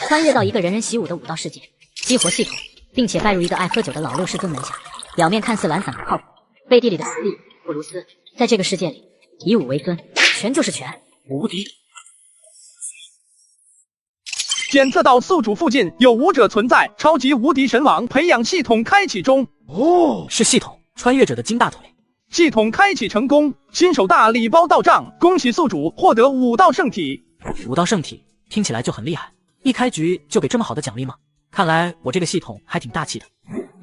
穿越到一个人人习武的武道世界，激活系统，并且拜入一个爱喝酒的老六师尊门下。表面看似懒散不靠谱，背地里的实力不如斯。在这个世界里，以武为尊，拳就是拳，无敌。检测到宿主附近有武者存在，超级无敌神王培养系统开启中。哦，是系统穿越者的金大腿。系统开启成功，新手大礼包到账，恭喜宿主获得武道圣体。武道圣体听起来就很厉害，一开局就给这么好的奖励吗？看来我这个系统还挺大气的。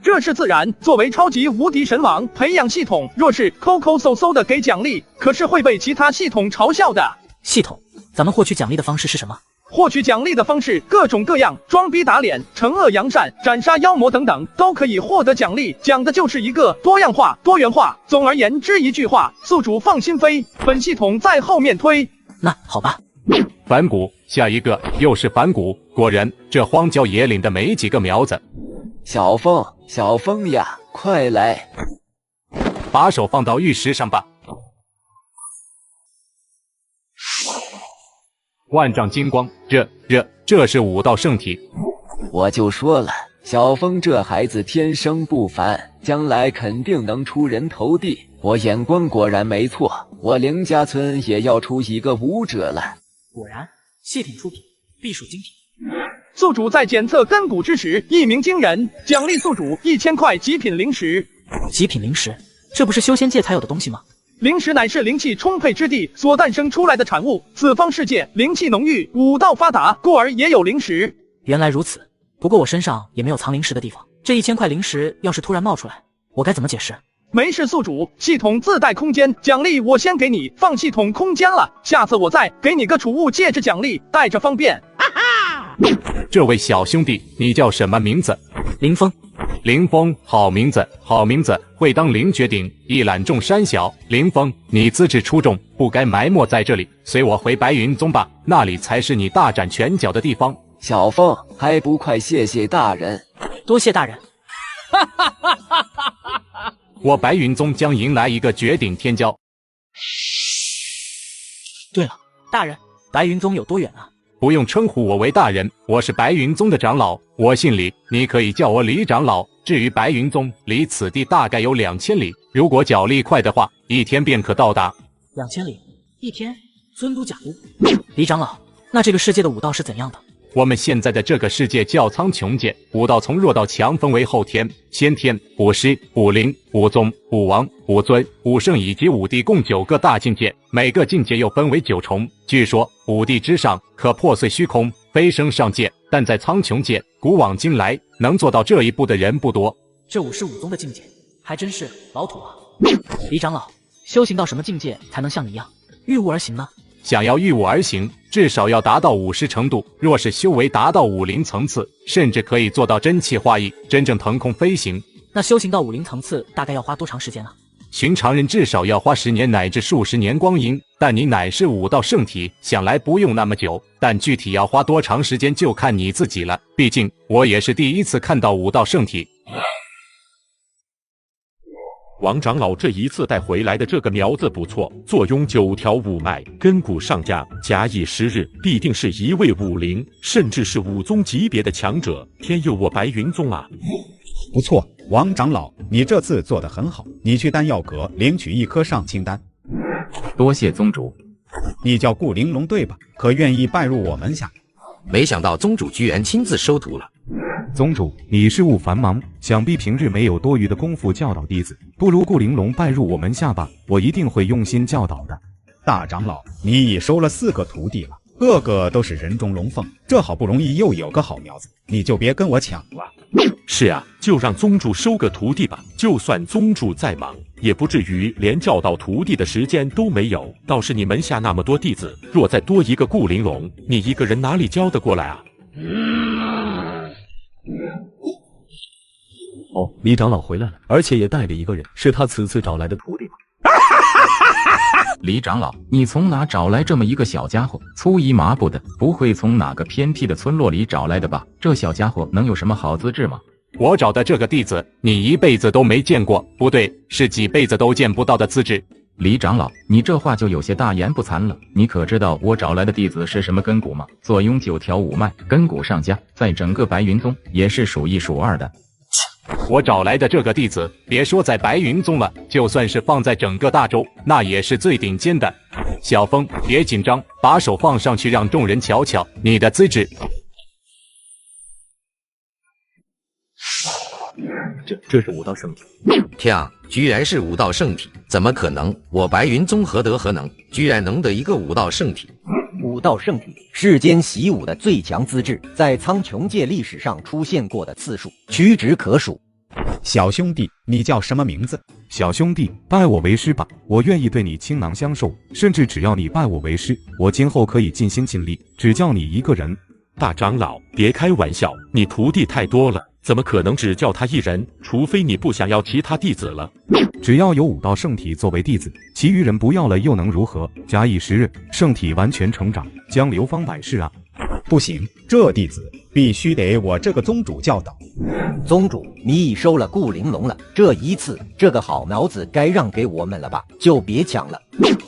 这是自然，作为超级无敌神王培养系统，若是抠抠搜搜的给奖励，可是会被其他系统嘲笑的。系统，咱们获取奖励的方式是什么？获取奖励的方式各种各样，装逼打脸、惩恶扬善、斩杀妖魔等等，都可以获得奖励。讲的就是一个多样化、多元化。总而言之一句话，宿主放心飞，本系统在后面推。那好吧。反骨，下一个又是反骨。果然，这荒郊野岭的没几个苗子。小风，小风呀，快来！把手放到玉石上吧。万丈金光，这是武道圣体。我就说了，小风这孩子天生不凡，将来肯定能出人头地。我眼光果然没错，我凌家村也要出一个武者了。果然，系统出品必属精品。宿主在检测根骨之时一鸣惊人，奖励宿主1000块极品灵石。极品灵石，这不是修仙界才有的东西吗？灵石乃是灵气充沛之地所诞生出来的产物，此方世界灵气浓郁，武道发达，故而也有灵石。原来如此，不过我身上也没有藏灵石的地方，这1000块灵石要是突然冒出来，我该怎么解释？没事，宿主，系统自带空间奖励，我先给你放系统空间了，下次我再给你个储物戒指奖励，带着方便。这位小兄弟，你叫什么名字？林峰。林峰，好名字，好名字，会当凌绝顶，一览众山小。林峰，你资质出众，不该埋没在这里，随我回白云宗吧，那里才是你大展拳脚的地方。小风，还不快谢谢大人！多谢大人。我白云宗将迎来一个绝顶天骄。对了，大人，白云宗有多远啊？不用称呼我为大人，我是白云宗的长老，我姓李，你可以叫我李长老。至于白云宗，离此地大概有2000里，如果脚力快的话，1天便可到达。2000里，1天？尊都假都？李长老，那这个世界的武道是怎样的？我们现在的这个世界叫苍穹界，武道从弱到强分为后天、先天、武师、武灵、武宗、武王、武尊、武圣以及武帝共9个大境界，每个境界又分为9重。据说武帝之上可破碎虚空，飞升上界，但在苍穹界，古往今来能做到这一步的人不多。这武是武宗的境界，还真是老土啊。李长老，修行到什么境界才能像你一样御物而行呢？想要御物而行，至少要达到50程度，若是修为达到50层次，甚至可以做到真气化意，真正腾空飞行。那修行到50层次大概要花多长时间呢？寻常人至少要花10年乃至数十年光阴，但你乃是武道圣体，想来不用那么久，但具体要花多长时间就看你自己了，毕竟我也是第一次看到武道圣体。王长老这一次带回来的这个苗子不错，坐拥9条武脉，根骨上架，假以时日，必定是一位武灵，甚至是武宗级别的强者，天佑我白云宗啊！不错，王长老，你这次做得很好，你去丹药阁领取1颗上清丹。多谢宗主。你叫顾玲珑对吧？可愿意拜入我门下？没想到宗主居然亲自收徒了。宗主，你事务繁忙，想必平日没有多余的功夫教导弟子，不如顾玲珑拜入我门下吧，我一定会用心教导的。大长老，你已收了4个徒弟了，个个都是人中龙凤，这好不容易又有个好苗子，你就别跟我抢了。是啊，就让宗主收个徒弟吧，就算宗主再忙，也不至于连教导徒弟的时间都没有。倒是你门下那么多弟子，若再多一个顾玲珑，你一个人哪里教得过来啊？哦，李长老回来了，而且也带着一个人，是他此次找来的徒弟吗？李长老，你从哪找来这么一个小家伙？粗衣麻布的，不会从哪个偏僻的村落里找来的吧？这小家伙能有什么好资质吗？我找的这个弟子，你一辈子都没见过，不对，是几辈子都见不到的资质。李长老，你这话就有些大言不惭了。你可知道我找来的弟子是什么根骨吗？坐拥9条5脉，根骨上佳，在整个白云宗也是数1数2的。我找来的这个弟子，别说在白云宗了，就算是放在整个大洲，那也是最顶尖的。小风，别紧张，把手放上去，让众人瞧瞧你的资质。这是武道圣体。天啊，居然是武道圣体，怎么可能？我白云宗何德何能，居然能得一个武道圣体？武道圣体，世间习武的最强资质，在苍穹界历史上出现过的次数屈指可数。小兄弟，你叫什么名字？小兄弟，拜我为师吧，我愿意对你倾囊相授，甚至只要你拜我为师，我今后可以尽心尽力，只教你一个人。大长老，别开玩笑，你徒弟太多了，怎么可能只教他一人？除非你不想要其他弟子了。只要有武道圣体作为弟子，其余人不要了又能如何？假以时日，圣体完全成长，将流芳百世啊！不行，这弟子必须得我这个宗主教导。宗主，你已收了顾玲珑了，这一次这个好苗子该让给我们了吧？就别抢了。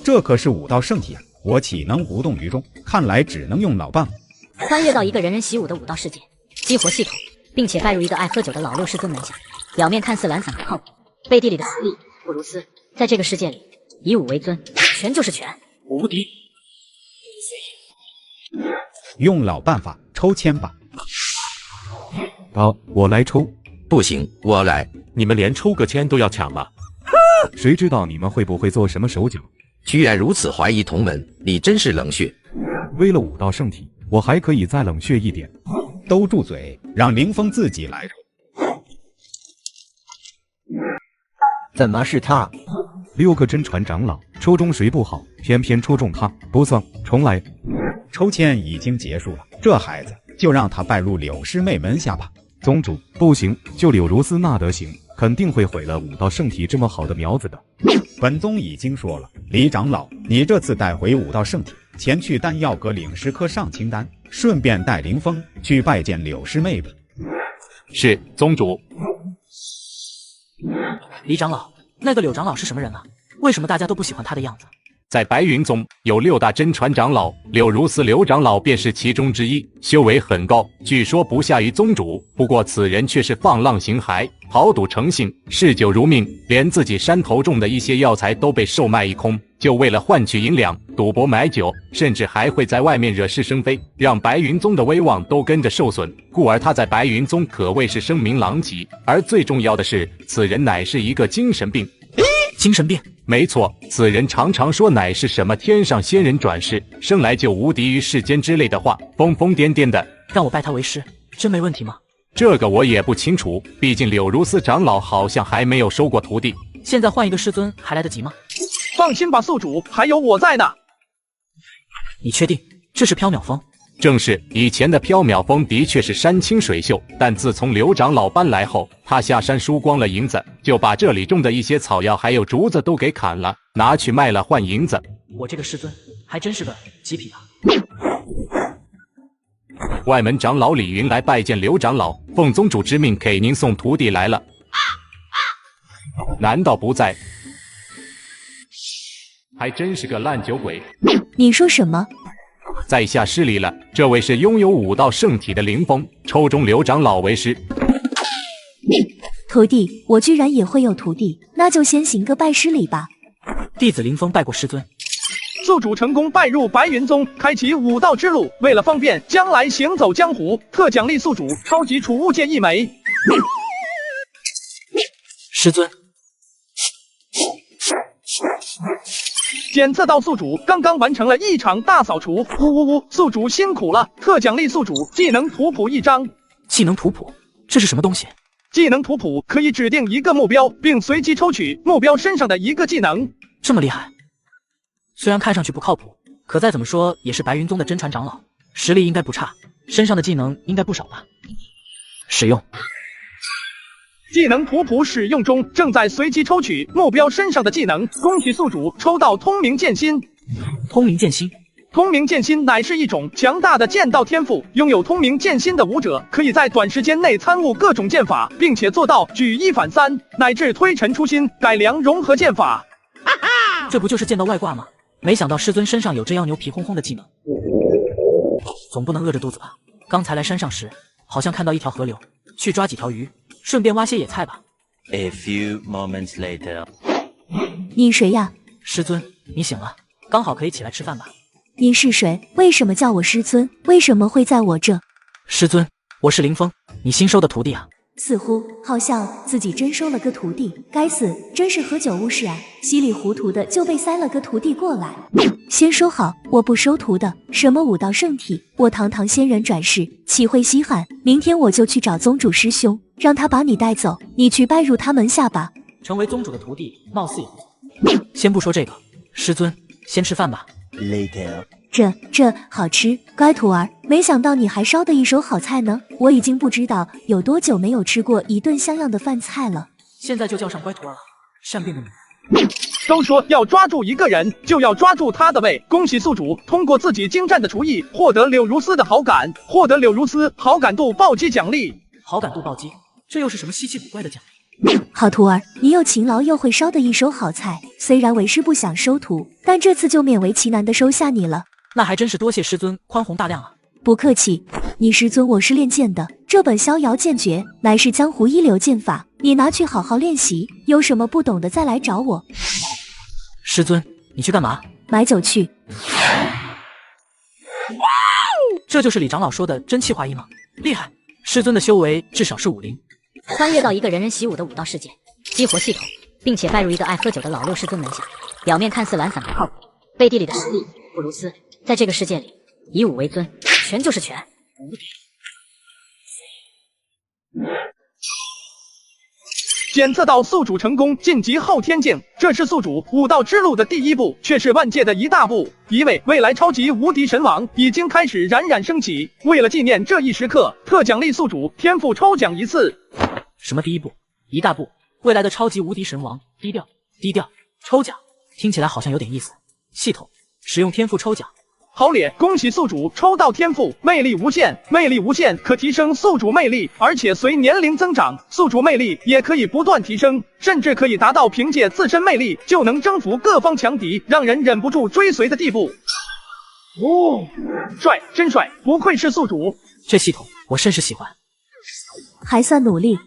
这可是武道圣体啊，我岂能无动于衷？看来只能用脑棒。穿越到一个人人习武的武道世界，激活系统，并且拜入一个爱喝酒的老六师尊门下。表面看似懒散不靠谱，背地里的实力不如斯。在这个世界里，以武为尊，权就是权，无敌。用老办法抽签吧。好，我来抽。不行，我来。你们连抽个签都要抢吗？谁知道你们会不会做什么手脚？居然如此怀疑同门，你真是冷血。为了武道圣体，我还可以再冷血一点。都住嘴，让凌风自己来抽。怎么是他？6个真传长老，抽中谁不好，偏偏抽中他，不算，重来。抽签已经结束了，这孩子就让他拜入柳师妹门下吧。宗主，不行，就柳如斯那德行，肯定会毁了武道圣体这么好的苗子的。本宗已经说了，李长老，你这次带回武道圣体，前去丹药阁领师科上清丹，顺便带凌风去拜见柳师妹吧。是，宗主。李长老，那个柳长老是什么人啊？为什么大家都不喜欢他的样子？在白云宗有6大真传长老，柳如斯柳长老便是其中之一，修为很高，据说不下于宗主。不过此人却是放浪形骸，豪赌成性，嗜酒如命，连自己山头种的一些药材都被售卖一空，就为了换取银两，赌博买酒，甚至还会在外面惹是生非，让白云宗的威望都跟着受损。故而他在白云宗可谓是声名狼藉。而最重要的是，此人乃是一个精神病。精神病？没错，此人常常说乃是什么天上仙人转世，生来就无敌于世间之类的话，疯疯癫癫的。让我拜他为师，真没问题吗？这个我也不清楚，毕竟柳如斯长老好像还没有收过徒弟。现在换一个师尊还来得及吗？放心吧，宿主，还有我在呢。你确定这是缥缈峰？正是，以前的缥缈峰的确是山清水秀，但自从刘长老搬来后，他下山输光了银子，就把这里种的一些草药还有竹子都给砍了，拿去卖了换银子。我这个师尊还真是个极品啊！外门长老李云来拜见刘长老，奉宗主之命给您送徒弟来了。难道不在？还真是个烂酒鬼！你说什么？在下失礼了，这位是拥有武道圣体的凌风，抽中刘长老为师。徒弟，我居然也会有徒弟，那就先行个拜师礼吧。弟子凌风拜过师尊。宿主成功拜入白云宗，开启武道之路。为了方便将来行走江湖，特奖励宿主超级储物剑1枚。师尊。检测到宿主刚刚完成了一场大扫除，呜呜呜，宿主辛苦了！特奖励宿主技能图谱1张。技能图谱，这是什么东西？技能图谱可以指定一个目标，并随机抽取目标身上的一个技能。这么厉害！虽然看上去不靠谱，可再怎么说也是白云宗的真传长老，实力应该不差，身上的技能应该不少吧？使用。技能图谱使用中，正在随机抽取目标身上的技能。恭喜宿主抽到通明剑心。通明剑心，通明剑心乃是一种强大的剑道天赋，拥有通明剑心的武者，可以在短时间内参悟各种剑法，并且做到举一反三，乃至推陈出新，改良融合剑法。哈哈，这不就是剑道外挂吗？没想到师尊身上有这样牛皮哄哄的技能，总不能饿着肚子吧？刚才来山上时，好像看到一条河流，去抓几条鱼，顺便挖些野菜吧。A few moments later， 你谁呀？师尊，你醒了，刚好可以起来吃饭吧。您是谁？为什么叫我师尊？为什么会在我这？师尊，我是林峰，你新收的徒弟啊。似乎好像自己真收了个徒弟，该死，真是喝酒误事啊！稀里糊涂的就被塞了个徒弟过来。先说好，我不收徒的。什么武道圣体，我堂堂仙人转世，岂会稀罕？明天我就去找宗主师兄，让他把你带走，你去拜入他门下吧。成为宗主的徒弟，貌似也不错。先不说这个，师尊，先吃饭吧。Later， 这好吃，乖徒儿，没想到你还烧的一手好菜呢。我已经不知道有多久没有吃过一顿像样的饭菜了。现在就叫上乖徒儿了，善变的女。都说要抓住一个人，就要抓住他的胃。恭喜宿主通过自己精湛的厨艺，获得柳如丝的好感，获得柳如丝好感度暴击奖励。好感度暴击，这又是什么稀奇古怪的奖励？好徒儿，你又勤劳又会烧的一手好菜。虽然为师不想收徒，但这次就勉为其难的收下你了。那还真是多谢师尊宽宏大量啊！不客气，你师尊我是练剑的，这本逍遥剑诀乃是江湖一流剑法，你拿去好好练习，有什么不懂的再来找我。师尊，你去干嘛？买酒去。这就是李长老说的真气化一吗？厉害！师尊的修为至少是50。穿越到一个人人习武的武道世界，激活系统，并且拜入一个爱喝酒的老六师尊门下。表面看似懒散不靠谱，背地里的实力不如斯。在这个世界里，以武为尊，权就是权，无敌。检测到宿主成功晋级后天境，这是宿主武道之路的第一步，却是万界的一大步。一位未来超级无敌神王已经开始冉冉升起。为了纪念这一时刻，特奖励宿主天赋抽奖一次。什么第一步？一大步？未来的超级无敌神王，低调低调。抽奖听起来好像有点意思。系统使用天赋抽奖。好咧，恭喜宿主抽到天赋，魅力无限。魅力无限可提升宿主魅力，而且随年龄增长，宿主魅力也可以不断提升，甚至可以达到凭借自身魅力就能征服各方强敌，让人忍不住追随的地步。哦，帅，真帅，不愧是宿主。这系统我甚是喜欢。还算努力。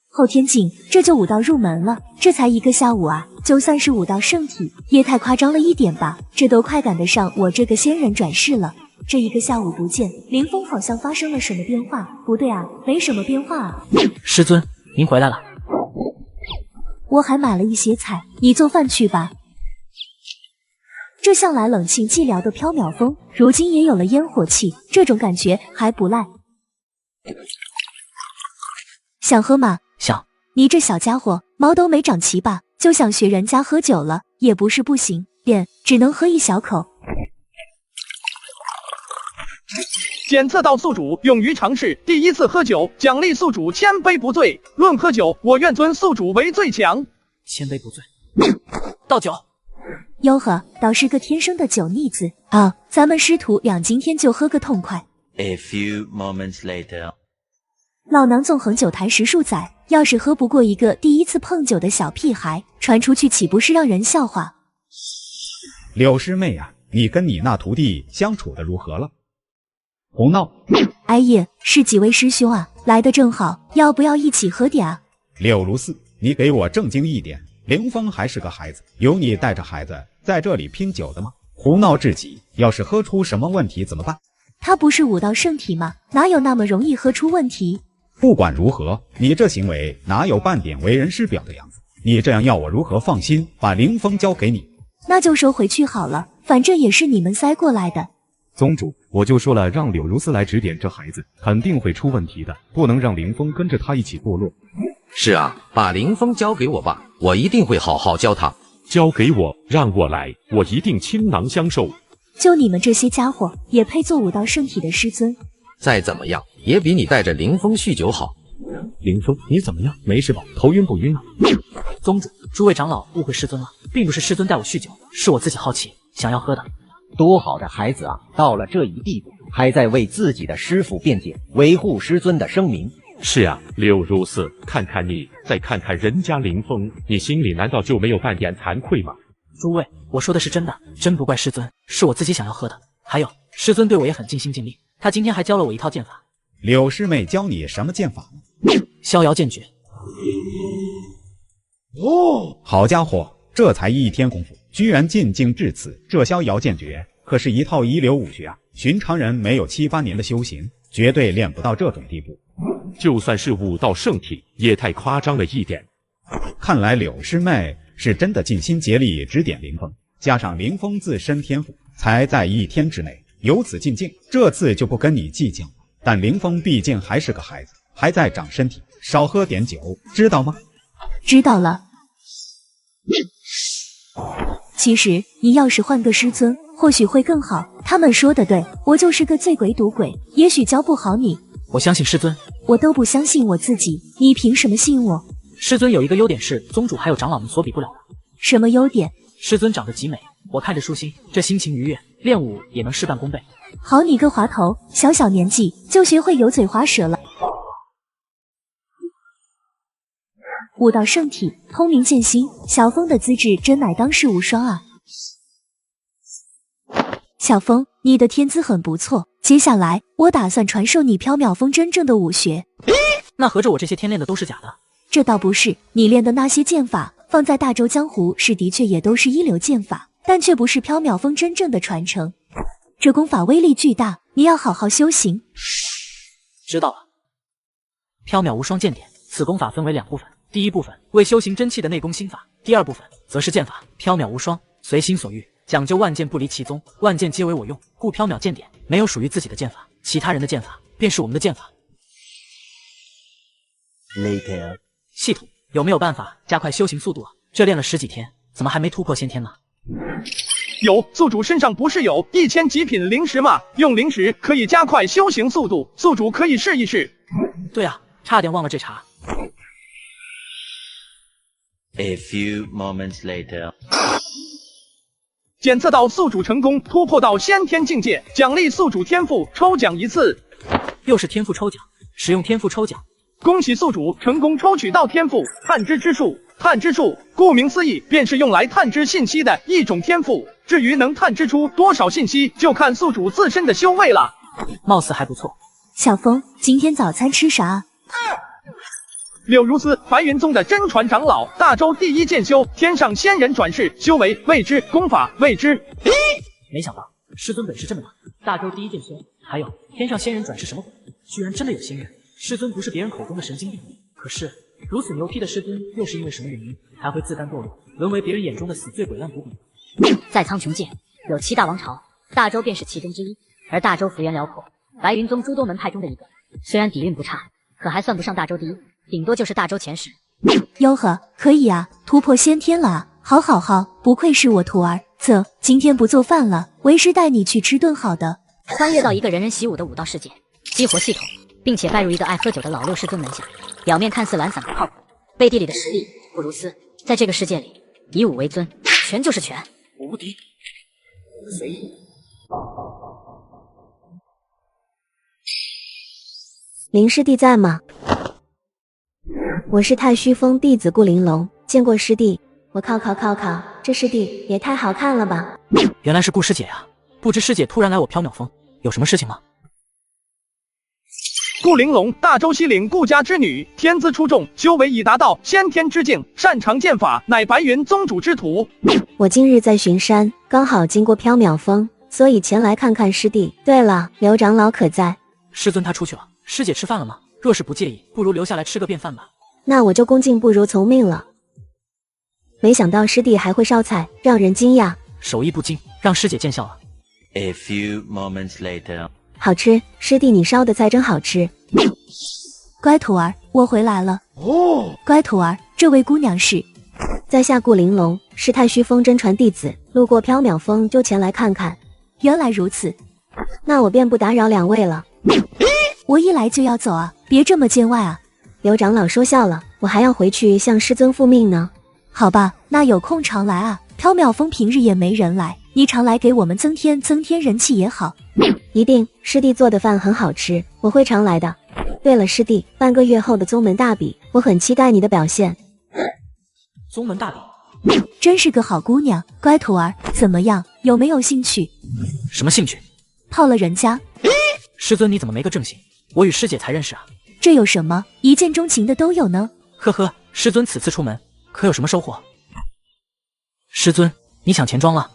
后天境这就武道入门了，这才一个下午啊，就算是武道圣体，也太夸张了一点吧？这都快赶得上我这个仙人转世了。这一个下午不见，林峰好像发生了什么变化？不对啊，没什么变化啊。师尊，您回来了。我还买了一些菜，你做饭去吧。这向来冷清寂寥的缥缈风，如今也有了烟火气，这种感觉还不赖。想喝吗？想。你这小家伙，毛都没长齐吧，就想学人家喝酒了，也不是不行，练只能喝一小口。检测到宿主勇于尝试，第一次喝酒，奖励宿主千杯不醉。论喝酒，我愿尊宿主为最强。千杯不醉。倒酒。哟呵，倒是个天生的酒腻子啊！咱们师徒俩今天就喝个痛快。A few moments later， 老衲纵横酒坛10数载，要是喝不过一个第一次碰酒的小屁孩，传出去岂不是让人笑话？柳师妹啊，你跟你那徒弟相处的如何了？胡闹！哎呀，是几位师兄啊，来的正好，要不要一起喝点啊？柳如丝，你给我正经一点。凌风还是个孩子，有你带着孩子在这里拼酒的吗？胡闹至极，要是喝出什么问题怎么办？他不是武道圣体吗？哪有那么容易喝出问题？不管如何，你这行为哪有半点为人师表的样子？你这样要我如何放心把凌风交给你？那就收回去好了，反正也是你们塞过来的。宗主，我就说了，让柳如丝来指点这孩子，肯定会出问题的，不能让凌风跟着他一起堕落。是啊，把凌风交给我吧，我一定会好好教他。交给我，让我来，我一定倾囊相授。就你们这些家伙，也配做武道圣体的师尊？再怎么样，也比你带着凌风酗酒好。凌风，你怎么样？没事吧？头晕不晕啊？宗主，诸位长老误会师尊了，并不是师尊带我酗酒，是我自己好奇，想要喝的。多好的孩子啊！到了这一地步，还在为自己的师父辩解，维护师尊的声名。是啊，柳如丝，看看你，再看看人家凌风，你心里难道就没有半点惭愧吗？诸位，我说的是真的，真不怪师尊，是我自己想要喝的。还有，师尊对我也很尽心尽力，他今天还教了我一套剑法。柳师妹教你什么剑法呢？逍遥剑诀。哦，好家伙，这才1天功夫，居然进境至此。这逍遥剑诀可是一套一流武学啊，寻常人没有7、8年的修行，绝对练不到这种地步。就算是武道圣体，也太夸张了一点。看来柳师妹是真的尽心竭力指点凌风，加上凌风自身天赋，才在1天之内由此进境。这次就不跟你计较了。但凌风毕竟还是个孩子，还在长身体，少喝点酒，知道吗？知道了。其实你要是换个师尊，或许会更好。他们说的对，我就是个醉鬼赌鬼，也许教不好你。我相信师尊。我都不相信我自己，你凭什么信我？师尊有一个优点是宗主还有长老们所比不了的。什么优点？师尊长得极美，我看着舒心，这心情愉悦，练武也能事半功倍。好你个滑头，小小年纪就学会油嘴滑舌了。武道圣体，通明剑心，小风的资质真乃当世无双啊！小风，你的天资很不错，接下来我打算传授你缥缈风真正的武学。那合着我这些天练的都是假的？这倒不是，你练的那些剑法放在大周江湖是的确也都是一流剑法，但却不是缥缈风真正的传承。这功法威力巨大，你要好好修行。知道了。缥缈无双剑典，此功法分为2部分，第一部分为修行真气的内功心法，第二部分则是剑法。缥缈无双，随心所欲，讲究万剑不离其宗，万剑皆为我用，故缥缈剑典没有属于自己的剑法，其他人的剑法便是我们的剑法。Later， 系统有没有办法加快修行速度啊？这练了10几天，怎么还没突破先天呢？有，宿主身上不是有1000极品灵石吗？用灵石可以加快修行速度，宿主可以试一试。对啊，差点忘了这茬。A few moments later， 检测到宿主成功突破到先天境界，奖励宿主天赋抽奖1次。又是天赋抽奖，使用天赋抽奖。恭喜宿主成功抽取到天赋探知之术。探知术顾名思义，便是用来探知信息的一种天赋。至于能探知出多少信息，就看宿主自身的修为了。貌似还不错。小风，今天早餐吃啥？柳如丝，白云宗的真传长老，大周第一剑修，天上仙人转世，修为未知，功法未知。没想到师尊本事这么大，大周第一剑修，还有天上仙人转世什么鬼？居然真的有仙人！师尊不是别人口中的神经病。可是如此牛批的师尊，又是因为什么原因才会自甘堕落，沦为别人眼中的死罪鬼烂赌鬼？在苍穹界有7大王朝，大周便是其中之一。而大周幅员辽阔，白云宗诸多门派中的一个，虽然底蕴不差，可还算不上大周第一，顶多就是大周前10。吆喝，可以啊，突破先天了啊！好好好，不愧是我徒儿。啧，今天不做饭了，为师带你去吃顿好的。穿越到一个人人习武的武道世界，激活系统，并且拜入一个爱喝酒的老六师尊门下。表面看似懒散不靠谱，背地里的实力不如斯。在这个世界里，以武为尊，权就是权，无敌。随意。林师弟在吗？我是太虚峰弟子顾玲珑，见过师弟。我靠，这师弟也太好看了吧！原来是顾师姐呀，不知师姐突然来我缥缈峰，有什么事情吗？顾玲珑，大周西岭顾家之女，天资出众，修为已达到先天之境，擅长剑法，乃白云宗主之徒。我今日在巡山，刚好经过缥缈峰，所以前来看看师弟。对了，刘长老可在？师尊他出去了。师姐吃饭了吗？若是不介意，不如留下来吃个便饭吧。那我就恭敬不如从命了。没想到师弟还会烧菜，让人惊讶。手艺不精，让师姐见笑了。 A few moments later， 好吃，师弟你烧的菜真好吃。乖徒儿，我回来了。哦，乖徒儿，这位姑娘是？在下顾玲珑，是太虚峰真传弟子，路过缥缈峰就前来看看。原来如此，那我便不打扰两位了。我一来就要走啊，别这么见外啊。刘长老说笑了，我还要回去向师尊复命呢。好吧，那有空常来啊。缥缈峰平日也没人来，你常来给我们增添人气也好。一定，师弟做的饭很好吃，我会常来的。对了，师弟，半个月后的宗门大比，我很期待你的表现。宗门大比，真是个好姑娘，乖徒儿，怎么样，有没有兴趣？什么兴趣？泡了人家。师尊，你怎么没个正形？我与师姐才认识啊。这有什么？一见钟情的都有呢。呵呵，师尊此次出门可有什么收获？师尊，你抢钱庄了？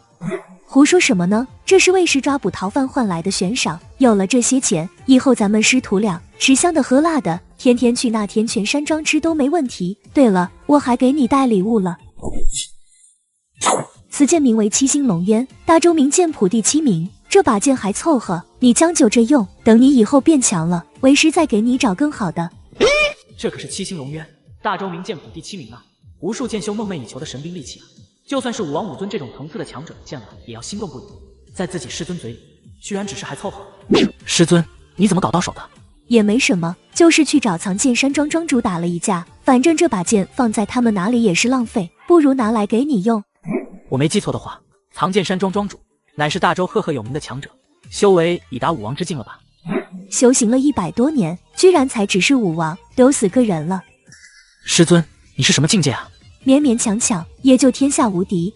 胡说什么呢？这是为师抓捕逃犯换来的悬赏，有了这些钱，以后咱们师徒俩吃香的喝辣的，天天去那天泉山庄吃都没问题。对了，我还给你带礼物了。此剑名为七星龙渊，大周名剑谱第7名。这把剑还凑合，你将就着用，等你以后变强了，为师再给你找更好的。这可是七星龙渊，大周名剑谱第7名啊！无数剑修梦寐以求的神兵利器啊！就算是武王武尊这种层次的强者见了也要心动不已，在自己师尊嘴里，居然只是还凑合。师尊，你怎么搞到手的？也没什么，就是去找藏剑山庄庄主打了一架，反正这把剑放在他们哪里也是浪费，不如拿来给你用。我没记错的话，藏剑山庄庄主乃是大周赫赫有名的强者，修为已达武王之境了吧？修行了100多年，居然才只是武王，丢死个人了。师尊，你是什么境界啊？勉勉强强，也就天下无敌。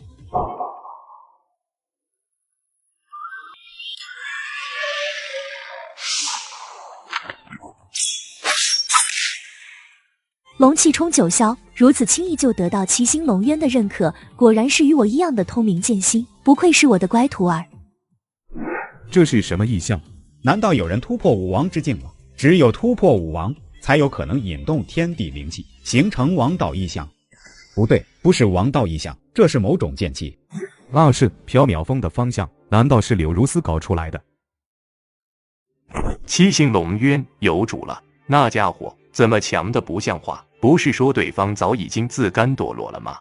龙气冲九霄，如此轻易就得到七星龙渊的认可，果然是与我一样的通明剑心，不愧是我的乖徒儿。这是什么异象？难道有人突破武王之境了？只有突破武王，才有可能引动天地灵气，形成王道异象。不对，不是王道异象，这是某种剑气。那是缥缈峰的方向，难道是柳如丝搞出来的？七星龙渊有主了，那家伙怎么强的不像话？不是说对方早已经自甘堕落了吗？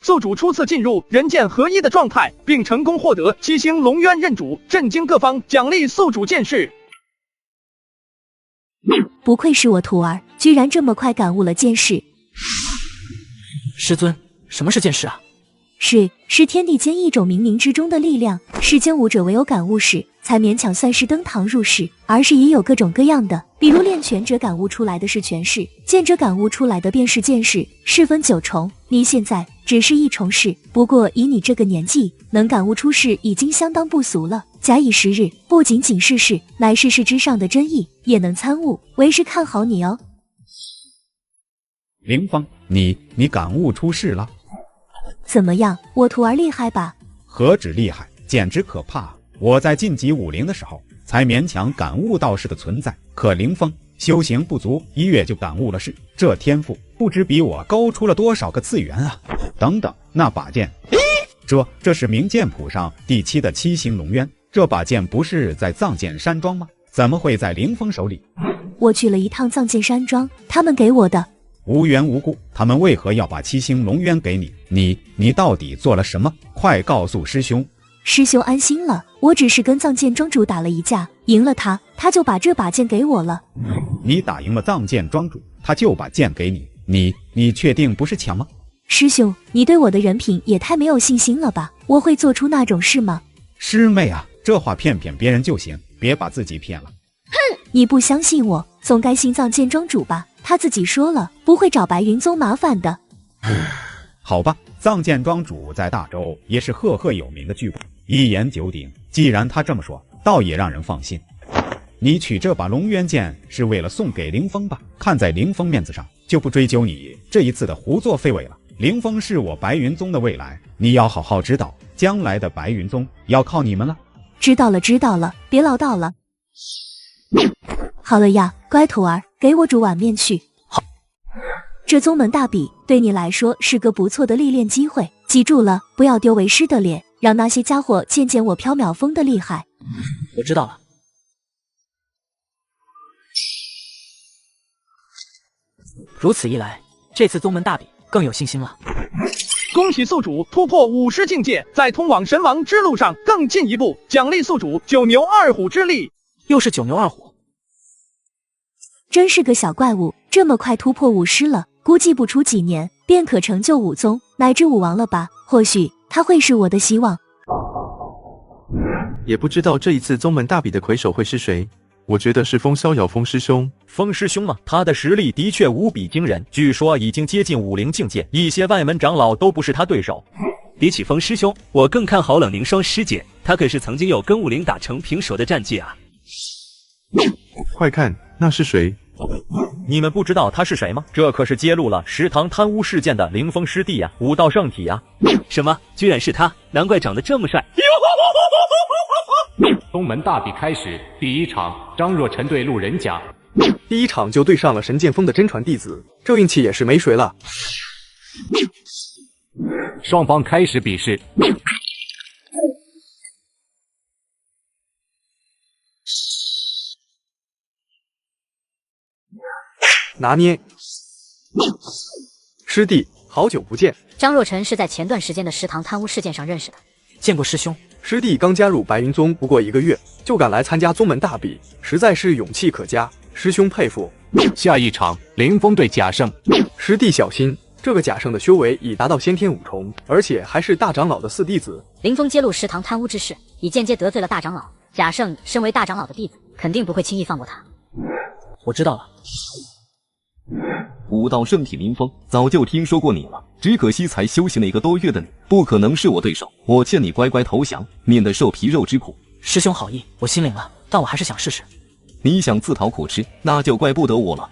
宿主初次进入人剑合一的状态，并成功获得七星龙渊认主，震惊各方，奖励宿主剑士。不愧是我徒儿，居然这么快感悟了剑士。师尊，什么是剑士啊？是天地间一种冥冥之中的力量，世间武者唯有感悟时才勉强算是登堂入室，而是也有各种各样的，比如练拳者感悟出来的是拳士，剑者感悟出来的便是剑士，世分9重，你现在只是1重士，不过以你这个年纪，能感悟出世已经相当不俗了。假以时日，不仅仅是世，乃是世之上的真意也能参悟，为师看好你哦。凌风，你感悟出世了？怎么样，我徒儿厉害吧？何止厉害，简直可怕！我在晋级武灵的时候，才勉强感悟到世的存在，可凌风修行不足，1月就感悟了世，这天赋不知比我高出了多少个次元啊！等等，那把剑，这是名剑谱上第7的七星龙渊，这把剑不是在藏剑山庄吗？怎么会在凌风手里？我去了一趟藏剑山庄，他们给我的。无缘无故，他们为何要把七星龙渊给你？你到底做了什么？快告诉师兄！师兄安心了，我只是跟藏剑庄主打了一架，赢了他就把这把剑给我了。你打赢了藏剑庄主，他就把剑给你？你确定不是抢吗？师兄，你对我的人品也太没有信心了吧？我会做出那种事吗？师妹啊，这话骗别人就行，别把自己骗了。哼，你不相信我，总该信藏剑庄主吧？他自己说了，不会找白云宗麻烦的。好吧，藏剑庄主在大周也是赫赫有名的巨跛，一言九鼎。既然他这么说，倒也让人放心。你取这把龙渊剑是为了送给凌风吧？看在凌风面子上，就不追究你这一次的胡作非为了。凌风是我白云宗的未来，你要好好知道，将来的白云宗要靠你们了。知道了，别唠叨了。好了呀，乖徒儿，给我煮碗面去。好，这宗门大比对你来说是个不错的历练机会，记住了，不要丢为师的脸，让那些家伙见见我缥缈峰的厉害。我知道了。如此一来，这次宗门大比更有信心了。恭喜宿主突破50境界，在通往神王之路上更进一步，奖励宿主9牛2虎之力。又是9牛2虎，真是个小怪物，这么快突破武师了，估计不出几年便可成就武宗乃至武王了吧？或许他会是我的希望。也不知道这一次宗门大比的魁首会是谁，我觉得是风逍遥风师兄。风师兄嘛，他的实力的确无比惊人，据说已经接近50境界，一些外门长老都不是他对手。比起风师兄，我更看好冷凝霜师姐，她可是曾经有跟武灵打成平手的战绩啊！快看，那是谁？你们不知道他是谁吗？这可是揭露了食堂贪污事件的凌风师弟呀，武道圣体呀！什么？居然是他？难怪长得这么帅！宗门大比开始，第一场，张若晨对路人甲。第一场就对上了神剑锋的真传弟子，这运气也是没谁了。双方开始比试。拿捏，师弟，好久不见。张若晨是在前段时间的食堂贪污事件上认识的，见过师兄。师弟刚加入白云宗不过1个月，就敢来参加宗门大比，实在是勇气可嘉，师兄佩服。下一场，凌风对贾胜。师弟小心，这个贾胜的修为已达到先天5重，而且还是大长老的4弟子。凌风揭露食堂贪污之事，已间接得罪了大长老。贾胜身为大长老的弟子，肯定不会轻易放过他。我知道了。武道圣体林峰，早就听说过你了，只可惜才修行了1个多月的你，不可能是我对手。我劝你乖乖投降，免得受皮肉之苦。师兄好意，我心领了，但我还是想试试。你想自讨苦吃，那就怪不得我了。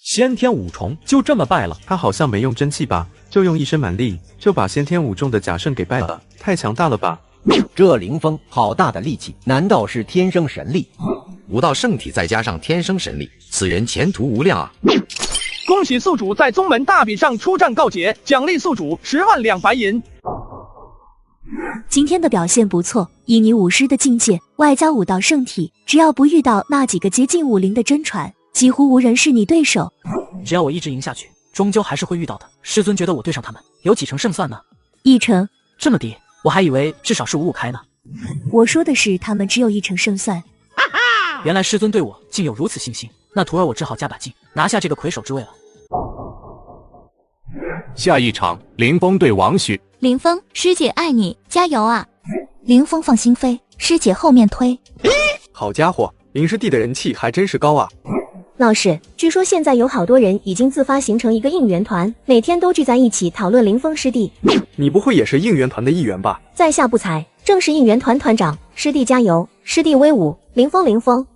先天5重就这么败了？他好像没用真气吧，就用一身蛮力就把先天5重的贾胜给败了，太强大了吧！这凌风好大的力气，难道是天生神力？武道圣体再加上天生神力，此人前途无量啊！恭喜宿主在宗门大比上出战告捷，奖励宿主10万两白银。今天的表现不错，以你武师的境界，外加武道圣体，只要不遇到那几个接近武灵的真传，几乎无人是你对手。只要我一直赢下去，终究还是会遇到的。师尊觉得我对上他们有几成胜算呢？1成。这么低？我还以为至少是5-5开呢。我说的是他们只有1成胜算。原来师尊对我竟有如此信心，那徒儿我只好加把劲，拿下这个魁首之位了。下一场，凌风对王旭。凌风师姐爱你，加油啊！凌风放心飞，师姐后面推。好家伙，林师弟的人气还真是高啊！老师，据说现在有好多人已经自发形成一个应援团，每天都聚在一起讨论凌风师弟。你不会也是应援团的一员吧？在下不才，正是应援团团长。师弟加油，师弟威武，凌风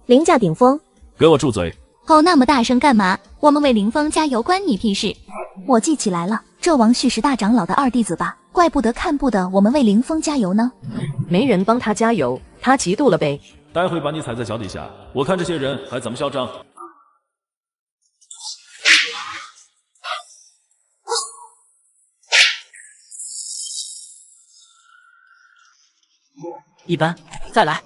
凌驾顶峰。给我住嘴！吼那么大声干嘛？我们为凌风加油关你屁事！我记起来了，这王旭是大长老的2弟子吧？怪不得看不得我们为凌风加油呢。没人帮他加油，他嫉妒了呗。待会把你踩在脚底下，我看这些人还怎么嚣张。一般，再来。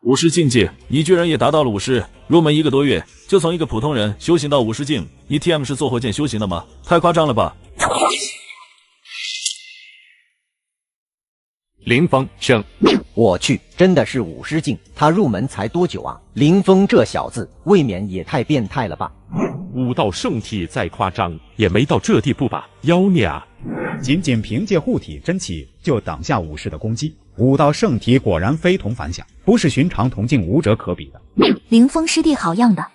武师境界，你居然也达到了武师，入门1个多月就从一个普通人修行到武师境，你 TM 是做火箭修行的吗？太夸张了吧！凌风胜。我去，真的是武师境，他入门才多久啊？凌风这小子未免也太变态了吧！武道圣体再夸张也没到这地步吧？妖孽啊！仅仅凭借护体真气就挡下武士的攻击，武道圣体果然非同凡响，不是寻常同境武者可比的。凌风师弟好样的！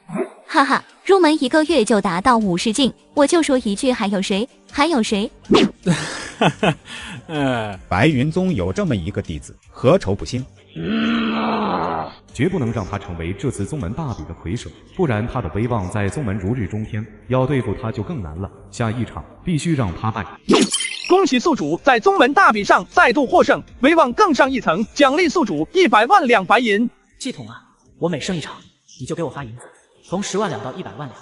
哈哈，入门1个月就达到武士境，我就说一句，还有谁？还有谁？白云宗有这么一个弟子，何愁不兴？绝不能让他成为这次宗门大比的魁首，不然他的威望在宗门如日中天，要对付他就更难了。下一场必须让他败。恭喜宿主在宗门大比上再度获胜，威望更上一层，奖励宿主100万两白银。系统啊，我每胜一场，你就给我发银子，从10万两到100万两。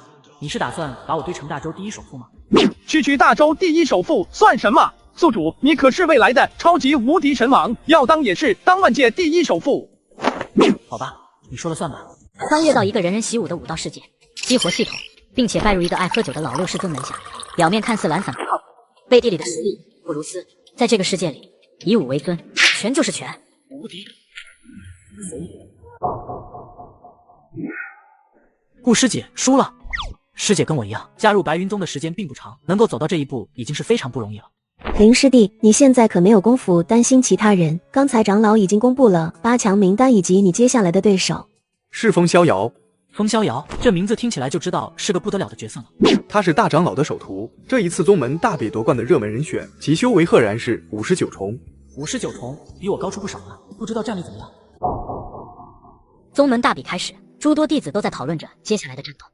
你是打算把我堆成大洲第1首富吗？区大洲第1首富算什么？宿主，你可是未来的超级无敌神王，要当也是当万界第1首富。好吧，你说了算吧。穿越到一个人人习武的武道世界，激活系统，并且拜入一个爱喝酒的老六师尊门下。表面看似懒散不靠谱，背地里的实力不如斯。在这个世界里，以武为尊，权就是权，无敌。顾师姐输了。师姐跟我一样，加入白云宗的时间并不长，能够走到这一步已经是非常不容易了。林师弟，你现在可没有功夫担心其他人。刚才长老已经公布了8强名单以及你接下来的对手。是风逍遥。风逍遥这名字听起来就知道是个不得了的角色了。他是大长老的首徒，这一次宗门大比夺冠的热门人选，其修为赫然是59重。59重比我高出不少啊，不知道战力怎么样。宗门大比开始，诸多弟子都在讨论着接下来的战斗。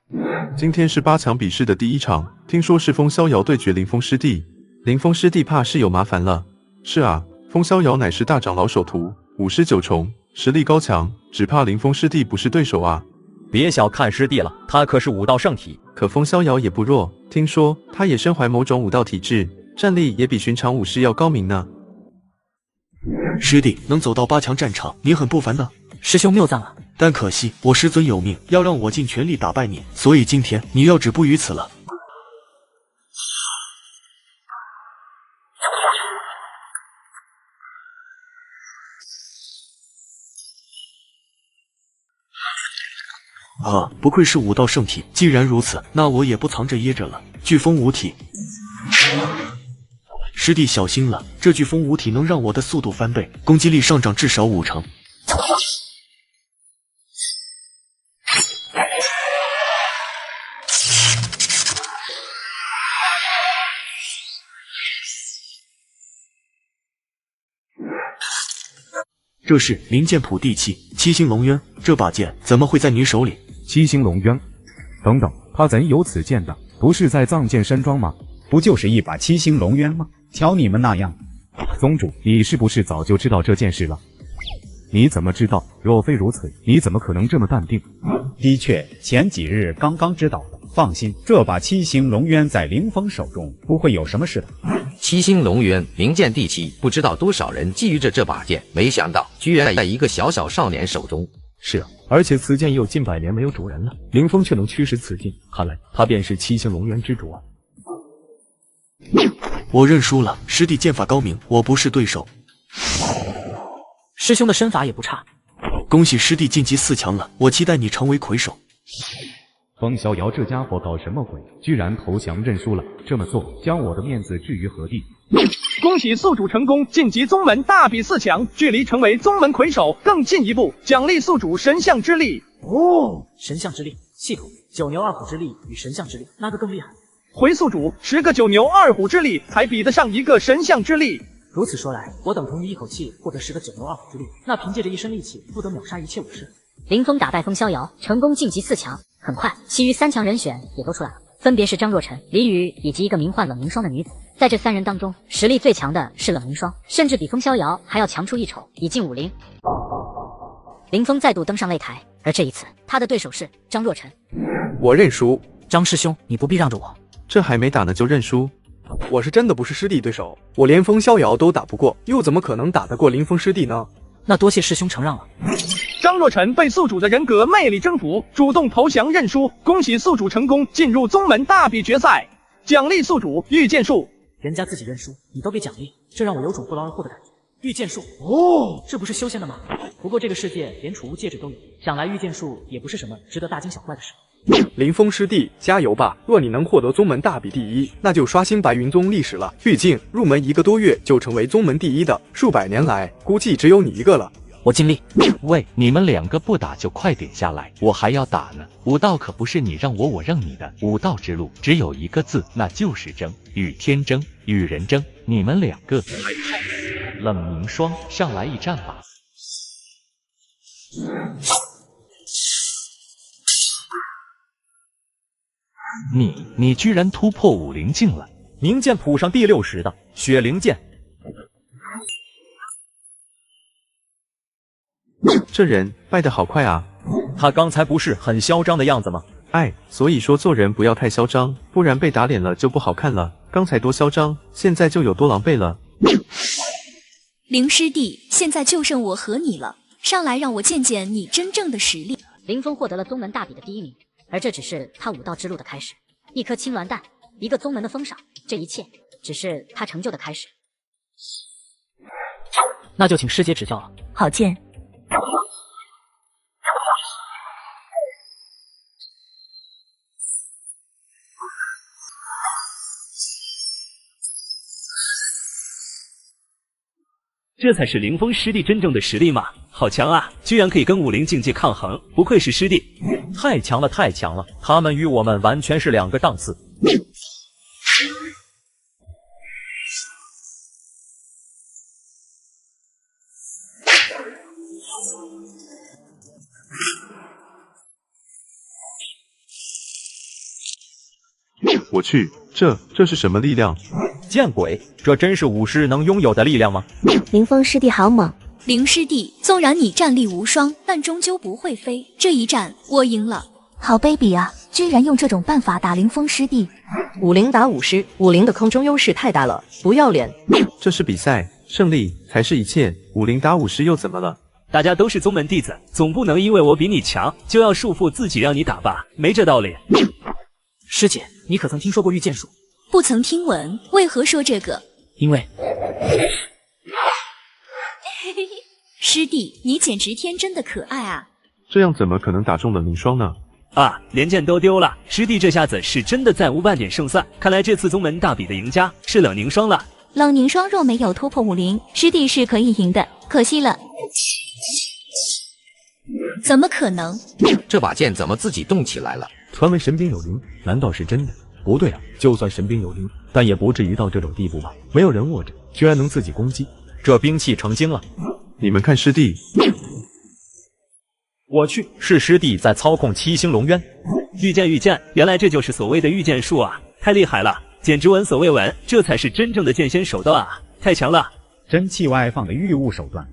今天是8强比试的第1场，听说是风逍遥对决林峰师弟。林峰师弟怕是有麻烦了。是啊，风逍遥乃是大长老首徒，59重，实力高强，只怕林峰师弟不是对手啊。别小看师弟了，他可是武道圣体。可风逍遥也不弱，听说他也身怀某种武道体质，战力也比寻常武士要高明呢。师弟能走到8强战场，你很不凡呢。师兄谬赞了，但可惜我师尊有命，要让我尽全力打败你，所以今天你要止步于此了。啊，不愧是武道圣体！既然如此，那我也不藏着掖着了。飓风五体，师弟小心了，这飓风五体能让我的速度翻倍，攻击力上涨至少5成。这是灵剑谱第7星龙渊，这把剑怎么会在你手里？7星龙渊，等等，他怎有此剑的？不是在藏剑山庄吗？不就是一把7星龙渊吗？瞧你们那样。宗主，你是不是早就知道这件事了？你怎么知道？若非如此，你怎么可能这么淡定？的确，前几日刚刚知道的。放心，这把7星龙渊在凌风手中不会有什么事的。7星龙渊，名剑第7，不知道多少人觊觎着这把剑，没想到居然在一个小小少年手中。是啊，而且此剑也有近100年没有主人了，凌风却能驱使此剑，看来他便是7星龙渊之主啊。我认输了，师弟剑法高明，我不是对手。师兄的身法也不差，恭喜师弟晋级4强了，我期待你成为魁首。风逍遥这家伙搞什么鬼？居然投降认输了！这么做将我的面子置于何地？恭喜宿主成功晋级宗门大比4强，距离成为宗门魁首更进一步，奖励宿主神象之力。哦，神象之力，系统9牛2虎之力与神象之力，哪个更厉害？回宿主10个9牛2虎之力才比得上1个神象之力。如此说来，我等同于一口气获得10个9牛2虎之力，那凭借着一身力气，不得秒杀一切武士。林峰打败风逍遥，成功晋级4强。很快，其余3强人选也都出来了，分别是张若晨、李宇以及一个名唤冷凝霜的女子。在这3人当中，实力最强的是冷凝霜，甚至比风逍遥还要强出一筹，已近50。林峰再度登上擂台，而这一次他的对手是张若晨。我认输，张师兄，你不必让着我。这还没打呢就认输？我是真的不是师弟对手，我连风逍遥都打不过，又怎么可能打得过林峰师弟呢？那多谢师兄承让了。张若晨被宿主的人格魅力征服，主动投降认输，恭喜宿主成功进入宗门大比决赛，奖励宿主御剑术。人家自己认输，你都给奖励，这让我有种不劳而获的感觉。御剑术，哦，这不是修仙的吗？不过这个世界连储物戒指都有，想来御剑术也不是什么值得大惊小怪的事。林峰师弟，加油吧！若你能获得宗门大比第1，那就刷新白云宗历史了。毕竟入门1个多月就成为宗门第1的，数百年来估计只有你一个了。我尽力。喂，你们2个不打就快点下来，我还要打呢。武道可不是你让我，我让你的。武道之路只有一个字，那就是争。与天争，与人争，你们2个还太冷凝霜，上来一战吧。你居然突破50境了！名剑谱上第60的血灵剑。这人败得好快啊！他刚才不是很嚣张的样子吗？哎，所以说做人不要太嚣张，不然被打脸了就不好看了。刚才多嚣张，现在就有多狼狈了。林师弟，现在就剩我和你了，上来让我见见你真正的实力。林峰获得了宗门大比的第1名，而这只是他武道之路的开始。一颗青鸾蛋，一个宗门的封赏，这一切只是他成就的开始。那就请师姐指教了。好剑。这才是凌风师弟真正的实力嘛！好强啊，居然可以跟武灵境界抗衡，不愧是师弟，太强了，太强了！他们与我们完全是两个档次。我去，这是什么力量？见鬼！这真是武师能拥有的力量吗？凌风师弟好猛！凌师弟，纵然你战力无双，但终究不会飞。这一战我赢了。好卑鄙啊！居然用这种办法打凌风师弟。武灵打武师，武灵的空中优势太大了，不要脸！这是比赛，胜利才是一切。武灵打武师又怎么了？大家都是宗门弟子，总不能因为我比你强，就要束缚自己让你打吧？没这道理。师姐，你可曾听说过御剑术？不曾听闻，为何说这个？因为师弟，你简直天真的可爱啊！这样怎么可能打中冷凝霜呢？啊，连剑都丢了，师弟这下子是真的再无半点胜算。看来这次宗门大比的赢家是冷凝霜了。冷凝霜若没有突破武灵，师弟是可以赢的，可惜了。怎么可能？这把剑怎么自己动起来了？传闻神兵有灵，难道是真的？不对啊，就算神兵有灵，但也不至于到这种地步吧？没有人握着，居然能自己攻击，这兵器成精了。你们看师弟，我去，是师弟在操控七星龙渊。御剑，原来这就是所谓的御剑术啊！太厉害了，简直闻所未闻，这才是真正的剑仙手段啊！太强了，真气外放的御物手段。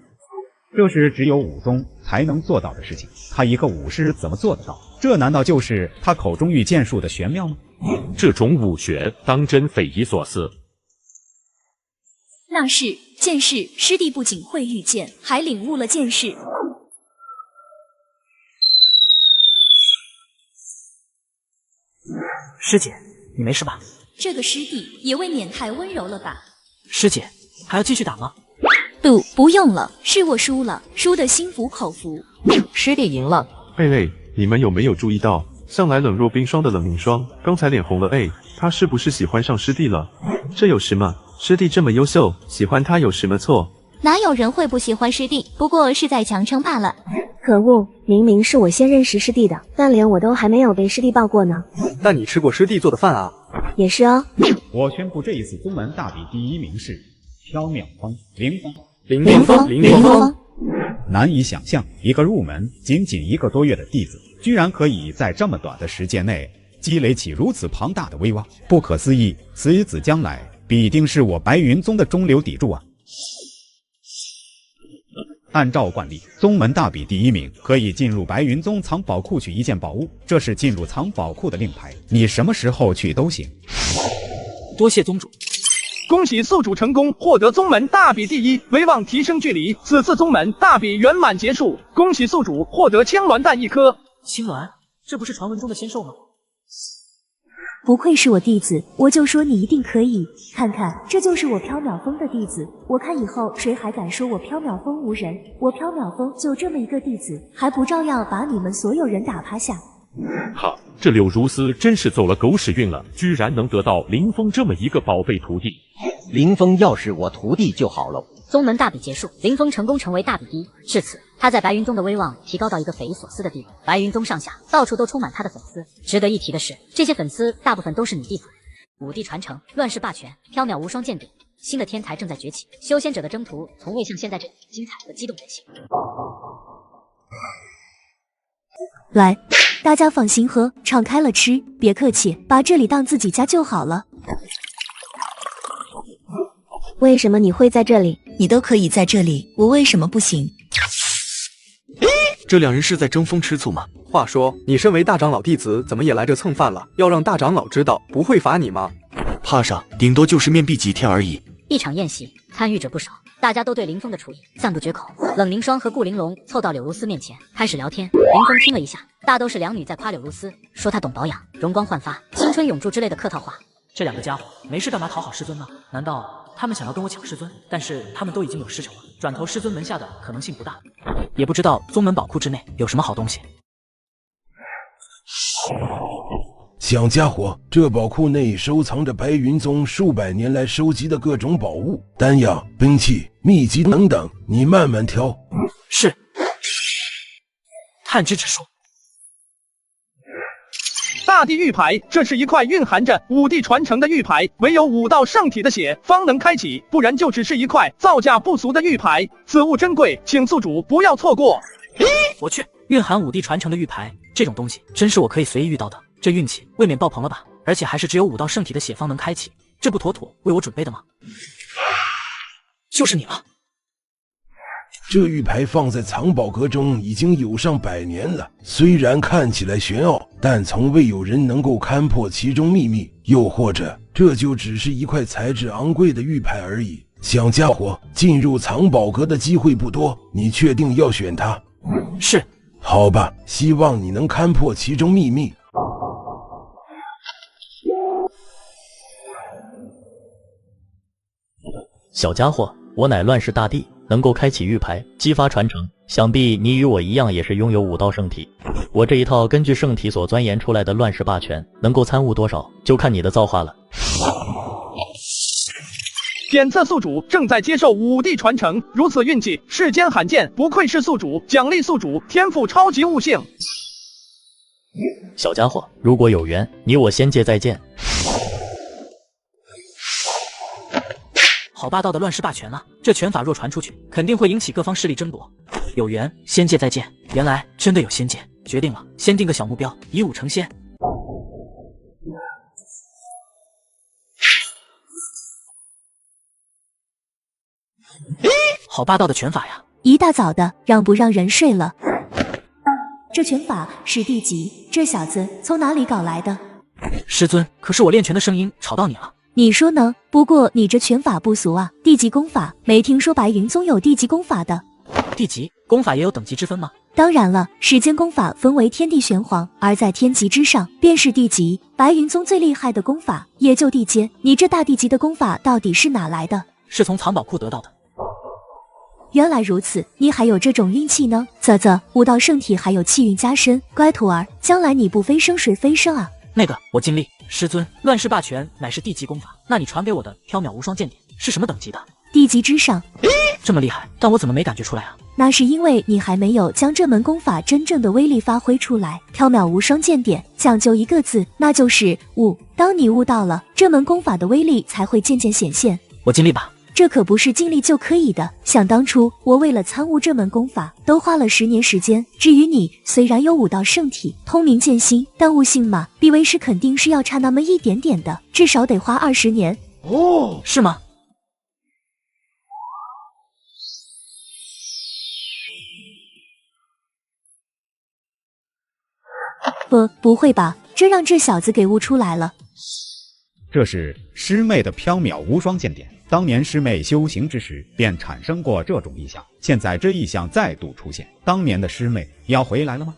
这是只有武宗才能做到的事情，他一个武师怎么做得到？这难道就是他口中御剑术的玄妙吗？这种武学当真匪夷所思。那是剑士，师弟不仅会御剑，还领悟了剑士。师姐，你没事吧？这个师弟也未免太温柔了吧？师姐，还要继续打吗？不用了，是我输了，输得心服口服。师弟赢了。哎，你们有没有注意到，向来冷若冰霜的冷凝霜，刚才脸红了？他是不是喜欢上师弟了？这有什么？师弟这么优秀，喜欢他有什么错？哪有人会不喜欢师弟？不过是在强撑罢了。可恶，明明是我先认识师弟的，但脸我都还没有被师弟抱过呢。但你吃过师弟做的饭啊？也是哦。我宣布这一次宗门大比第一名是缥缈峰凌风。凌风，难以想象，一个入门仅1个多月的弟子，居然可以在这么短的时间内积累起如此庞大的威望，不可思议！此子将来必定是我白云宗的中流砥柱啊！按照惯例，宗门大比第一名可以进入白云宗藏宝库取一件宝物，这是进入藏宝库的令牌，你什么时候去都行。多谢宗主。恭喜宿主成功获得宗门大比第一，威望提升距离。此次宗门大比圆满结束，恭喜宿主获得青鸾蛋1颗。青鸾，这不是传闻中的仙兽吗？不愧是我弟子，我就说你一定可以。看看，这就是我缥缈峰的弟子，我看以后谁还敢说我缥缈峰无人？我缥缈峰就这么一个弟子，还不照样把你们所有人打趴下？哈，这柳如丝真是走了狗屎运了，居然能得到凌风这么一个宝贝徒弟。凌风要是我徒弟就好了。宗门大比结束，凌风成功成为大比第一。至此，他在白云宗的威望提高到一个匪夷所思的地步，白云宗上下到处都充满他的粉丝。值得一提的是，这些粉丝大部分都是女弟子。武帝传承，乱世霸权，缥缈无双见顶，新的天才正在崛起，修仙者的征途从未像现在这样精彩和激动人心。来，大家放心喝，敞开了吃，别客气，把这里当自己家就好了。为什么你会在这里？你都可以在这里，我为什么不行？这两人是在争风吃醋吗？话说，你身为大长老弟子，怎么也来这蹭饭了？要让大长老知道，不会罚你吗？怕啥？顶多就是面壁几天而已。一场宴席，参与者不少，大家都对凌风的厨艺赞不绝口。冷凝霜和顾玲珑凑到柳如丝面前，开始聊天。凌风听了一下，大都是两女在夸柳如丝，说她懂保养、容光焕发、青春永驻之类的客套话。这两个家伙没事干嘛讨好师尊呢？难道他们想要跟我抢师尊？但是他们都已经有师承了，转投师尊门下的可能性不大。也不知道宗门宝库之内有什么好东西。小家伙，这宝库内收藏着白云宗数百年来收集的各种宝物、丹药、兵器、秘籍等等，你慢慢挑。是。探知指数。大地玉牌，这是一块蕴含着武帝传承的玉牌，唯有武道圣体的血方能开启，不然就只是一块造价不俗的玉牌。此物珍贵，请宿主不要错过。我去，蕴含武帝传承的玉牌，这种东西真是我可以随意遇到的，这运气未免爆棚了吧？而且还是只有武道圣体的血方能开启，这不妥妥为我准备的吗？就是你了。这玉牌放在藏宝阁中已经有上100年了，虽然看起来玄奥，但从未有人能够勘破其中秘密。又或者，这就只是一块材质昂贵的玉牌而已。小家伙，进入藏宝阁的机会不多，你确定要选它？是。好吧，希望你能勘破其中秘密。小家伙，我乃乱世大帝，能够开启玉牌，激发传承。想必你与我一样，也是拥有武道圣体。我这一套根据圣体所钻研出来的乱世霸权，能够参悟多少，就看你的造化了。检测宿主正在接受武帝传承，如此运气，世间罕见，不愧是宿主，奖励宿主天赋超级悟性。小家伙，如果有缘，你我仙界再见。好霸道的乱世霸权啊！这拳法若传出去，肯定会引起各方势力争夺。有缘，仙界再见。原来真的有仙界，决定了，先定个小目标，以武成仙。好霸道的拳法呀！一大早的，让不让人睡了？这拳法是地级，这小子从哪里搞来的？师尊，可是我练拳的声音吵到你了。你说呢？不过你这拳法不俗啊，地级功法，没听说白云宗有地级功法的。地级功法也有等级之分吗？当然了，世间功法分为天地玄黄，而在天级之上便是地级。白云宗最厉害的功法也就地阶，你这大地级的功法到底是哪来的？是从藏宝库得到的。原来如此，你还有这种运气呢？啧，武道圣体还有气运加身，乖徒儿，将来你不飞升谁飞升啊？那个，我尽力。师尊，乱世霸权乃是地级功法，那你传给我的缥缈无双剑典是什么等级的？地级之上。这么厉害，但我怎么没感觉出来啊？那是因为你还没有将这门功法真正的威力发挥出来。缥缈无双剑典讲究一个字，那就是悟。当你悟到了，这门功法的威力才会渐渐显现。我尽力吧。这可不是尽力就可以的。想当初，我为了参悟这门功法，都花了10年时间。至于你，虽然有武道圣体，通明剑心，但悟性嘛，比为师肯定是要差那么一点点的，至少得花20年。哦，是吗？不会吧？真让这小子给悟出来了。这是师妹的缥缈无双剑典。当年师妹修行之时，便产生过这种异象，现在这异象再度出现，当年的师妹要回来了吗？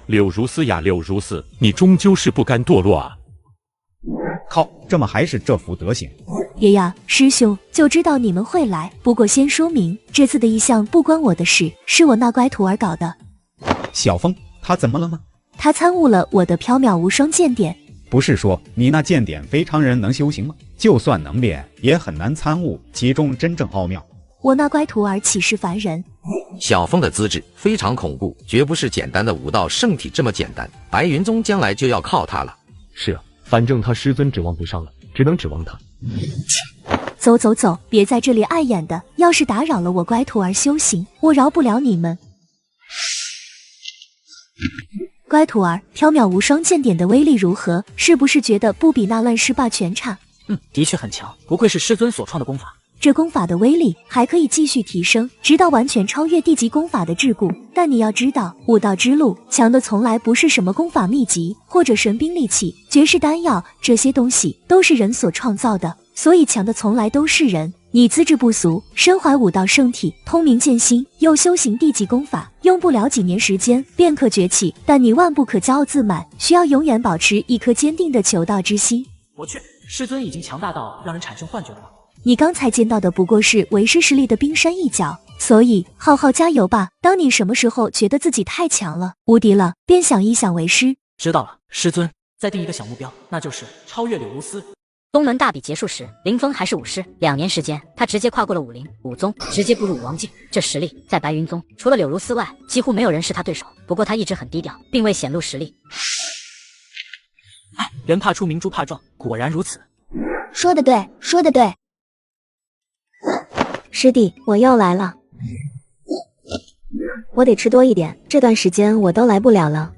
柳如丝呀，柳如丝，你终究是不甘堕落啊！靠，这么还是这副德行？爷呀，师兄就知道你们会来，不过先说明，这次的异象不关我的事，是我那乖徒儿搞的。小风，他怎么了吗？他参悟了我的缥缈无双剑典。不是说你那剑典非常人能修行吗？就算能练，也很难参悟其中真正奥妙。我那乖徒儿岂是凡人？小风的资质非常恐怖，绝不是简单的武道圣体这么简单。白云宗将来就要靠他了。是啊，反正他师尊指望不上了，只能指望他。走，别在这里碍眼的，要是打扰了我乖徒儿修行，我饶不了你们。乖徒儿，缥缈无双剑典的威力如何？是不是觉得不比那乱世霸权差？的确很强，不愧是师尊所创的功法。这功法的威力还可以继续提升，直到完全超越地级功法的桎梏。但你要知道，武道之路强的从来不是什么功法秘籍或者神兵利器、绝世丹药，这些东西都是人所创造的，所以强的从来都是人。你资质不俗，身怀武道圣体，通明剑心，又修行地级功法，用不了几年时间便可崛起。但你万不可骄傲自满，需要永远保持一颗坚定的求道之心。我去，师尊已经强大到让人产生幻觉了吗？你刚才见到的不过是为师实力的冰山一角，所以好好加油吧。当你什么时候觉得自己太强了、无敌了，便想一想为师。知道了，师尊。再定一个小目标，那就是超越柳如丝。宗门大比结束时，林峰还是武师，2年时间，他直接跨过了武林、武宗，直接步入武王境。这实力在白云宗除了柳如丝外，几乎没有人是他对手。不过他一直很低调，并未显露实力。人怕出名猪怕壮，果然如此。说得对，说得对。师弟，我又来了，我得吃多一点，这段时间我都来不了了。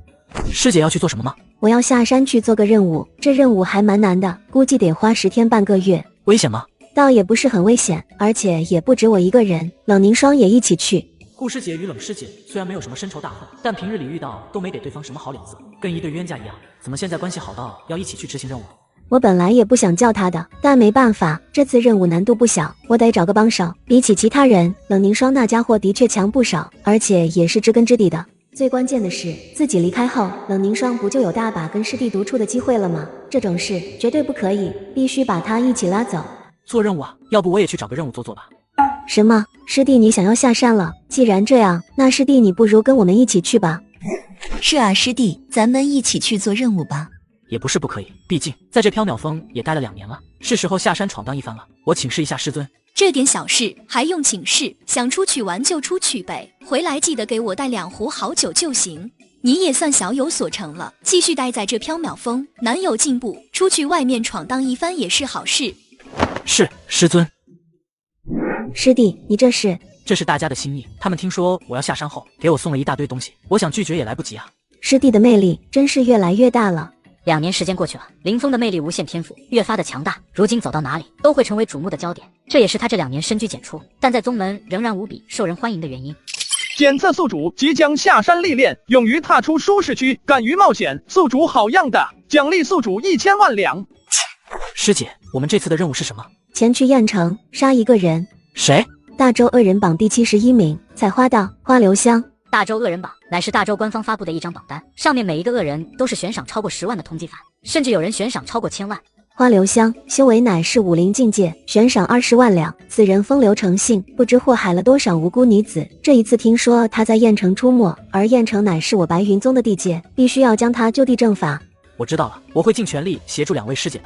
师姐要去做什么吗？我要下山去做个任务，这任务还蛮难的，估计得花10天半个月。危险吗？倒也不是很危险，而且也不止我一个人，冷凝霜也一起去。顾师姐与冷师姐虽然没有什么深仇大恨，但平日里遇到都没给对方什么好脸色，跟一对冤家一样。怎么现在关系好到要一起去执行任务？我本来也不想叫他的，但没办法，这次任务难度不小，我得找个帮手。比起其他人，冷凝霜那家伙的确强不少，而且也是知根知底的。最关键的是，自己离开后，冷凝霜不就有大把跟师弟独处的机会了吗？这种事绝对不可以，必须把他一起拉走。做任务啊？要不我也去找个任务做做吧。什么？师弟你想要下山了？既然这样，那师弟你不如跟我们一起去吧。是啊，师弟，咱们一起去做任务吧。也不是不可以，毕竟在这缥缈峰也待了2年了，是时候下山闯荡一番了。我请示一下师尊。这点小事还用请示？想出去玩就出去呗，回来记得给我带2壶好酒就行。你也算小有所成了，继续待在这缥缈峰，难有进步，出去外面闯荡一番也是好事。是，师尊。师弟，你这是？这是大家的心意，他们听说我要下山后，给我送了一大堆东西，我想拒绝也来不及啊。师弟的魅力真是越来越大了。2年时间过去了，林峰的魅力无限天赋越发的强大，如今走到哪里都会成为瞩目的焦点，这也是他这2年深居简出，但在宗门仍然无比受人欢迎的原因。检测宿主即将下山历练，勇于踏出舒适区，敢于冒险，宿主好样的！奖励宿主1000万两。师姐，我们这次的任务是什么？前去燕城杀一个人。谁？大周恶人榜第71名，采花道花留香。大周恶人榜乃是大周官方发布的一张榜单，上面每一个恶人都是悬赏超过10万的通缉犯，甚至有人悬赏超过1000万。花留香修为乃是武林境界，悬赏20万两。此人风流成性，不知祸害了多少无辜女子。这一次听说他在燕城出没，而燕城乃是我白云宗的地界，必须要将他就地正法。我知道了，我会尽全力协助2位师姐的。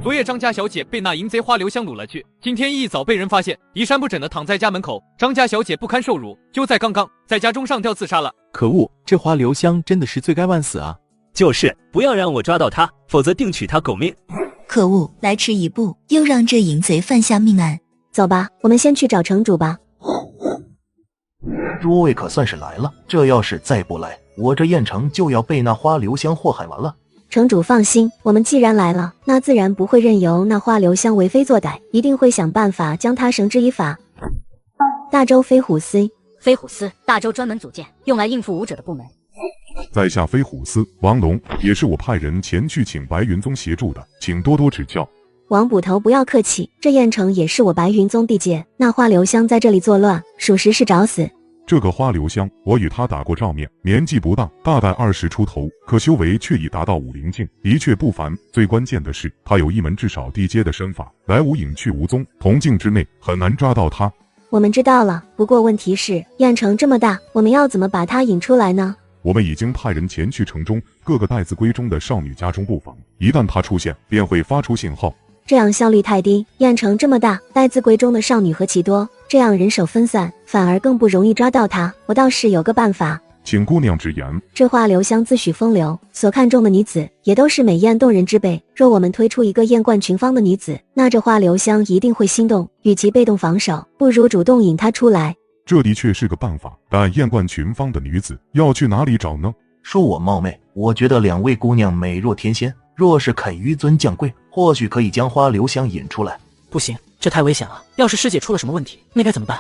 昨夜张家小姐被那淫贼花留香掳了去，今天一早被人发现，衣衫不整的躺在家门口。张家小姐不堪受辱，就在刚刚在家中上吊自杀了。可恶，这花留香真的是罪该万死啊！就是，不要让我抓到她，否则定取她狗命。可恶，来迟一步，又让这淫贼犯下命案。走吧，我们先去找城主吧。诸位可算是来了，这要是再不来，我这燕城就要被那花留香祸害完了。城主放心，我们既然来了，那自然不会任由那花留香为非作歹，一定会想办法将他绳之以法。大周飞虎司，飞虎司，大周专门组建用来应付武者的部门。在下飞虎司王龙，也是我派人前去请白云宗协助的，请多多指教。王捕头不要客气，这燕城也是我白云宗地界，那花留香在这里作乱，属实是找死。这个花留香，我与他打过照面，年纪不大，大概20出头，可修为却已达到武灵境，的确不凡。最关键的是，他有一门至少地阶的身法，来无影去无踪，同境之内很难抓到他。我们知道了，不过问题是，燕城这么大，我们要怎么把他引出来呢？我们已经派人前去城中各个待字闺中的少女家中布防，一旦他出现，便会发出信号。这样效率太低，燕城这么大，待字闺中的少女何其多，这样人手分散，反而更不容易抓到他。我倒是有个办法，请姑娘直言。这花留香自诩风流，所看中的女子也都是美艳动人之辈。若我们推出一个艳冠群芳的女子，那这花留香一定会心动，与其被动防守，不如主动引她出来。这的确是个办法，但艳冠群芳的女子要去哪里找呢？恕我冒昧，我觉得2位姑娘美若天仙，若是肯纡尊降贵，或许可以将花留香引出来。不行，这太危险了，要是师姐出了什么问题，那该怎么办？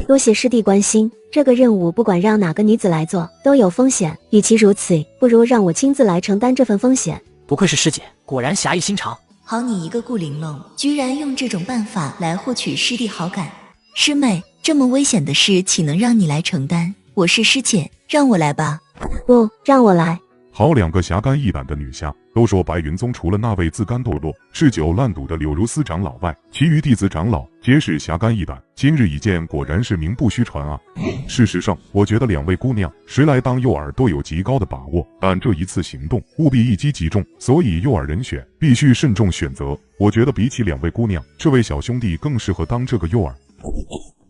多谢师弟关心，这个任务不管让哪个女子来做，都有风险，与其如此，不如让我亲自来承担这份风险。不愧是师姐，果然侠义心肠。好你一个顾玲珑，居然用这种办法来获取师弟好感。师妹，这么危险的事岂能让你来承担？我是师姐，让我来吧。不，让我来。好，2个侠肝义胆的女侠，都说白云宗除了那位自甘堕落、嗜酒烂赌的柳如丝长老外，其余弟子长老皆是侠肝义胆。今日一见，果然是名不虚传啊！事实上，我觉得两位姑娘谁来当诱饵都有极高的把握，但这一次行动务必一击即中，所以诱饵人选必须慎重选择。我觉得比起两位姑娘，这位小兄弟更适合当这个诱饵。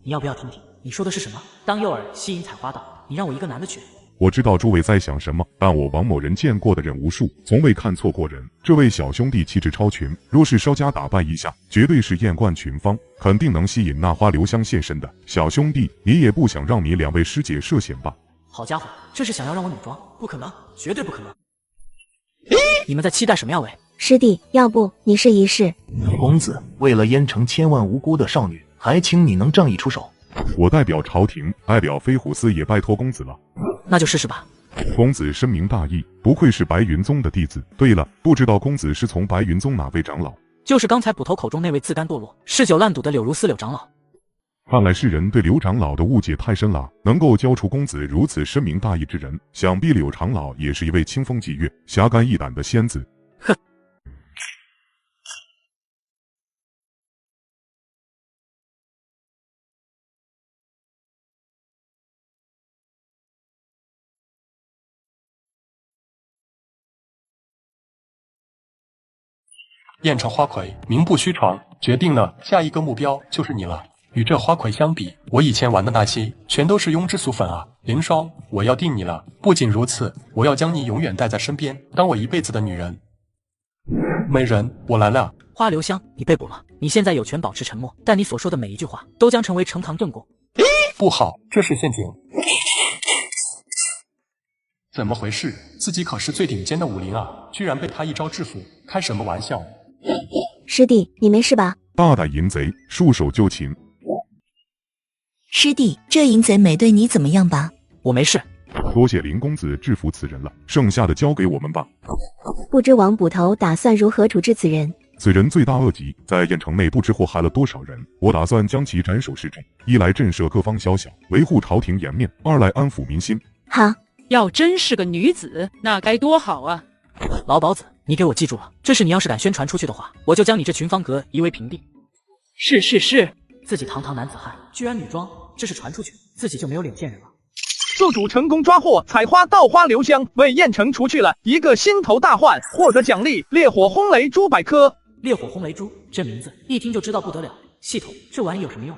你要不要听听？你说的是什么？当诱饵吸引采花岛，你让我一个男的去？我知道诸位在想什么，但我王某人见过的人无数，从未看错过人。这位小兄弟气质超群，若是稍加打扮一下，绝对是艳冠群芳，肯定能吸引那花留香现身的。小兄弟，你也不想让你两位师姐涉险吧？好家伙，这是想要让我女装？不可能，绝对不可能！你们在期待什么呀？喂，师弟，要不你试一试？公子，为了燕城千万无辜的少女，还请你能仗义出手。我代表朝廷，代表飞虎司，也拜托公子了。那就试试吧。公子深明大义，不愧是白云宗的弟子。对了，不知道公子是从白云宗哪位长老？就是刚才捕头口中那位自甘堕落、嗜酒烂赌的柳如丝柳长老。看来世人对柳长老的误解太深了，能够教出公子如此深明大义之人，想必柳长老也是一位清风霁月、侠肝义胆的仙子。哼。燕城花魁名不虚传，决定了，下一个目标就是你了。与这花魁相比，我以前玩的那些全都是庸脂俗粉啊！凌霜，我要定你了。不仅如此，我要将你永远带在身边，当我一辈子的女人。美人，我来了。花留香，你被捕了，你现在有权保持沉默，但你所说的每一句话都将成为呈堂证供。不好，这是陷阱。怎么回事？自己可是最顶尖的武林啊，居然被他一招制服，开什么玩笑？师弟，你没事吧？大胆淫贼，束手就擒！师弟，这淫贼没对你怎么样吧？我没事。多谢林公子制服此人了，剩下的交给我们吧。不知王捕头打算如何处置此人？此人罪大恶极，在燕城内不知祸害了多少人，我打算将其斩首示众，一来震慑各方宵小，维护朝廷颜面；二来安抚民心。好，要真是个女子，那该多好啊！老鸨子，你给我记住了，这事你要是敢宣传出去的话，我就将你这群芳阁夷为平地。是，自己堂堂男子汉，居然女装，这事传出去，自己就没有脸见人了。宿主成功抓获采花盗花留香，为燕城除去了一个心头大患，获得奖励烈火轰雷珠100颗。烈火轰雷珠，这名字一听就知道不得了。系统，这玩意有什么用？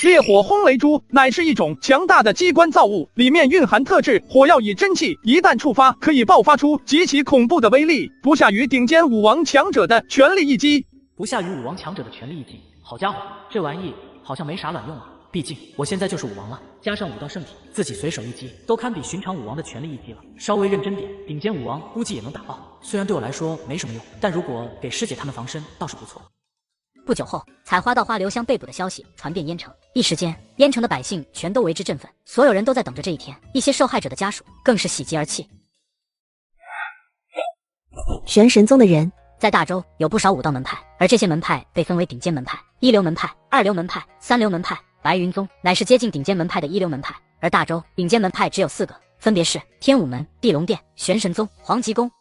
烈火轰雷珠乃是一种强大的机关造物，里面蕴含特质火药以真气，一旦触发，可以爆发出极其恐怖的威力，不下于顶尖武王强者的全力一击。不下于武王强者的全力一击，好家伙，这玩意好像没啥卵用啊！毕竟我现在就是武王了，加上武道圣体，自己随手一击都堪比寻常武王的全力一击了。稍微认真点，顶尖武王估计也能打爆。虽然对我来说没什么用，但如果给师姐他们防身，倒是不错。不久后，采花盗花留香被捕的消息传遍燕城，一时间，燕城的百姓全都为之振奋，所有人都在等着这一天。一些受害者的家属更是喜极而泣。玄神宗的人在大周有不少武道门派，而这些门派被分为顶尖门派、一流门派、二流门派、三流门派。白云宗乃是接近顶尖门派的一流门派，而大周顶尖门派只有4个，分别是天武门、地龙殿、玄神宗、黄极宫。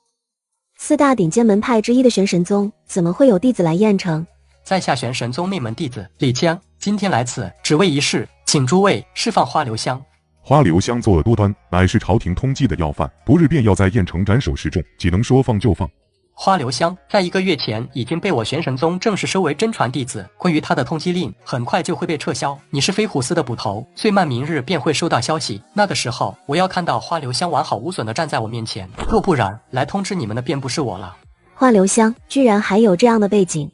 4大顶尖门派之一的玄神宗，怎么会有弟子来燕城？在下玄神宗内门弟子李江，今天来此只为一事，请诸位释放花留香。花留香作恶多端，乃是朝廷通缉的要犯，不日便要在燕城斩首示众，岂能说放就放？花留香在1个月前已经被我玄神宗正式收为真传弟子，关于他的通缉令很快就会被撤销。你是飞虎司的捕头，最慢明日便会收到消息，那个时候我要看到花留香完好无损地站在我面前，若不然，来通知你们的便不是我了。花留香居然还有这样的背景。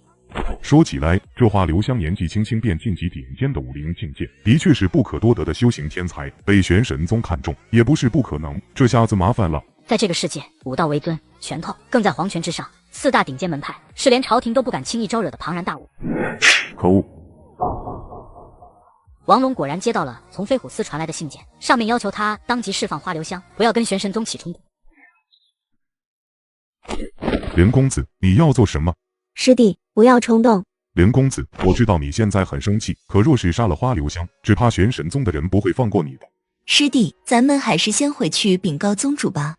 说起来，这花留香年纪轻轻便晋级顶尖的武林境界，的确是不可多得的修行天才，被玄神宗看中也不是不可能。这下子麻烦了。在这个世界，武道为尊，拳头更在皇权之上。4大顶尖门派是连朝廷都不敢轻易招惹的庞然大物。可恶！王龙果然接到了从飞虎司传来的信件，上面要求他当即释放花留香，不要跟玄神宗起冲突。林公子，你要做什么？师弟，不要冲动。林公子，我知道你现在很生气，可若是杀了花留香，只怕玄神宗的人不会放过你的。师弟，咱们还是先回去禀告宗主吧。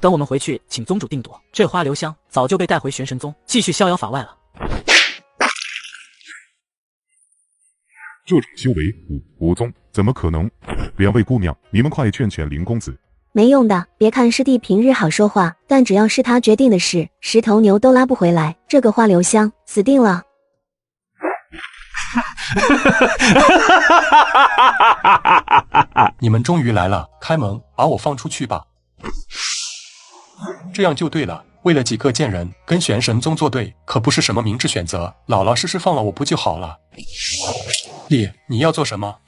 等我们回去，请宗主定夺。这花留香早就被带回玄神宗，继续逍遥法外了。这种修为，武宗怎么可能？两位姑娘，你们快劝劝林公子。没用的，别看师弟平日好说话，但只要是他决定的事，10头牛都拉不回来。这个花留香死定了。你们终于来了，开门，把我放出去吧。这样就对了，为了几个贱人跟玄神宗作对，可不是什么明智选择。老老实实放了我不就好了？烈，你要做什么？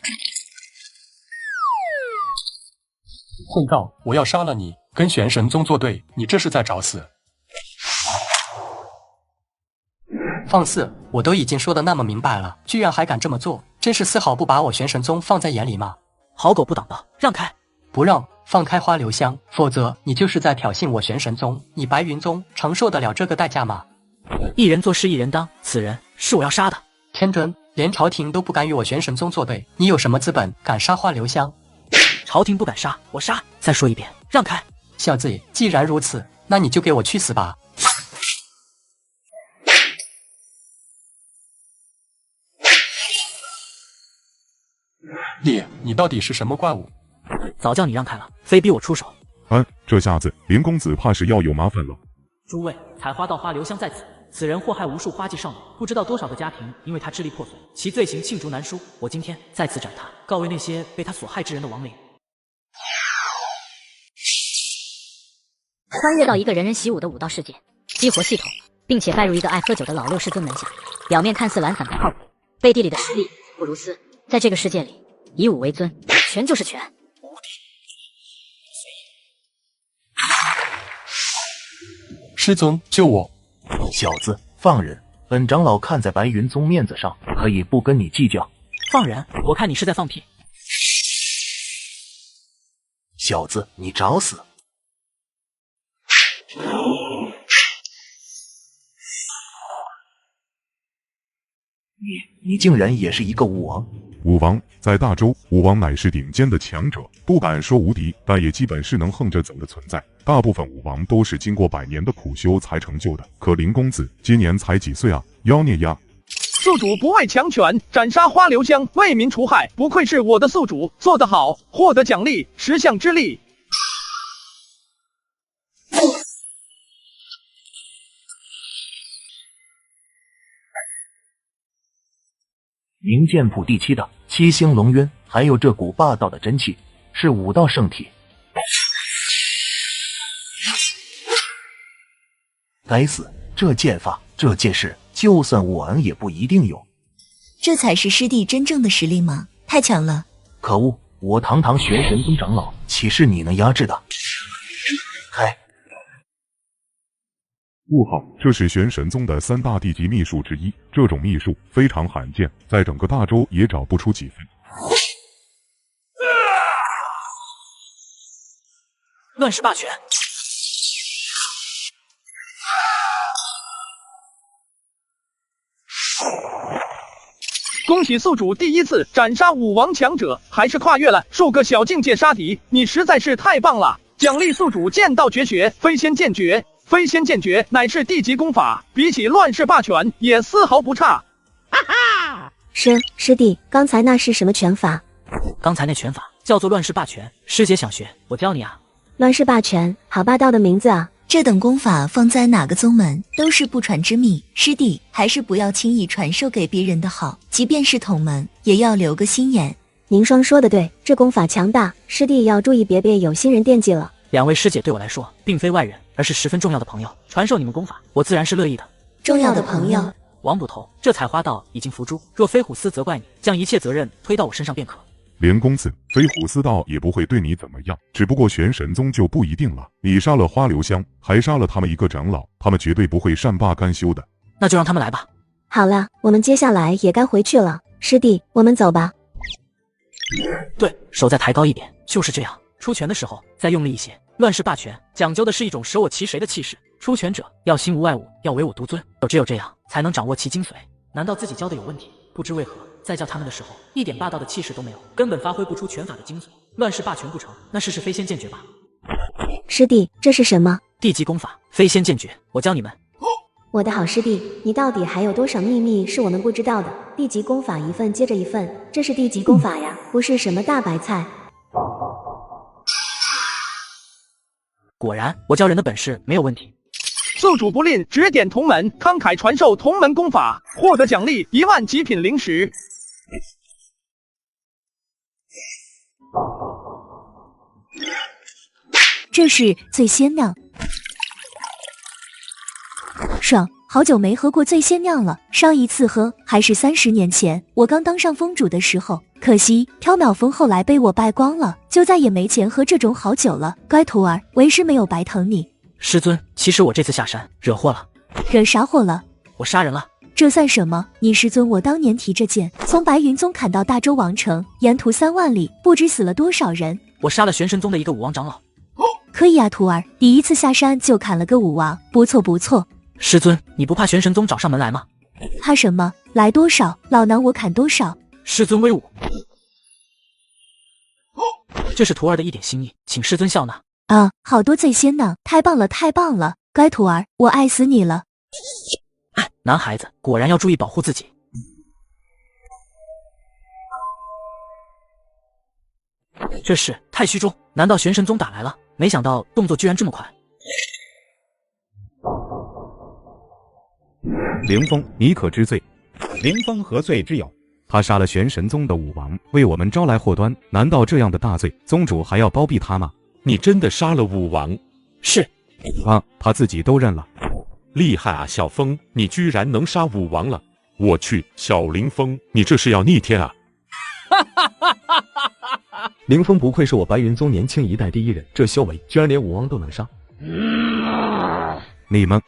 混账！我要杀了你！跟玄神宗作对，你这是在找死！放肆！我都已经说的那么明白了，居然还敢这么做，真是丝毫不把我玄神宗放在眼里吗？好狗不挡道，让开！不让！放开花留香，否则你就是在挑衅我玄神宗。你白云宗承受得了这个代价吗？一人做事一人当，此人是我要杀的。天真，连朝廷都不敢与我玄神宗作对，你有什么资本敢杀花留香？朝廷不敢杀，我杀！再说一遍，让开！小子，既然如此，那你就给我去死吧！烈，你到底是什么怪物？早叫你让开了，非逼我出手。这下子林公子怕是要有麻烦了。诸位，采花盗花留香在此，此人祸害无数花季少女，不知道多少个家庭因为他支离破碎，其罪行罄竹难书。我今天在此斩他，告慰那些被他所害之人的亡灵。穿越到一个人人习武的武道世界，激活系统，并且拜入一个爱喝酒的老六师尊门下。表面看似懒散不靠谱，背地里的实力不如斯。在这个世界里，以武为尊，拳就是拳。师尊，救我！小子，放人！本长老看在白云宗面子上，可以不跟你计较。放人？我看你是在放屁！小子，你找死！你竟然也是一个武王？武王在大周，武王乃是顶尖的强者，不敢说无敌，但也基本是能横着走的存在。大部分武王都是经过100年的苦修才成就的。可林公子今年才几岁啊？妖孽呀！宿主不畏强权，斩杀花留香，为民除害，不愧是我的宿主，做得好，获得奖励10项之力。冥剑谱第7的7星龙渊，还有这股霸道的真气，是武道圣体。该死，这剑法，这剑势，就算武王也不一定有。这才是师弟真正的实力吗？太强了！可恶，我堂堂玄神宗长老，岂是你能压制的？开！物号，这是玄神宗的3大地级秘术之一，这种秘术非常罕见，在整个大周也找不出几分。乱世霸权！恭喜宿主第一次斩杀武王强者，还是跨越了数个小境界杀敌，你实在是太棒了！奖励宿主剑道绝学飞仙剑诀。飞仙剑诀乃是地级功法，比起乱世霸权也丝毫不差。哈哈！师弟，刚才那是什么拳法？刚才那拳法叫做乱世霸权，师姐想学，我教你啊。乱世霸权，好霸道的名字啊！这等功法放在哪个宗门都是不传之秘，师弟还是不要轻易传授给别人的好，即便是同门，也要留个心眼。宁霜说的对，这功法强大，师弟要注意，别有心人惦记了。2位师姐对我来说并非外人，而是十分重要的朋友，传授你们功法，我自然是乐意的。重要的朋友，王捕头，这采花道已经伏诛，若飞虎司责怪你，将一切责任推到我身上便可。连公子，飞虎司道也不会对你怎么样，只不过玄神宗就不一定了。你杀了花留香，还杀了他们一个长老，他们绝对不会善罢甘休的。那就让他们来吧。好了，我们接下来也该回去了，师弟，我们走吧。对，手再抬高一点，就是这样。出拳的时候再用力一些。乱世霸权讲究的是一种舍我其谁的气势，出拳者要心无外物，要唯我独尊，只有这样才能掌握其精髓。难道自己教的有问题？不知为何在教他们的时候一点霸道的气势都没有，根本发挥不出拳法的精髓。乱世霸权不成，那试试飞仙剑诀吧。师弟，这是什么？地级功法，飞仙剑诀，我教你们。我的好师弟，你到底还有多少秘密是我们不知道的？地级功法一份接着一份，这是地级功法呀，不是什么大白菜。果然，我教人的本事没有问题。宿主不吝指点同门，慷慨传授同门功法，获得奖励1万极品灵石。这是醉仙酿，爽！好久没喝过醉仙酿了，上一次喝还是30年前，我刚当上封主的时候。可惜缥缈峰后来被我败光了，就再也没钱喝这种好酒了。乖徒儿，为师没有白疼你。师尊，其实我这次下山惹祸了。惹啥祸了？我杀人了。这算什么？你师尊我当年提着剑从白云宗砍到大周王城，沿途3万里，不知死了多少人。我杀了玄神宗的一个武王长老。可以啊，徒儿，第一次下山就砍了个武王，不错不错。师尊，你不怕玄神宗找上门来吗？怕什么？来多少，老衲我砍多少。师尊威武。这是徒儿的一点心意，请师尊笑纳。啊，好多醉仙呢，太棒了太棒了，乖徒儿，我爱死你了。男孩子果然要注意保护自己。这是太虚中，难道玄神宗打来了？没想到动作居然这么快。凌风，你可知罪？凌风何罪之有？他杀了玄神宗的武王，为我们招来祸端。难道这样的大罪，宗主还要包庇他吗？你真的杀了武王？是。啊，他自己都认了。厉害啊，小风，你居然能杀武王了！我去，小凌风，你这是要逆天啊！凌风不愧是我白云宗年轻一代第一人，这修为居然连武王都能杀。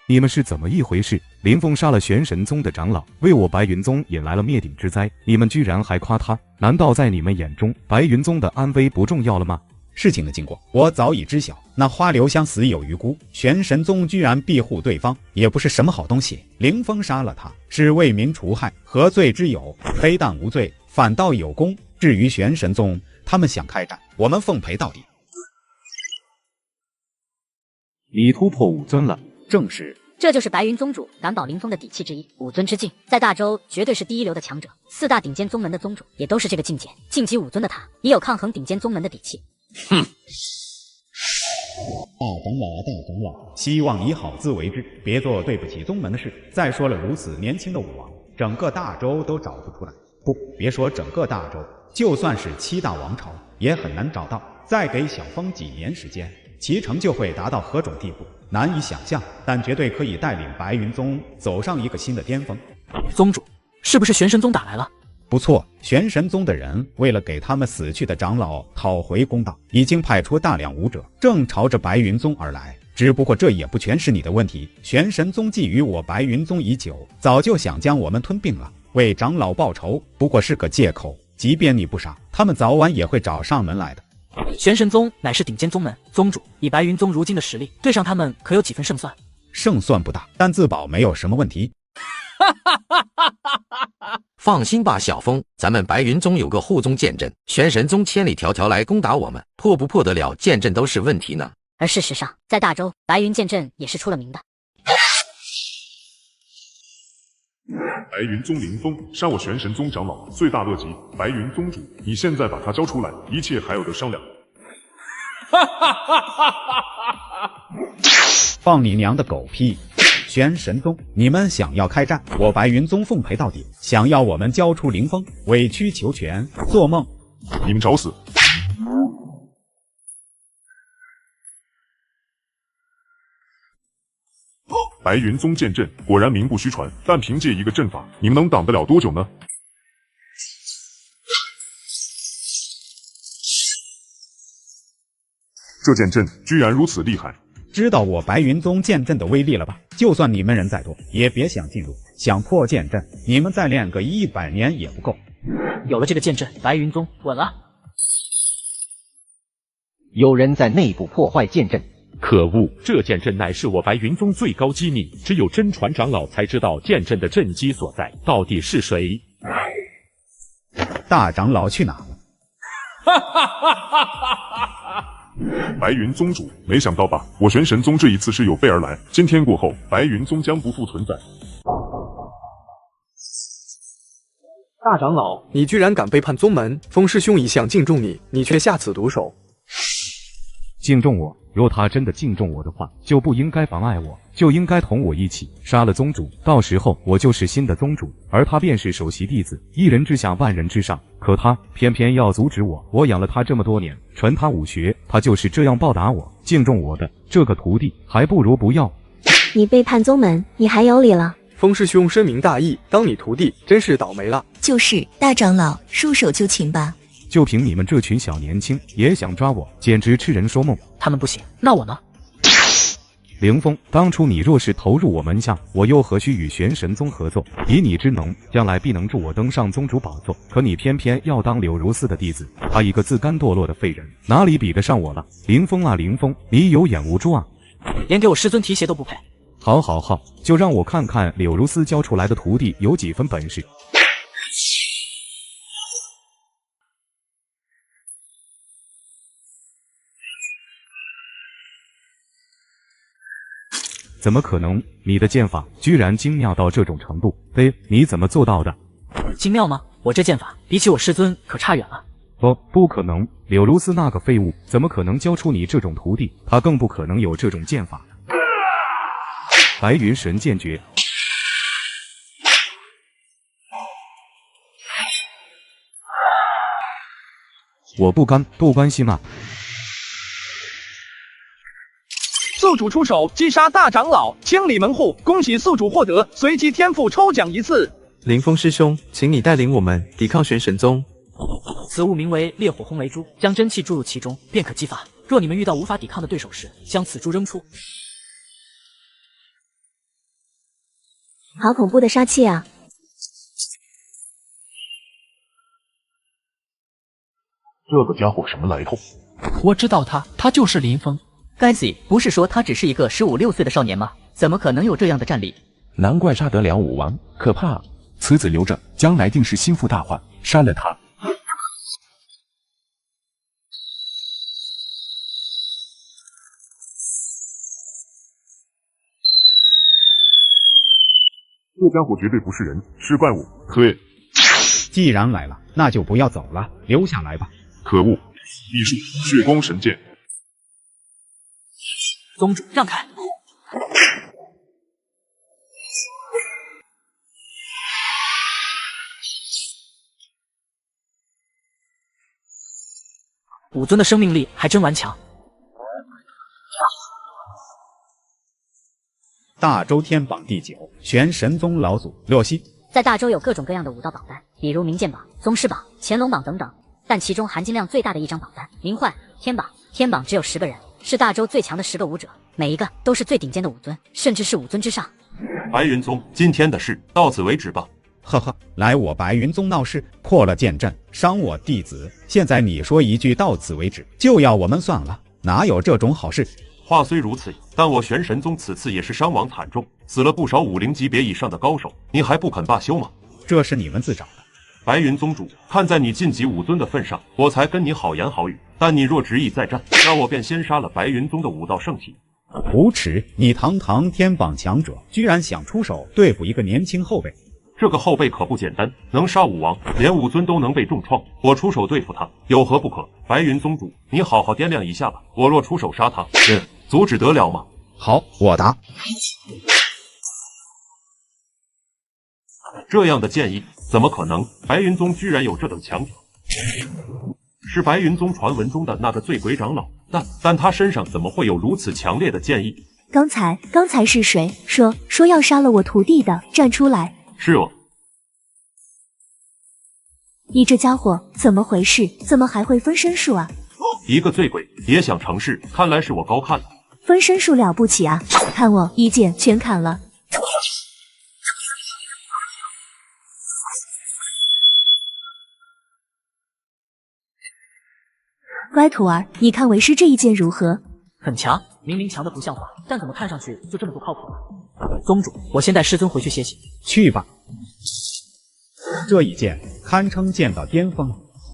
你们是怎么一回事？凌风杀了玄神宗的长老，为我白云宗引来了灭顶之灾，你们居然还夸他？难道在你们眼中，白云宗的安危不重要了吗？事情的经过我早已知晓，那花留香死有余辜，玄神宗居然庇护对方，也不是什么好东西。凌风杀了他，是为民除害，何罪之有？非但无罪，反倒有功。至于玄神宗，他们想开战，我们奉陪到底。你突破5尊了。正是，这就是白云宗主敢保凌风的底气之一。5尊之境，在大周绝对是第一流的强者，4大顶尖宗门的宗主也都是这个境界。晋级5尊的他，也有抗衡顶尖宗门的底气。哼！大长老，大长老，希望以好自为之，别做对不起宗门的事。再说了，如此年轻的武王，整个大周都找不出来。不，别说整个大周，就算是7大王朝，也很难找到。再给小风几年时间，其成就会达到何种地步，难以想象，但绝对可以带领白云宗走上一个新的巅峰。宗主，是不是玄神宗打来了？不错，玄神宗的人为了给他们死去的长老讨回公道，已经派出大量武者，正朝着白云宗而来。只不过这也不全是你的问题，玄神宗觊觎我白云宗已久，早就想将我们吞并了，为长老报仇不过是个借口。即便你不杀，他们早晚也会找上门来的。玄神宗乃是顶尖宗门，宗主以白云宗如今的实力，对上他们可有几分胜算？胜算不大，但自保没有什么问题。放心吧，小风，咱们白云宗有个护宗剑阵，玄神宗千里迢迢来攻打我们，破不破得了剑阵都是问题呢。而事实上，在大周，白云剑阵也是出了名的。白云宗凌风杀我玄神宗长老，罪大恶极。白云宗主，你现在把他交出来，一切还有得商量。放你娘的狗屁！玄神宗，你们想要开战，我白云宗奉陪到底；想要我们交出凌风，委曲求全，做梦！你们找死！白云宗剑阵果然名不虚传，但凭借一个阵法，你们能挡得了多久呢？这剑阵居然如此厉害！知道我白云宗剑阵的威力了吧？就算你们人再多，也别想进入。想破剑阵，你们再练个100年也不够。有了这个剑阵，白云宗稳了。有人在内部破坏剑阵。可恶！这剑阵乃是我白云宗最高机密，只有真传长老才知道剑阵的阵基所在，到底是谁？大长老去哪了？白云宗主，没想到吧？我玄神宗这一次是有备而来。今天过后，白云宗将不复存在。大长老，你居然敢背叛宗门！风师兄一向敬重你，你却下此毒手。敬重我？若他真的敬重我的话，就不应该妨碍我，就应该同我一起杀了宗主。到时候我就是新的宗主，而他便是首席弟子，一人之下，万人之上。可他偏偏要阻止我，我养了他这么多年，传他武学，他就是这样报答我。敬重我的这个徒弟，还不如不要。你背叛宗门，你还有理了？风师兄深明大义，当你徒弟真是倒霉了。就是大长老，束手就擒吧。就凭你们这群小年轻，也想抓我，简直痴人说梦。他们不行，那我呢？凌风，当初你若是投入我门下，我又何须与玄神宗合作？以你之能，将来必能助我登上宗主宝座。可你偏偏要当柳如丝的弟子，他一个自甘堕落的废人，哪里比得上我了？凌风啊，凌风，你有眼无珠啊！连给我师尊提鞋都不配。好，就让我看看柳如丝教出来的徒弟有几分本事。怎么可能？你的剑法居然精妙到这种程度？你怎么做到的？精妙吗？我这剑法比起我师尊可差远了。不可能！柳如丝那个废物怎么可能教出你这种徒弟？他更不可能有这种剑法。白云神剑诀。我不干，不关心啊！宿主出手击杀大长老，清理门户，恭喜宿主获得随机天赋抽奖一次。凌风师兄，请你带领我们抵抗玄神宗。此物名为烈火轰雷珠，将真气注入其中，便可激发。若你们遇到无法抵抗的对手时，将此珠扔出。好恐怖的杀气啊！这个家伙什么来头？我知道他就是林峰。该死，不是说他只是一个15、16岁的少年吗？怎么可能有这样的战力？难怪杀得了武王，可怕！此子留着，将来定是心腹大患。杀了他！这家伙绝对不是人，是怪物。对，既然来了，那就不要走了，留下来吧。可恶！秘术血光神剑。宗主让开！武尊的生命力还真顽强。大周天榜第9，玄神宗老祖洛熙。在大周有各种各样的武道榜单，比如名剑榜、宗师榜、乾隆榜等等，但其中含金量最大的一张榜单名唤天榜。天榜只有10个人，是大周最强的10个武者，每一个都是最顶尖的武尊，甚至是武尊之上。白云宗今天的事到此为止吧。呵呵，来我白云宗闹事，破了剑阵，伤我弟子。现在你说一句到此为止，就要我们算了？哪有这种好事？话虽如此，但我玄神宗此次也是伤亡惨重，死了不少50级别以上的高手，你还不肯罢休吗？这是你们自找的。白云宗主，看在你晋级武尊的份上，我才跟你好言好语。但你若执意再战，那我便先杀了白云宗的武道圣体。无耻！你堂堂天榜强者，居然想出手对付一个年轻后辈。这个后辈可不简单，能杀武王，连武尊都能被重创。我出手对付他，有何不可？白云宗主，你好好掂量一下吧。我若出手杀他，阻止得了吗？好，我答。这样的建议怎么可能？白云宗居然有这等强者，是白云宗传闻中的那个醉鬼长老，但他身上怎么会有如此强烈的剑意？刚才是谁说要杀了我徒弟的？站出来！是我。你这家伙怎么回事？怎么还会分身术啊？一个醉鬼也想成事，看来是我高看了。分身术了不起啊！看我一剑全砍了。乖徒儿，你看为师这一剑如何？很强，明明强的不像话，但怎么看上去就这么不靠谱了？宗主，我先带师尊回去歇息。去吧。这一剑堪称剑到巅峰。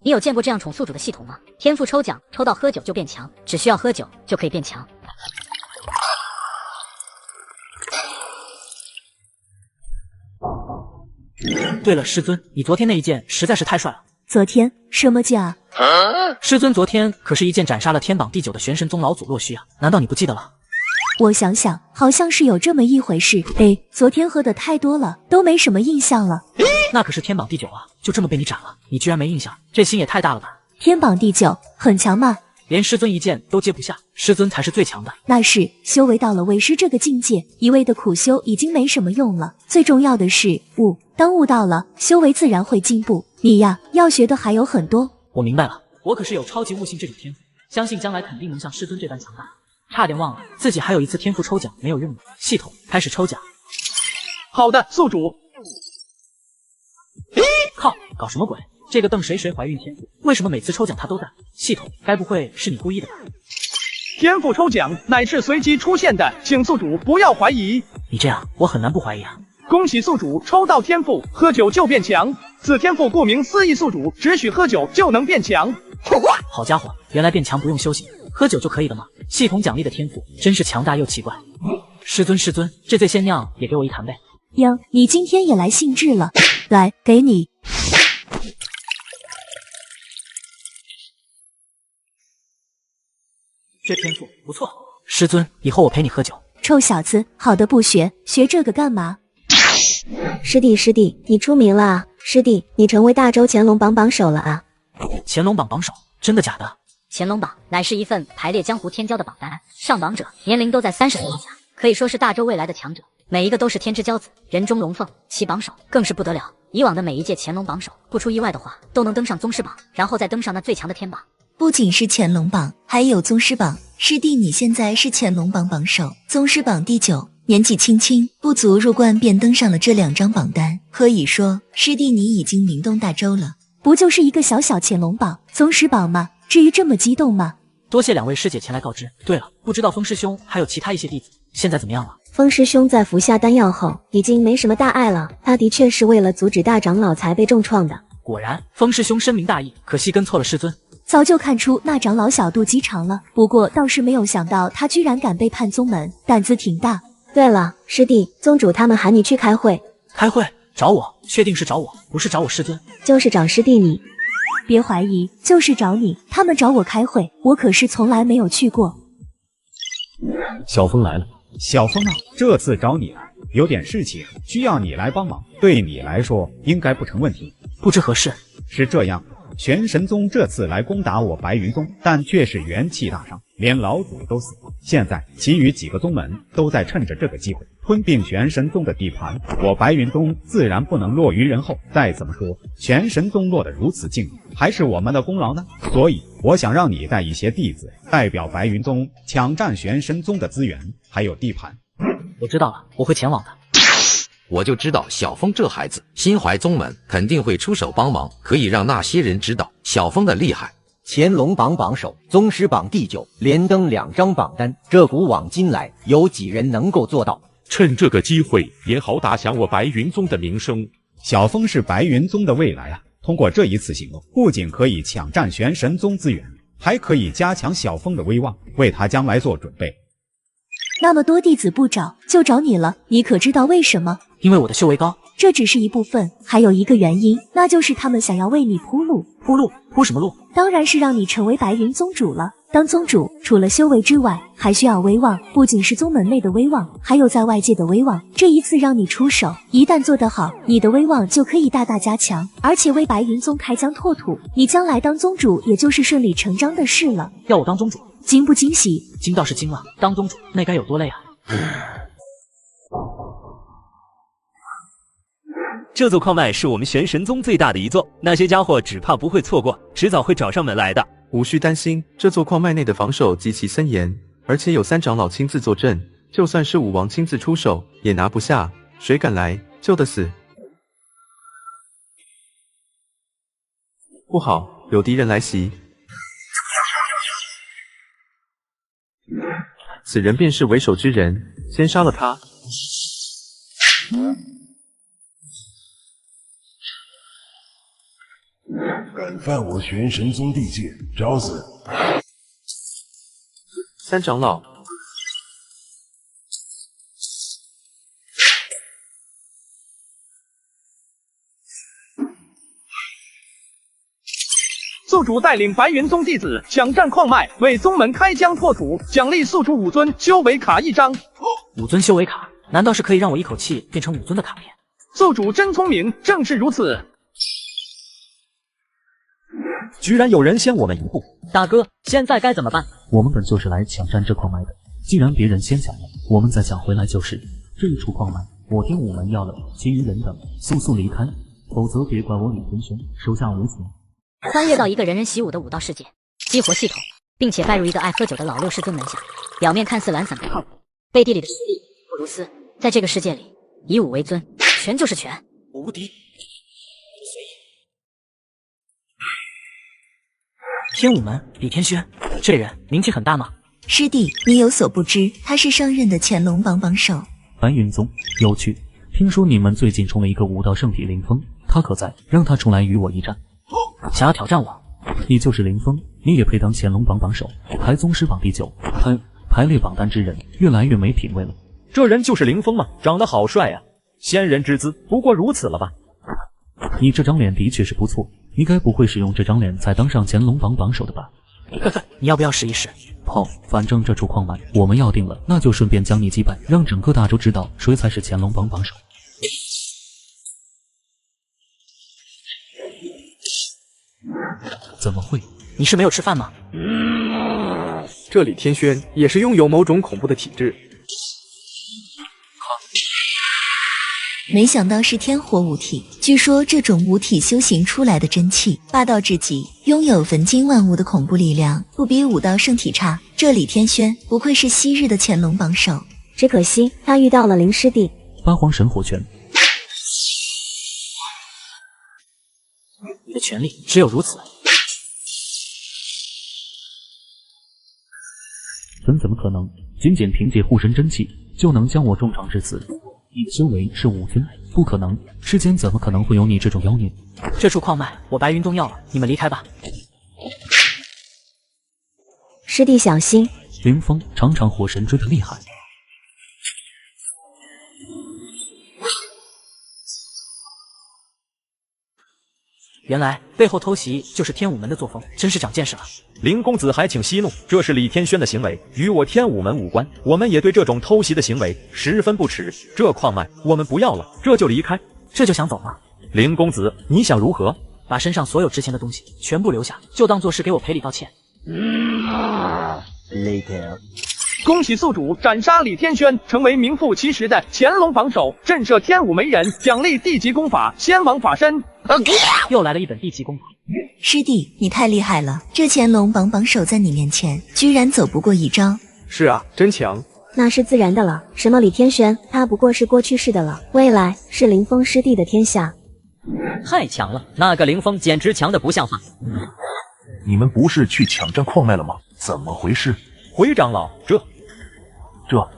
你有见过这样宠宿主的系统吗？天赋抽奖，抽到喝酒就变强，只需要喝酒就可以变强。对了，师尊，你昨天那一剑实在是太帅了。昨天什么剑啊？师尊昨天可是一剑斩杀了天榜第9的玄神宗老祖洛虚啊，难道你不记得了？我想想，好像是有这么一回事。昨天喝的太多了，都没什么印象了。那可是天榜第9啊，就这么被你斩了，你居然没印象，这心也太大了吧？天榜第9很强吗？连师尊一剑都接不下，师尊才是最强的。那是修为到了为师这个境界，一味的苦修已经没什么用了。最重要的是悟，当悟到了，修为自然会进步。你呀，要学的还有很多。我明白了，我可是有超级悟性这种天赋，相信将来肯定能像师尊这般强大。差点忘了，自己还有一次天赋抽奖没有用呢。系统开始抽奖。好的，宿主。靠，搞什么鬼？这个瞪谁怀孕天赋，为什么每次抽奖他都在？系统，该不会是你故意的吧？天赋抽奖乃是随机出现的，请宿主不要怀疑。你这样，我很难不怀疑啊。恭喜宿主抽到天赋，喝酒就变强。此天赋顾名思义，宿主只许喝酒就能变强。好家伙，原来变强不用修行，喝酒就可以了吗？系统奖励的天赋真是强大又奇怪。师尊，这醉仙酿也给我一坛呗。哟，你今天也来兴致了，来，给你。这天赋不错，师尊，以后我陪你喝酒。臭小子，好的不学，学这个干嘛？师弟，你出名了啊！师弟，你成为大周乾隆榜榜首了啊！乾隆榜榜首，真的假的？乾隆榜乃是一份排列江湖天骄的榜单，上榜者年龄都在30岁以下，可以说是大周未来的强者，每一个都是天之骄子，人中龙凤，其榜首更是不得了。以往的每一届乾隆榜首，不出意外的话，都能登上宗师榜，然后再登上那最强的天榜。不仅是乾隆榜，还有宗师榜。师弟，你现在是乾隆榜榜首，宗师榜第9，年纪轻轻，不足入关便登上了这2张榜单，可以说，师弟你已经名动大周了。不就是一个小小乾隆榜、宗师榜吗？至于这么激动吗？多谢2位师姐前来告知。对了，不知道风师兄还有其他一些弟子现在怎么样了？风师兄在服下丹药后，已经没什么大碍了。他的确是为了阻止大长老才被重创的。果然，风师兄深明大义，可惜跟错了师尊。早就看出那长老小肚鸡肠了，不过倒是没有想到他居然敢背叛宗门，胆子挺大。对了，师弟，宗主他们喊你去开会。开会？找我？确定是找我，不是找我师尊？就是找师弟你。别怀疑，就是找你。他们找我开会，我可是从来没有去过。小峰来了。小峰啊，这次找你来，有点事情需要你来帮忙，对你来说应该不成问题。不知何事？是这样。玄神宗这次来攻打我白云宗，但却是元气大伤，连老祖都死了。现在其余几个宗门都在趁着这个机会吞并玄神宗的地盘，我白云宗自然不能落于人后。再怎么说，玄神宗落得如此境地，还是我们的功劳呢。所以我想让你带一些弟子，代表白云宗抢占玄神宗的资源还有地盘。我知道了，我会前往的。我就知道小峰这孩子心怀宗门，肯定会出手帮忙，可以让那些人知道小峰的厉害。乾隆榜榜首，宗师榜第9，连登2张榜单，这古往今来有几人能够做到？趁这个机会也好打响我白云宗的名声。小峰是白云宗的未来啊！通过这一次行动，不仅可以抢占玄神宗资源，还可以加强小峰的威望，为他将来做准备。那么多弟子不找，就找你了，你可知道为什么？因为我的修为高。这只是一部分，还有一个原因，那就是他们想要为你铺路。铺路？铺什么路？当然是让你成为白云宗主了。当宗主，除了修为之外，还需要威望，不仅是宗门内的威望，还有在外界的威望。这一次让你出手，一旦做得好，你的威望就可以大大加强，而且为白云宗开疆拓土，你将来当宗主也就是顺理成章的事了。要我当宗主？惊不惊喜？惊倒是惊了，当宗主那该有多累啊！这座矿脉是我们玄神宗最大的一座，那些家伙只怕不会错过，迟早会找上门来的。无需担心，这座矿脉内的防守极其森严，而且有3长老亲自坐镇，就算是武王亲自出手，也拿不下。谁敢来，就得死。不好，有敌人来袭。此人便是为首之人，先杀了他。敢犯我玄神宗地界，找死！三长老，宿主带领白云宗弟子抢占矿脉，为宗门开疆拓土，奖励宿主武尊修为卡1张。武尊修为卡，难道是可以让我一口气变成武尊的卡片？宿主真聪明，正是如此。居然有人先我们一步，大哥，现在该怎么办？我们本就是来抢占这矿脉的，既然别人先抢了，我们再抢回来就是。这一处矿脉，我天武门要了，其余人等速速离开，否则别怪我李天轩手下无情。穿越到一个人人习武的武道世界，激活系统，并且拜入一个爱喝酒的老六师尊门下。表面看似懒散不靠谱，背地里的实力不如斯。在这个世界里，以武为尊，权就是权，我无敌。天武门李天轩，这人名气很大吗？师弟，你有所不知，他是上任的乾隆榜榜首。白云宗，有趣。听说你们最近冲了一个武道圣体林峰，他可在？让他出来与我一战。想要挑战我？你就是林峰，你也配当乾隆榜榜首，还宗师榜第9，排列榜单之人，越来越没品位了。这人就是林峰吗？长得好帅啊，仙人之姿，不过如此了吧？你这张脸的确是不错，你该不会是用这张脸才当上乾隆榜榜首的吧？呵呵，你要不要试一试？好，反正这处矿脉我们要定了，那就顺便将你击败，让整个大洲知道谁才是乾隆榜榜首。怎么会？你是没有吃饭吗？这李天轩也是拥有某种恐怖的体质。没想到是天火武体，据说这种武体修行出来的真气霸道至极，拥有焚金万物的恐怖力量，不比武道圣体差。这李天轩不愧是昔日的乾隆榜首，只可惜他遇到了林师弟。八荒神火拳，你的权力只有如此。怎么可能？仅凭借护身真气就能将我重创至此？你的修为是武尊，不可能，世间怎么可能会有你这种妖孽？这处矿脉我白云宗要了，你们离开吧。师弟小心！林峰常常火神追得厉害。原来背后偷袭就是天武门的作风，真是长见识了。林公子还请息怒，这是李天轩的行为，与我天武门无关。我们也对这种偷袭的行为十分不耻。这矿脉我们不要了，这就离开。这就想走吗？林公子，你想如何？把身上所有值钱的东西全部留下，就当做是给我赔礼道歉。恭喜宿主斩杀李天轩，成为名副其实的乾隆榜首，震慑天武门人，奖励地级功法仙王法身。又来了一本地级功法。师弟，你太厉害了，这乾隆榜榜首在你面前居然走不过一招。是啊，真强。那是自然的了，什么李天轩，他不过是过去式的了，未来是林峰师弟的天下。太强了，那个林峰简直强的不像话。你们不是去抢占矿脉了吗？怎么回事？回长老，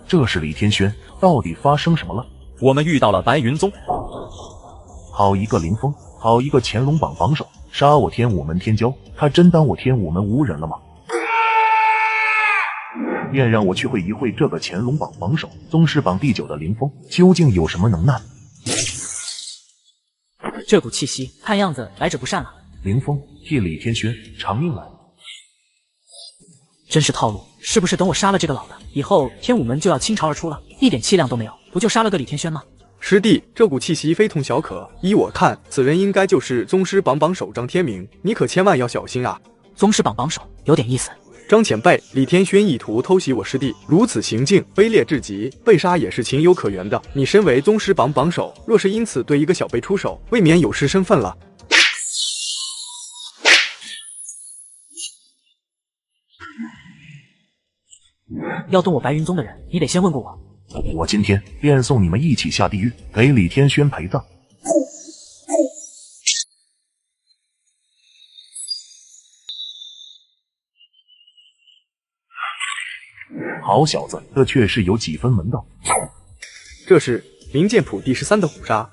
这是李天轩，到底发生什么了？我们遇到了白云宗。好一个林峰，好一个乾隆榜榜首，杀我天武门天骄，他真当我天武门无人了吗？便让我去会一会这个乾隆榜榜首、宗师榜第9的林峰究竟有什么能耐。这股气息，看样子来者不善了。林峰替李天轩偿命来。真是套路，是不是等我杀了这个老的，以后天武门就要倾巢而出了？一点气量都没有，不就杀了个李天轩吗？师弟，这股气息非同小可，依我看，此人应该就是宗师榜榜首张天明，你可千万要小心啊！宗师榜榜首有点意思。张前辈，李天轩意图偷袭我师弟，如此行径卑劣至极，被杀也是情有可原的。你身为宗师榜榜首，若是因此对一个小辈出手，未免有失身份了。要动我白云宗的人，你得先问过我。我今天便送你们一起下地狱，给李天轩陪葬。好小子，这确实有几分门道。这是明剑谱第13的虎杀。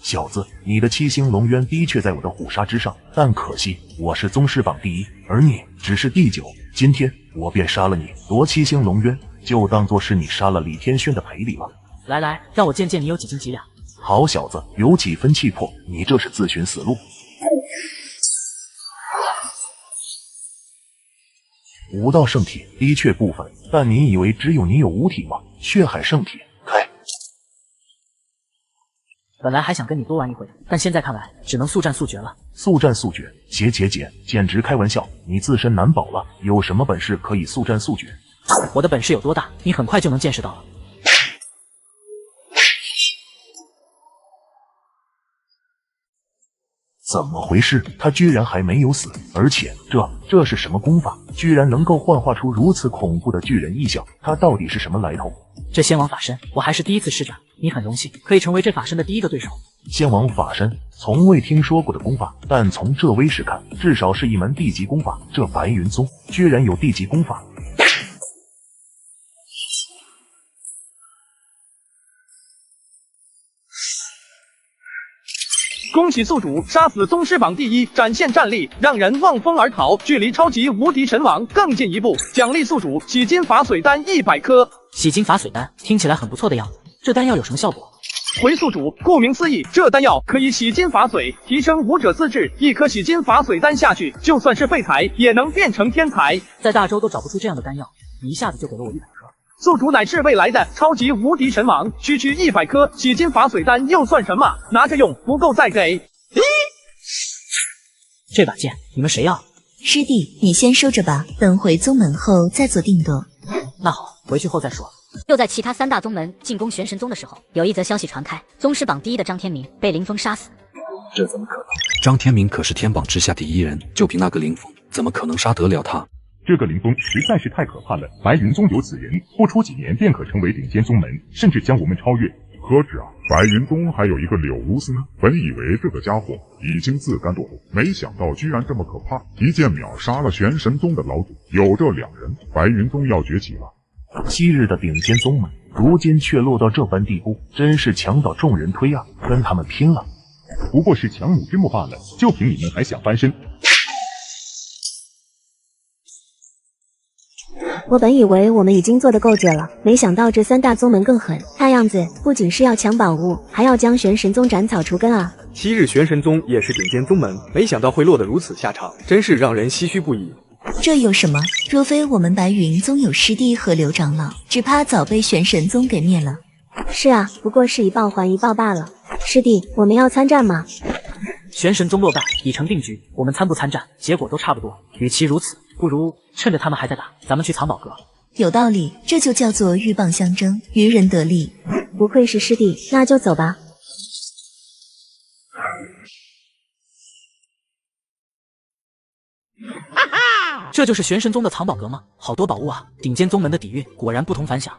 小子，你的七星龙渊的确在我的虎鲨之上，但可惜我是宗师榜第1，而你只是第9。今天我便杀了你，夺七星龙渊，就当作是你杀了李天轩的赔礼吧。来来，让我见见你有几斤几两。好小子，有几分气魄，你这是自寻死路。武道圣体的确不凡，但你以为只有你有武体吗？血海圣体，开！本来还想跟你多玩一会，但现在看来只能速战速决了。速战速决，简直开玩笑！你自身难保了，有什么本事可以速战速决？我的本事有多大，你很快就能见识到了。怎么回事？他居然还没有死，而且这是什么功法？居然能够幻化出如此恐怖的巨人异象，他到底是什么来头？这仙王法身，我还是第一次施展，你很荣幸可以成为这法身的第一个对手。仙王法身，从未听说过的功法，但从这威势看，至少是一门地级功法。这白云宗居然有地级功法！恭喜宿主杀死宗师榜第1，展现战力，让人望风而逃，距离超级无敌神王更进一步。奖励宿主洗金法髓丹100颗。洗金法髓丹听起来很不错的样子，这丹药有什么效果？回宿主，顾名思义，这丹药可以洗金法髓，提升武者资质。一颗洗金法髓丹下去，就算是废材也能变成天才。在大洲都找不出这样的丹药，你一下子就给了我100颗。宿主乃是未来的超级无敌神王，区100颗洗金法髓丹又算什么？拿着用，不够再给。这把剑你们谁要？师弟，你先收着吧，等回宗门后再做定夺。那好，回去后再说。就在其他3大宗门进攻玄神宗的时候，有一则消息传开，宗师榜第1的张天明被林峰杀死。这怎么可能？张天明可是天榜之下第1人，就凭那个林峰，怎么可能杀得了他？这个林峰实在是太可怕了，白云宗有此人，不出几年便可成为顶尖宗门，甚至将我们超越。何止啊！白云宗还有一个柳如斯呢，本以为这个家伙已经自甘堕落，没想到居然这么可怕，一剑秒杀了玄神宗的老主。有这2人，白云宗要崛起了。昔日的顶尖宗门，如今却落到这般地步，真是墙倒众人推啊！跟他们拼了！不过是强弩之末罢了，就凭你们还想翻身？我本以为我们已经做得够绝了，没想到这3大宗门更狠，看样子不仅是要抢宝物，还要将玄神宗斩草除根啊！昔日玄神宗也是顶尖宗门，没想到会落得如此下场，真是让人唏嘘不已。这有什么？若非我们白云宗有师弟和刘长老，只怕早被玄神宗给灭了。是啊，不过是一报还一报罢了。师弟，我们要参战吗？玄神宗落败已成定局，我们参不参战，结果都差不多。与其如此，不如趁着他们还在打，咱们去藏宝阁。有道理，这就叫做鹬蚌相争，渔人得利。不愧是师弟，那就走吧。这就是玄神宗的藏宝阁吗？好多宝物啊！顶尖宗门的底蕴果然不同凡响。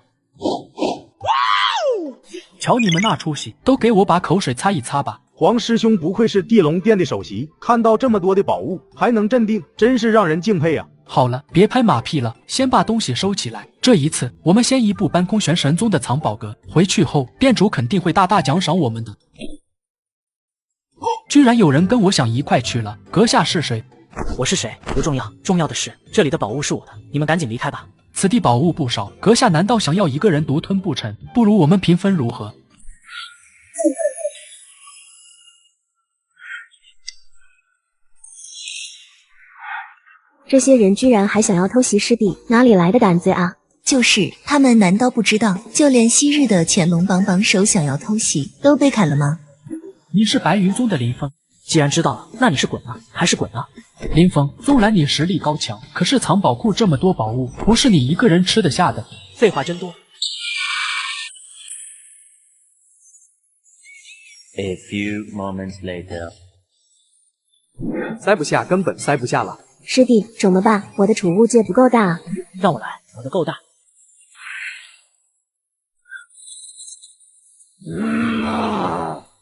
瞧你们那出息，都给我把口水擦一擦吧。黄师兄不愧是地龙殿的首席，看到这么多的宝物还能镇定，真是让人敬佩啊！好了，别拍马屁了，先把东西收起来。这一次，我们先一步搬空玄神宗的藏宝阁，回去后店主肯定会大大奖赏我们的。居然有人跟我想一块去了，阁下是谁？我是谁不重要，重要的是这里的宝物是我的，你们赶紧离开吧。此地宝物不少，阁下难道想要一个人独吞不成？不如我们平分如何？这些人居然还想要偷袭师弟，哪里来的胆子啊？就是他们难道不知道，就连昔日的潜龙榜榜首想要偷袭都被砍了吗？你是白云宗的林峰，既然知道了，那你是滚啊，还是滚啊？林峰，纵然你实力高强，可是藏宝库这么多宝物，不是你一个人吃得下的。废话真多。A few moments later， 塞不下，根本塞不下了。师弟，怎么办？我的储物戒不够大啊！让我来，我的够大。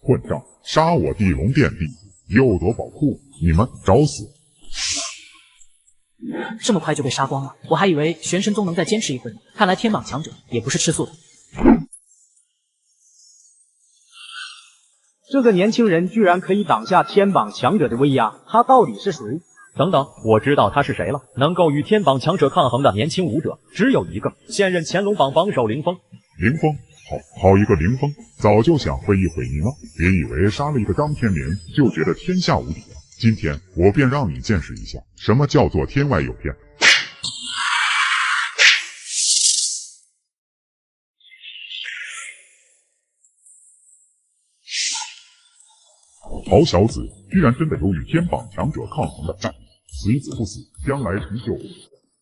混账！杀我地龙殿弟子，诱夺宝库，你们找死！这么快就被杀光了，我还以为玄神宗能再坚持一会呢。看来天榜强者也不是吃素的。这个年轻人居然可以挡下天榜强者的威压，他到底是谁？等等，我知道他是谁了。能够与天榜强者抗衡的年轻武者只有一个，现任乾隆榜榜首凌风。凌风，好一个凌风！早就想会一会你了。别以为杀了一个张天明就觉得天下无敌了。今天我便让你见识一下，什么叫做天外有天。好小子，居然真的有与天榜强者抗衡的战力，死子不死，将来成就，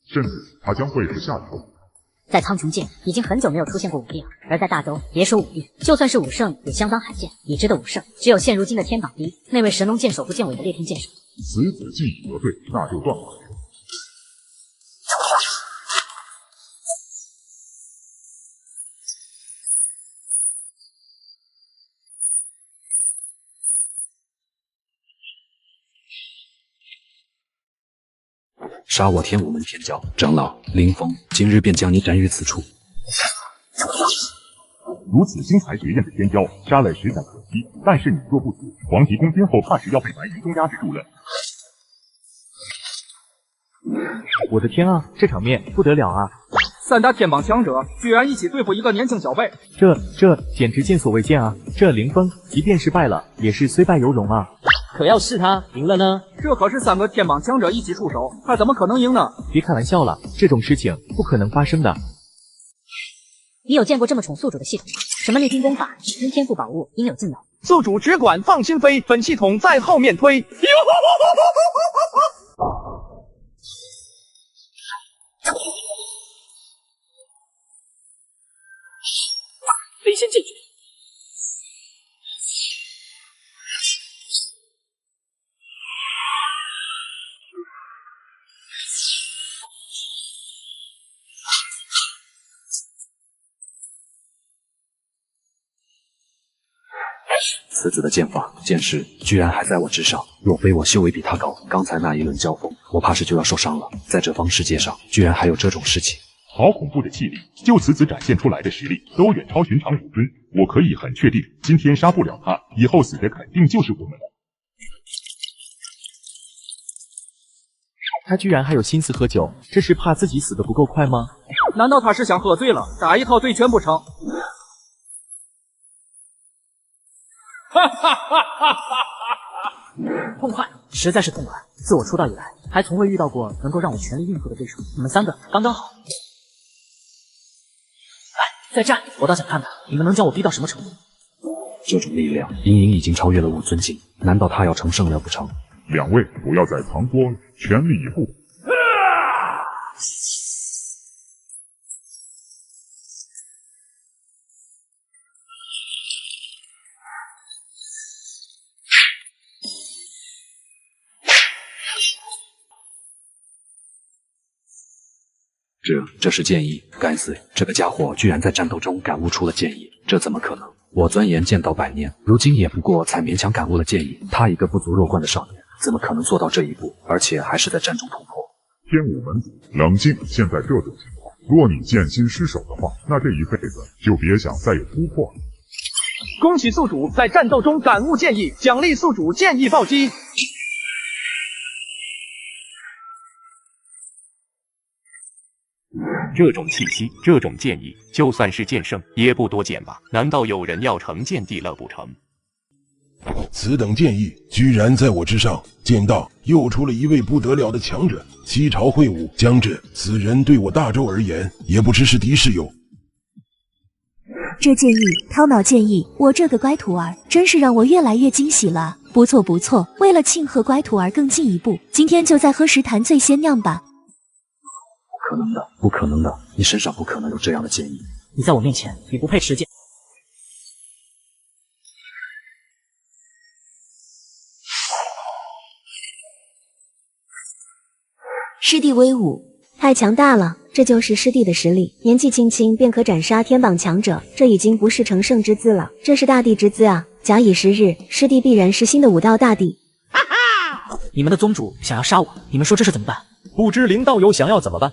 甚至他将会是下一个。在苍穹界已经很久没有出现过武帝了，而在大周，别说武帝，就算是武圣也相当罕见。已知的武圣，只有现如今的天榜第一那位神龙见首不见尾的裂天剑圣。死子既已得罪，那就断吧。杀我天武门天教长老凌风，今日便将你斩于此处。如此精才绝艳的天骄，杀了实在可惜。但是你若不死，黄极宫今后怕是要被白云宗压制住了。我的天啊，这场面不得了啊！三大天榜强者居然一起对付一个年轻小辈，这简直见所未见啊！这凌风即便是败了，也是虽败犹荣啊。可要是他赢了呢？这可是3个天榜强者一起出手，他怎么可能赢呢？别开玩笑了，这种事情不可能发生的。你有见过这么宠宿主的系统吗？什么裂天功法、真天赋宝物，应有尽有。宿主只管放心飞，本系统在后面推。飞仙剑诀。此子的剑法、剑势居然还在我之上，若非我修为比他高，刚才那一轮交锋，我怕是就要受伤了。在这方世界上，居然还有这种事情，好恐怖的气力！就此子展现出来的实力，都远超寻常武尊。我可以很确定，今天杀不了他，以后死的肯定就是我们了。他居然还有心思喝酒，这是怕自己死得不够快吗？难道他是想喝醉了，打一套对拳不成？哈哈哈哈哈！痛快，实在是痛快！自我出道以来，还从未遇到过能够让我全力应付的对手。你们3个刚刚好。来，再战！我倒想看看你们能将我逼到什么程度。这种力量，隐隐已经超越了武尊境，难道他要成圣了不成？两位不要再藏多了，全力以赴！这是剑意，该死！这个家伙居然在战斗中感悟出了剑意，这怎么可能？我钻研剑道100年，如今也不过才勉强感悟了剑意。他一个不足弱冠的少年，怎么可能做到这一步？而且还是在战中突破。天武门主，冷静！现在这种情况，若你剑心失守的话，那这一辈子就别想再有突破了。恭喜宿主在战斗中感悟剑意，奖励宿主剑意暴击。这种气息，这种剑意，就算是剑圣也不多见吧？难道有人要成剑帝了不成？此等剑意，居然在我之上！剑道又出了一位不得了的强者，七朝会武将至，此人对我大周而言，也不知是敌是友。这剑意，涛脑剑意，我这个乖徒儿，真是让我越来越惊喜了。不错不错，为了庆贺乖徒儿更进一步，今天就再喝10坛醉仙酿吧。不可能的，不可能的！你身上不可能有这样的剑意。你在我面前，你不配持剑。师弟威武，太强大了！这就是师弟的实力，年纪轻轻便可斩杀天榜强者，这已经不是成圣之资了，这是大帝之资啊！假以时日，师弟必然是新的武道大帝。你们的宗主想要杀我，你们说这事怎么办？不知林道友想要怎么办？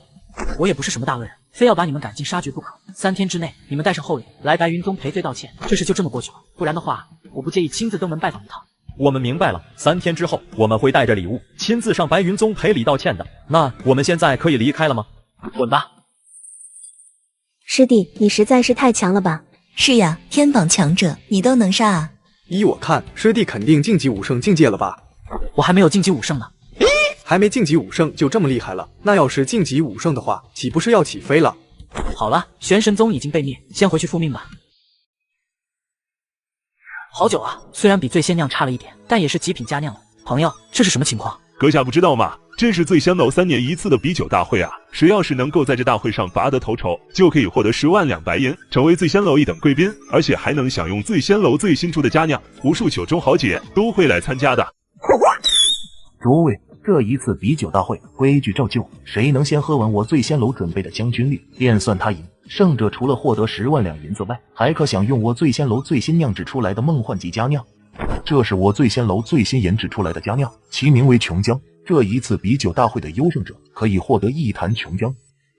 我也不是什么大恶人，非要把你们赶尽杀绝不可。3天之内，你们带上后领来白云宗赔罪道歉，这事就这么过去了。不然的话，我不介意亲自登门拜访一趟。我们明白了，3天之后我们会带着礼物亲自上白云宗赔礼道歉的。那我们现在可以离开了吗？滚吧！师弟，你实在是太强了吧？是呀，天榜强者你都能杀啊！依我看，师弟肯定晋级5圣境界了吧？我还没有晋级5圣呢。还没晋级5圣就这么厉害了？那要是晋级5圣的话，岂不是要起飞了？好了，玄神宗已经被灭，先回去复命吧。好酒啊，虽然比醉仙酿差了一点，但也是极品佳酿了。朋友，这是什么情况？阁下不知道吗？这是醉仙楼3年1次的比酒大会啊！谁要是能够在这大会上拔得头筹，就可以获得10万两白银，成为醉仙楼一等贵宾，而且还能享用醉仙楼最新出的佳酿，无数酒中豪杰都会来参加的。诸位，这一次比酒大会规矩照旧，谁能先喝完我醉仙楼准备的将军令，便算他赢。胜者除了获得10万两银子外，还可享用我醉仙楼最新酿制出来的梦幻级佳酿。这是我醉仙楼最新研制出来的佳酿，其名为琼浆。这一次比酒大会的优胜者可以获得一坛琼浆。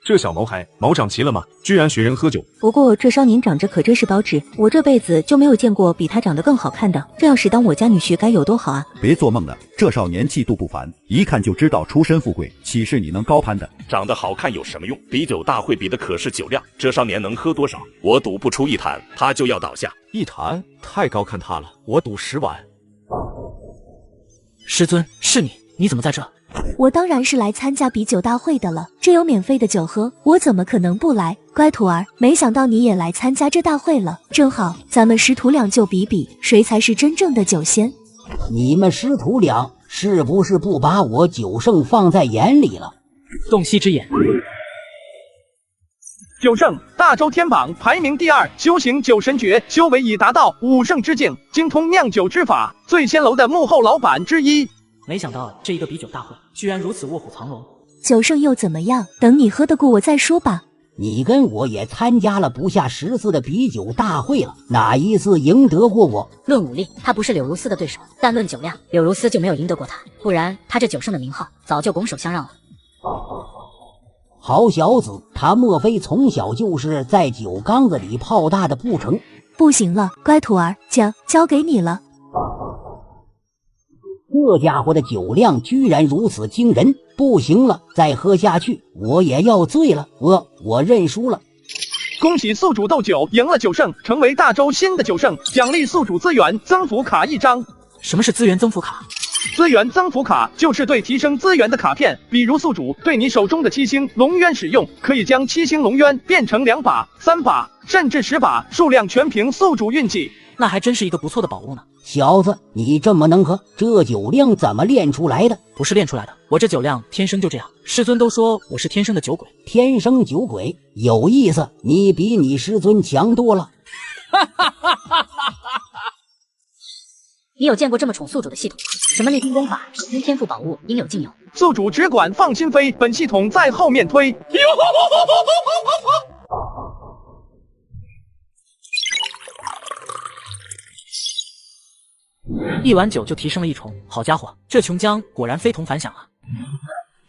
这小毛孩毛长齐了吗？居然学人喝酒。不过这少年长着可真是保值，我这辈子就没有见过比他长得更好看的。这要是当我家女婿该有多好啊！别做梦了，这少年气度不凡，一看就知道出身富贵，岂是你能高攀的？长得好看有什么用？比酒大会比的可是酒量，这少年能喝多少？我赌不出1坛，他就要倒下。1坛太高看他了，我赌10碗。师尊，是你？你怎么在这？我当然是来参加比酒大会的了，这有免费的酒喝，我怎么可能不来？乖徒儿，没想到你也来参加这大会了，正好咱们师徒俩就比比谁才是真正的酒仙。你们师徒俩是不是不把我九圣放在眼里了？洞悉之眼。九圣，大周天榜排名第2，修行九神诀，修为已达到5圣之境，精通酿酒之法，醉仙楼的幕后老板之一。没想到这一个比酒大会居然如此卧虎藏龙。九圣又怎么样？等你喝得过我再说吧。你跟我也参加了不下10次的比酒大会了，哪一次赢得过我？论武力，他不是柳如丝的对手，但论酒量，柳如丝就没有赢得过他，不然他这九圣的名号早就拱手相让了。好小子，他莫非从小就是在酒缸子里泡大的不成？不行了，乖徒儿，交给你了。这家伙的酒量居然如此惊人，不行了，再喝下去我也要醉了，我认输了。恭喜宿主斗酒赢了9胜，成为大周新的9胜，奖励宿主资源增幅卡1张。什么是资源增幅卡？资源增幅卡就是对提升资源的卡片，比如宿主对你手中的7星龙渊使用，可以将7星龙渊变成2把、3把，甚至10把，数量全凭宿主运气。那还真是一个不错的宝物呢。小子，你这么能喝，这酒量怎么练出来的？不是练出来的，我这酒量天生就这样。师尊都说我是天生的酒鬼。天生酒鬼有意思，你比你师尊强多了。你有见过这么宠宿主的系统？什么逆天功法、神天赋宝物应有尽有。宿主只管放心飞，本系统在后面推。1碗酒就提升了1重，好家伙，这琼浆果然非同凡响啊！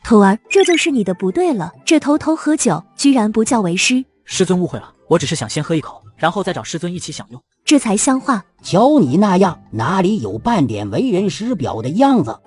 徒儿，这就是你的不对了，这偷偷喝酒居然不叫为师。师尊误会了，我只是想先喝一口，然后再找师尊一起享用，这才像话。瞧你那样，哪里有半点为人师表的样子？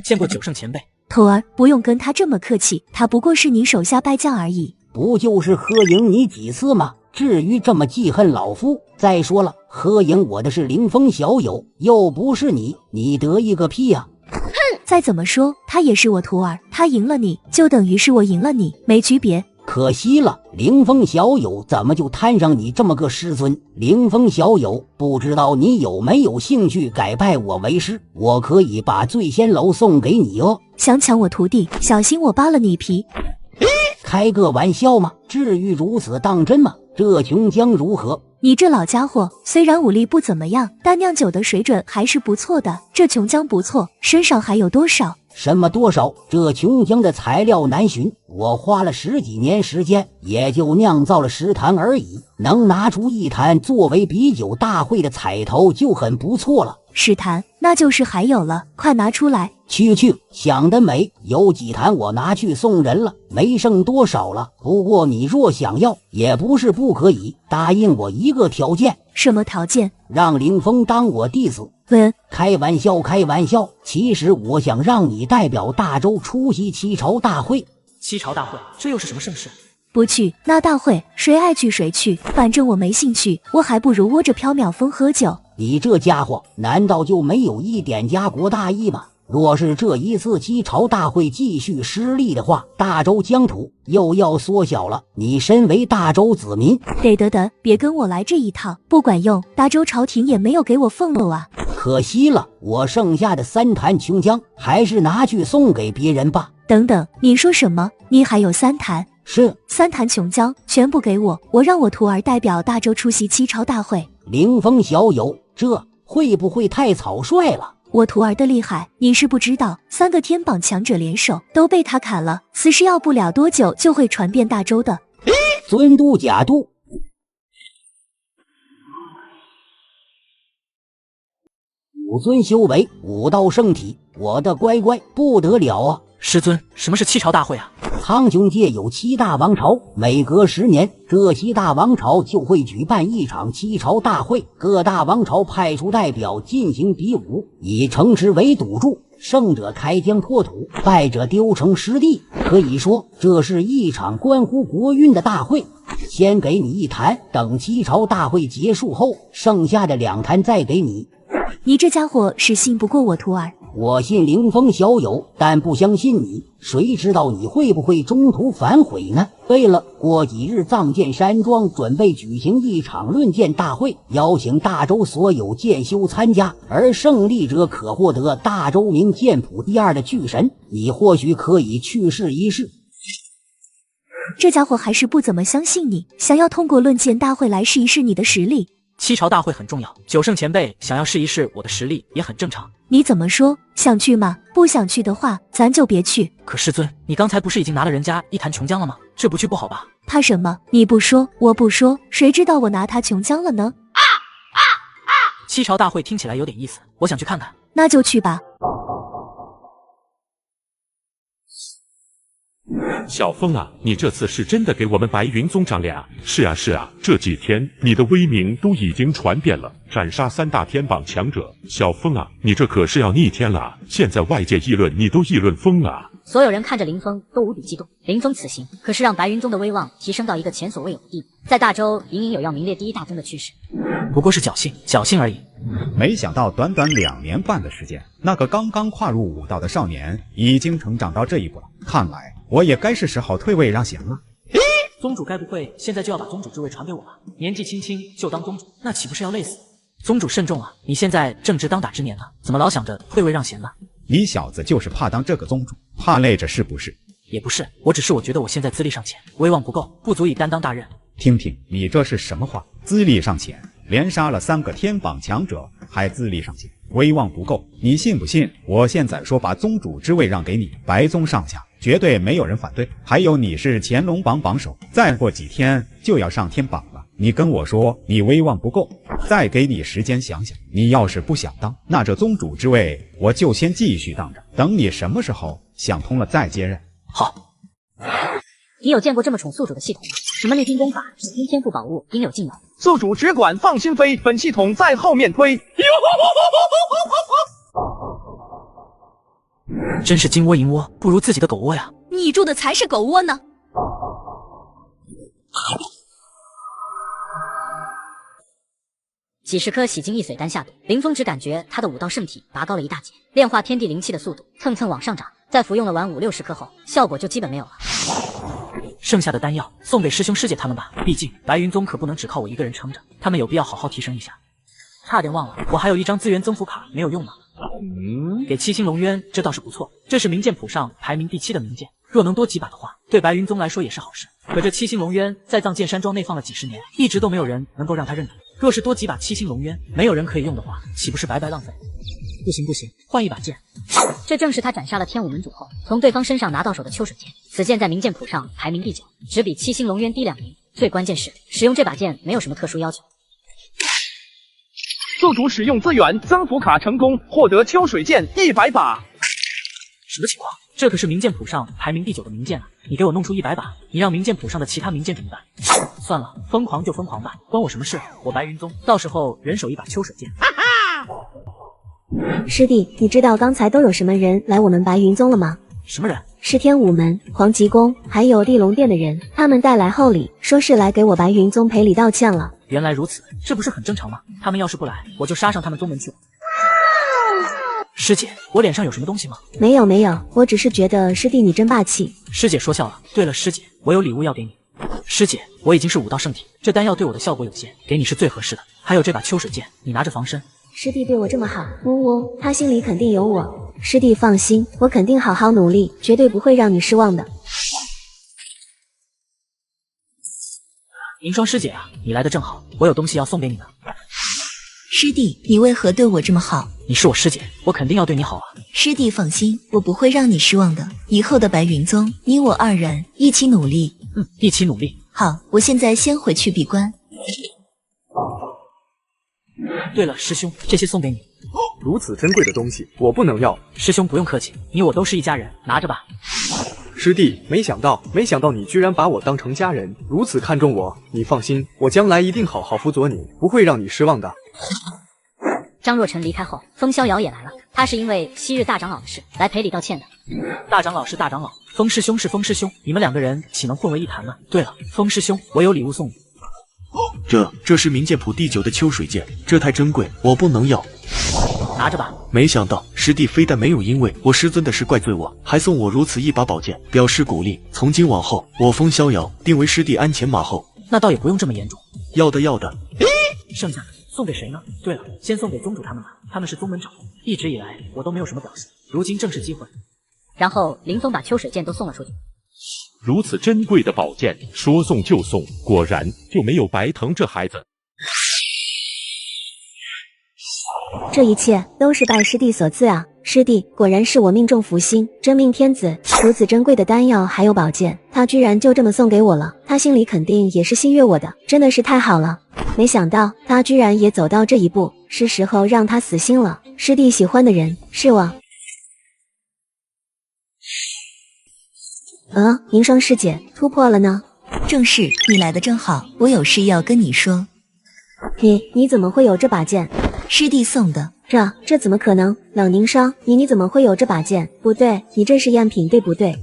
见过9胜前辈。徒儿，不用跟他这么客气，他不过是你手下败将而已。不就是喝赢你几次吗？至于这么记恨老夫？再说了，喝赢我的是凌风小友，又不是你，你得意个屁呀！哼，再怎么说他也是我徒儿，他赢了你就等于是我赢了你，没区别。可惜了，凌风小友怎么就摊上你这么个师尊？凌风小友，不知道你有没有兴趣改拜我为师？我可以把醉仙楼送给你哦。想抢我徒弟，小心我扒了你皮！开个玩笑吗？至于如此当真吗？这琼浆如何？你这老家伙虽然武力不怎么样，但酿酒的水准还是不错的。这琼浆不错，身上还有多少？什么多少？这琼浆的材料难寻，我花了10几年时间，也就酿造了10坛而已。能拿出1坛作为比酒大会的彩头就很不错了。10坛，那就是还有了，快拿出来！去，想得美！有几坛我拿去送人了，没剩多少了。不过你若想要，也不是不可以，答应我一个条件。什么条件？让凌风当我弟子。开玩笑，开玩笑。其实我想让你代表大周出席七朝大会。七朝大会，这又是什么盛事？不去，那大会谁爱去谁去，反正我没兴趣，我还不如窝着缥缈峰喝酒。你这家伙难道就没有一点家国大义吗？若是这一次七朝大会继续失利的话，大周疆土又要缩小了。你身为大周子民，得，别跟我来这一套，不管用。大周朝廷也没有给我俸禄啊。可惜了，我剩下的3坛琼浆还是拿去送给别人吧。等等，你说什么？你还有3坛？是3坛琼浆，全部给我，我让我徒儿代表大周出席七朝大会。凌风小友，这会不会太草率了？我徒儿的厉害，你是不知道，3个天榜强者联手都被他砍了，此事要不了多久就会传遍大周的。尊嘟假嘟，武尊修为，武道圣体，我的乖乖不得了啊！师尊，什么是七朝大会啊？苍穹界有7大王朝，每隔10年，这7大王朝就会举办一场七朝大会，各大王朝派出代表进行比武，以城池为赌注，胜者开疆拓土，败者丢城失地。可以说，这是一场关乎国运的大会。先给你1坛，等七朝大会结束后，剩下的2坛再给你。你这家伙是信不过我徒儿。我信凌风小友，但不相信你。谁知道你会不会中途反悔呢？对了，过几日藏剑山庄准备举行一场论剑大会，邀请大周所有剑修参加，而胜利者可获得大周名剑谱第2的巨神。你或许可以去试一试。这家伙还是不怎么相信你，想要通过论剑大会来试一试你的实力。七朝大会很重要，9圣前辈想要试一试我的实力也很正常。你怎么说？想去吗？不想去的话，咱就别去。可师尊，你刚才不是已经拿了人家1坛琼浆了吗？这不去不好吧？怕什么？你不说，我不说，谁知道我拿他琼浆了呢？七朝大会听起来有点意思，我想去看看。那就去吧。小风啊，你这次是真的给我们白云宗长俩？是啊，这几天你的威名都已经传遍了，斩杀3大天榜强者。小风啊，你这可是要逆天了，现在外界议论你都议论疯了。所有人看着林峰都无比激动，林峰此行可是让白云宗的威望提升到一个前所未有的地步，在大周隐隐有要名列第1大宗的趋势。不过是侥幸而已。没想到短短2年半的时间，那个刚刚跨入武道的少年已经成长到这一步了。看来我也该是时候退位让贤了。宗主该不会现在就要把宗主之位传给我吧？年纪轻轻就当宗主，那岂不是要累死？宗主慎重啊！你现在正值当打之年呢，怎么老想着退位让贤呢？你小子就是怕当这个宗主，怕累着是不是？也不是，我觉得我现在资历尚浅，威望不够，不足以担当大任。听听你这是什么话？资历尚浅，连杀了3个天榜强者，还资历尚浅，威望不够，你信不信？我现在说把宗主之位让给你，白宗上下绝对没有人反对。还有你是乾隆榜榜首，再过几天就要上天榜了，你跟我说你威望不够，再给你时间想想。你要是不想当，那这宗主之位我就先继续当着，等你什么时候想通了再接任。好。你有见过这么宠宿主的系统吗？什么绿金功法、指天天赋宝物，应有尽有。宿主只管放心飞，本系统在后面推。真是金窝银窝，不如自己的狗窝呀！你住的才是狗窝呢。几10颗洗精一髓丹下肚，林峰只感觉他的武道圣体拔高了一大截，炼化天地灵气的速度蹭蹭往上涨。在服用了完50-60颗后，效果就基本没有了。剩下的丹药送给师兄师姐他们吧，毕竟白云宗可不能只靠我一个人撑着，他们有必要好好提升一下。差点忘了，我还有一张资源增幅卡没有用呢。给7星龙渊，这倒是不错，这是名剑谱上排名第7的名剑，若能多几把的话，对白云宗来说也是好事。可这7星龙渊在藏剑山庄内放了几十年，一直都没有人能够让他认得。若是多几把7星龙渊，没有人可以用的话，岂不是白白浪费？不行，换一把剑。这正是他斩杀了天武门主后，从对方身上拿到手的秋水剑。此剑在名剑谱上排名第9，只比7星龙渊低2名。最关键是，使用这把剑没有什么特殊要求。宿主使用资源增幅卡成功，获得秋水剑100把。什么情况？这可是名剑谱上排名第9的名剑啊！你给我弄出100把，你让名剑谱上的其他名剑怎么办？算了，疯狂就疯狂吧，关我什么事？我白云宗到时候人手1把秋水剑。师弟，你知道刚才都有什么人来我们白云宗了吗？什么人？是天武门、黄极宫，还有地龙殿的人，他们带来厚礼，说是来给我白云宗赔礼道歉了。原来如此，这不是很正常吗？他们要是不来，我就杀上他们宗门去。师姐，我脸上有什么东西吗？没有没有，我只是觉得师弟你真霸气。师姐说笑了。对了，师姐，我有礼物要给你。师姐，我已经是武道圣体，这丹药对我的效果有限，给你是最合适的。还有这把秋水剑，你拿着防身。师弟对我这么好，呜呜，他心里肯定有我。师弟放心，我肯定好好努力，绝对不会让你失望的。银霜师姐啊，你来的正好，我有东西要送给你呢。师弟，你为何对我这么好？你是我师姐，我肯定要对你好啊。师弟放心，我不会让你失望的。以后的白云宗，你我2人一起努力。一起努力。好，我现在先回去闭关。对了，师兄，这些送给你。如此珍贵的东西，我不能要。师兄不用客气，你我都是一家人，拿着吧。师弟，没想到你居然把我当成家人，如此看重我。你放心，我将来一定好好辅佐你，不会让你失望的。张若晨离开后，风逍遥也来了。他是因为昔日大长老的事来赔礼道歉的。大长老是大长老，风师兄是风师兄，你们2个人岂能混为一谈呢？对了，风师兄，我有礼物送你。这是名剑谱第9的秋水剑，这太珍贵，我不能要。拿着吧。没想到师弟非但没有因为我师尊的事怪罪我，还送我如此一把宝剑，表示鼓励。从今往后，我风逍遥定为师弟鞍前马后。那倒也不用这么严重。要的。剩下的送给谁呢？对了，先送给宗主他们吧，他们是宗门长，一直以来我都没有什么表示，如今正是机会。然后林峰把秋水剑都送了出去。如此珍贵的宝剑，说送就送，果然就没有白疼这孩子。这一切都是拜师弟所赐啊！师弟果然是我命中福星，真命天子。如此珍贵的丹药还有宝剑，他居然就这么送给我了，他心里肯定也是心悦我的，真的是太好了。没想到他居然也走到这一步，是时候让他死心了。师弟喜欢的人是我。银霜师姐突破了呢。正是，你来的正好，我有事要跟你说。你怎么会有这把剑？师弟送的。这怎么可能？冷凝霜，你怎么会有这把剑？不对，你这是赝品对不对？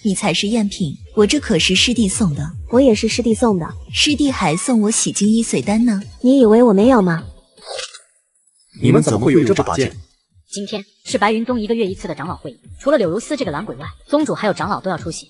你才是赝品，我这可是师弟送的。我也是师弟送的，师弟还送我洗精一髓丹呢。你以为我没有吗？你们怎么会有这把剑？今天是白云宗1个月1次的长老会议，除了柳如丝这个懒鬼外，宗主还有长老都要出席。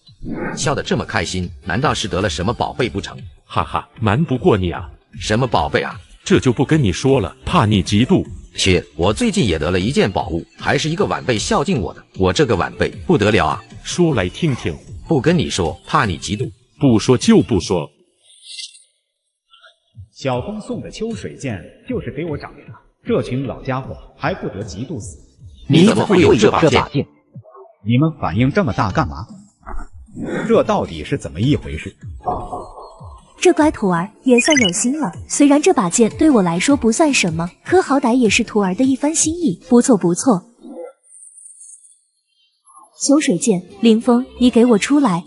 笑得这么开心，难道是得了什么宝贝不成？哈哈，瞒不过你啊。什么宝贝啊？这就不跟你说了，怕你嫉妒。切，我最近也得了一件宝物，还是一个晚辈孝敬我的，我这个晚辈不得了啊！说来听听。不跟你说，怕你嫉妒。不说就不说。小风送的秋水剑就是给我长的，这群老家伙还不得嫉妒死？你怎么会有这把剑？你们反应这么大干嘛？这到底是怎么一回事？这乖徒儿也算有心了，虽然这把剑对我来说不算什么，可好歹也是徒儿的一番心意，不错不错。秋水剑，林峰，你给我出来！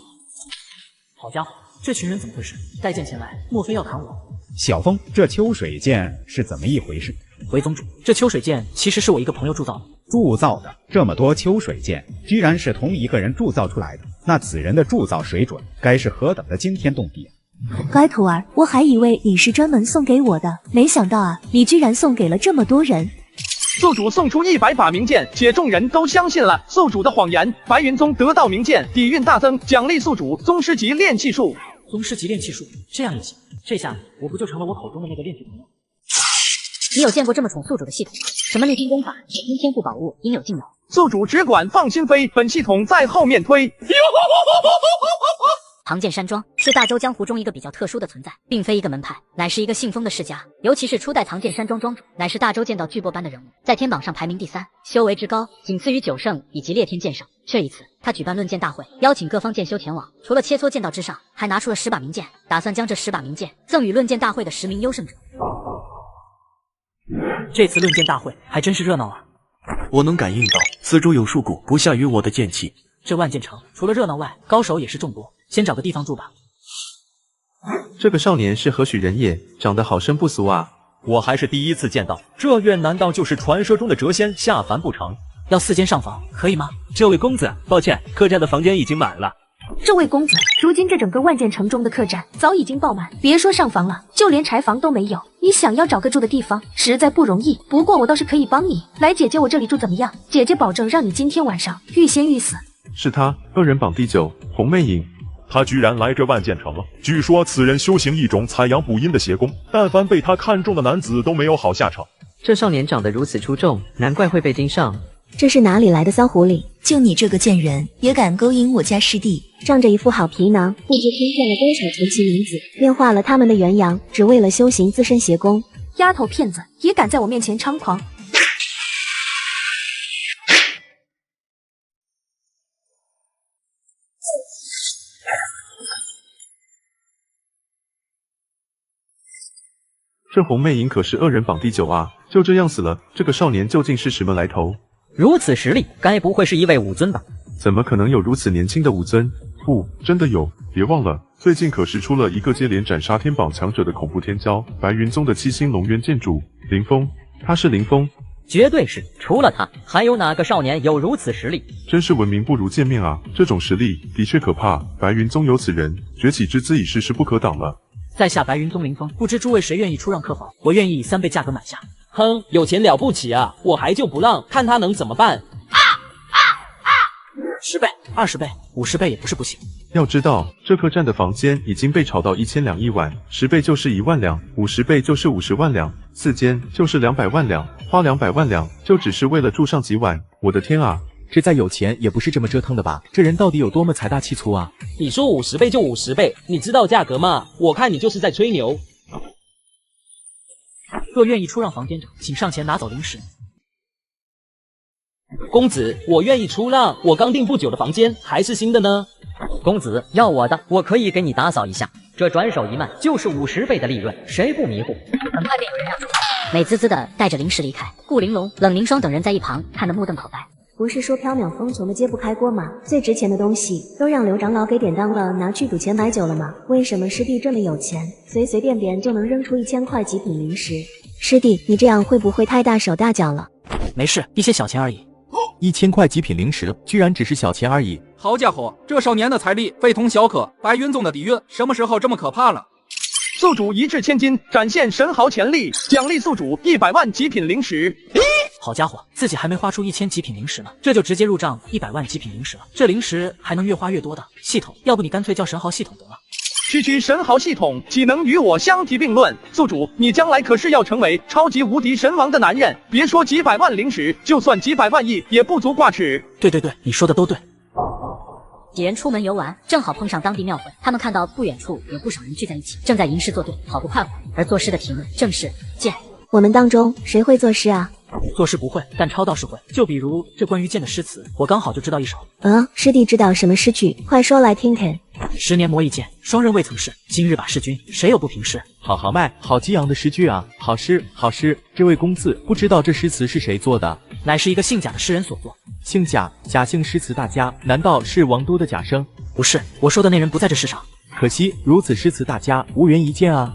好家伙，这群人怎么回事？带剑前来，莫非要砍我？小风，这秋水剑是怎么一回事？回宗主，这秋水剑其实是我一个朋友铸造的。铸造的？这么多秋水剑，居然是同一个人铸造出来的，那此人的铸造水准该是何等的惊天动地！乖徒儿，我还以为你是专门送给我的，没想到啊，你居然送给了这么多人。宿主送出100把名剑，且众人都相信了宿主的谎言。白云宗得到名剑，底蕴大增，奖励宿主宗师级炼气术。宗师级炼气术，这样也行？这下我不就成了我口中的那个炼气童了？你有见过这么宠宿主的系统？什么逆天功法、水晶天赋宝物，应有尽有。宿主只管放心飞，本系统在后面推。唐剑山庄是大周江湖中一个比较特殊的存在，并非一个门派，乃是一个信封的世家。尤其是初代唐剑山庄庄主，乃是大周剑道巨擘般的人物，在天榜上排名第3，修为之高仅次于九圣以及烈天剑圣。这一次，他举办论剑大会，邀请各方剑修前往，除了切磋剑道之上，还拿出了10把名剑，打算将这10把名剑赠予论剑大会的10名优胜者。这次论剑大会还真是热闹啊！我能感应到四周有数股不下于我的剑气。这万剑城除了热闹外，高手也是众多，先找个地方住吧。这个少年是何许人也？长得好生不俗啊！我还是第一次见到，这院难道就是传说中的谪仙下凡不成？要4间上房，可以吗？这位公子，抱歉，客栈的房间已经满了。这位公子，如今这整个万剑城中的客栈早已经爆满，别说上房了，就连柴房都没有。你想要找个住的地方，实在不容易。不过我倒是可以帮你，来姐姐我这里住怎么样？姐姐保证让你今天晚上欲仙欲死。是他，2人榜第9，红魅影。他居然来这万剑城了。据说此人修行一种采阳补阴的邪功，但凡被他看中的男子都没有好下场。这少年长得如此出众，难怪会被盯上。这是哪里来的骚狐狸？就你这个贱人，也敢勾引我家师弟？仗着一副好皮囊，不知听骗了多少纯情女子，变化了他们的元阳，只为了修行自身邪功。丫头片子，也敢在我面前猖狂！这红魅影可是2人榜第9啊！就这样死了，这个少年究竟是什么来头？如此实力，该不会是一位武尊吧？怎么可能有如此年轻的武尊？不，真的有！别忘了，最近可是出了一个接连斩杀天榜强者的恐怖天骄，白云宗的7星龙渊剑主林峰。他是林峰？绝对是，除了他，还有哪个少年有如此实力？真是闻名不如见面啊！这种实力的确可怕，白云宗有此人，崛起之姿已是势不可挡了。在下白云宗林峰，不知诸位谁愿意出让客房？我愿意以3倍价格买下。哼，有钱了不起啊！我还就不让，看他能怎么办。10倍、20倍、50倍也不是不行。要知道，这客栈的房间已经被炒到1000两一晚，10倍就是1万两，50倍就是50万两，4间就是200万两，花200万两就只是为了住上几晚，我的天啊！这再有钱也不是这么折腾的吧？这人到底有多么财大气粗啊？你说50倍就50倍，你知道价格吗？我看你就是在吹牛。若愿意出让房间者，请上前拿走灵石。公子，我愿意出让，我刚订不久的房间还是新的呢。公子要我的，我可以给你打扫一下。这转手一卖就是50倍的利润，谁不迷糊？很快便有人让出，美滋滋的带着灵石离开。顾玲珑、冷凝霜等人在一旁看得目瞪口呆。不是说缥缈峰穷的揭不开锅吗？最值钱的东西都让刘长老给典当了，拿去赌钱买酒了吗？为什么师弟这么有钱，随随便便就能扔出1000块极品灵石？师弟，你这样会不会太大手大脚了？没事，一些小钱而已。1000块极品灵石，居然只是小钱而已。好家伙，这少年的财力非同小可，白云宗的底蕴什么时候这么可怕了？宿主一掷千金，展现神豪潜力，奖励宿主100万极品灵石。好家伙，自己还没花出1000极品灵石呢，这就直接入账100万极品灵石了。这灵石还能越花越多的。系统，要不你干脆叫神豪系统得了。区神豪系统岂能与我相提并论？宿主，你将来可是要成为超级无敌神王的男人，别说几百万灵石，就算几百万亿也不足挂齿。对，你说的都对。几人出门游玩，正好碰上当地庙会。他们看到不远处有不少人聚在一起，正在吟诗作对，好不快活。而作诗的题目正是剑。我们当中谁会作诗啊？作诗不会，但抄倒是会。就比如这关于剑的诗词，我刚好就知道一首。师弟知道什么诗句？快说来听听。10年磨一剑，双刃未曾试。今日把弑君，谁有不平事？好豪迈，好激昂的诗句啊！好诗，好诗。这位公子，不知道这诗词是谁做的？乃是一个姓贾的诗人所作。姓贾，贾姓诗词大家，难道是王都的贾生？不是，我说的那人不在这世上。可惜如此诗词大家，无缘一见啊！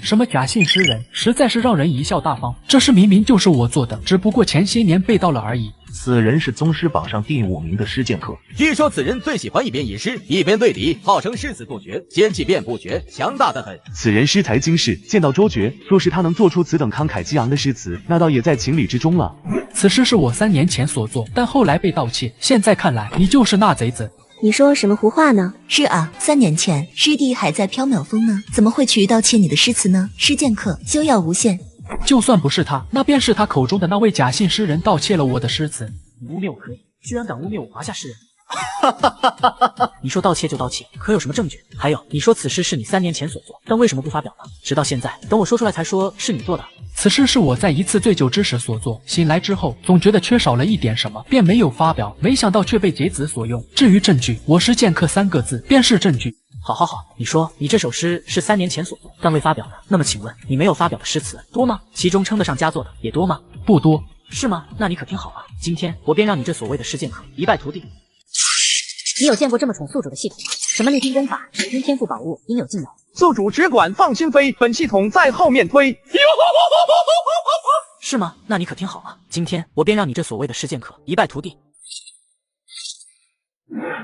什么贾姓诗人，实在是让人贻笑大方。这诗明明就是我做的，只不过前些年背到了而已。此人是宗师榜上第5名的诗剑客。据说此人最喜欢一边吟诗，一边对敌，号称诗词不绝，仙气遍布绝，强大的很。此人诗才经世，剑道卓绝。若是他能做出此等慷慨激昂的诗词，那倒也在情理之中了。此诗是我3年前所作，但后来被盗窃。现在看来，你就是那贼子。你说什么胡话呢？是啊，3年前师弟还在缥缈峰呢，怎么会去盗窃你的诗词呢？诗剑客休要诬陷。就算不是他，那便是他口中的那位贾姓诗人盗窃了我的诗词。你污蔑我可以，居然敢污蔑我华夏诗人！你说盗窃就盗窃，可有什么证据？还有，你说此诗是你3年前所作，但为什么不发表呢？直到现在，等我说出来才说是你做的。此诗是我在一次醉酒之时所作，醒来之后总觉得缺少了一点什么，便没有发表，没想到却被贼子所用。至于证据，我诗剑客3个字便是证据。好，你说你这首诗是3年前所作，但未发表的，那么请问你没有发表的诗词多吗？其中称得上佳作的也多吗？不多。是吗？那你可听好了，今天我便让你这所谓的施剑客一败涂地。你有见过这么宠宿主的系统吗？什么逆天功法、神君天赋宝物，应有尽有。宿主只管放心飞，本系统在后面推。是吗？那你可听好了，今天我便让你这所谓的施剑客一败涂地。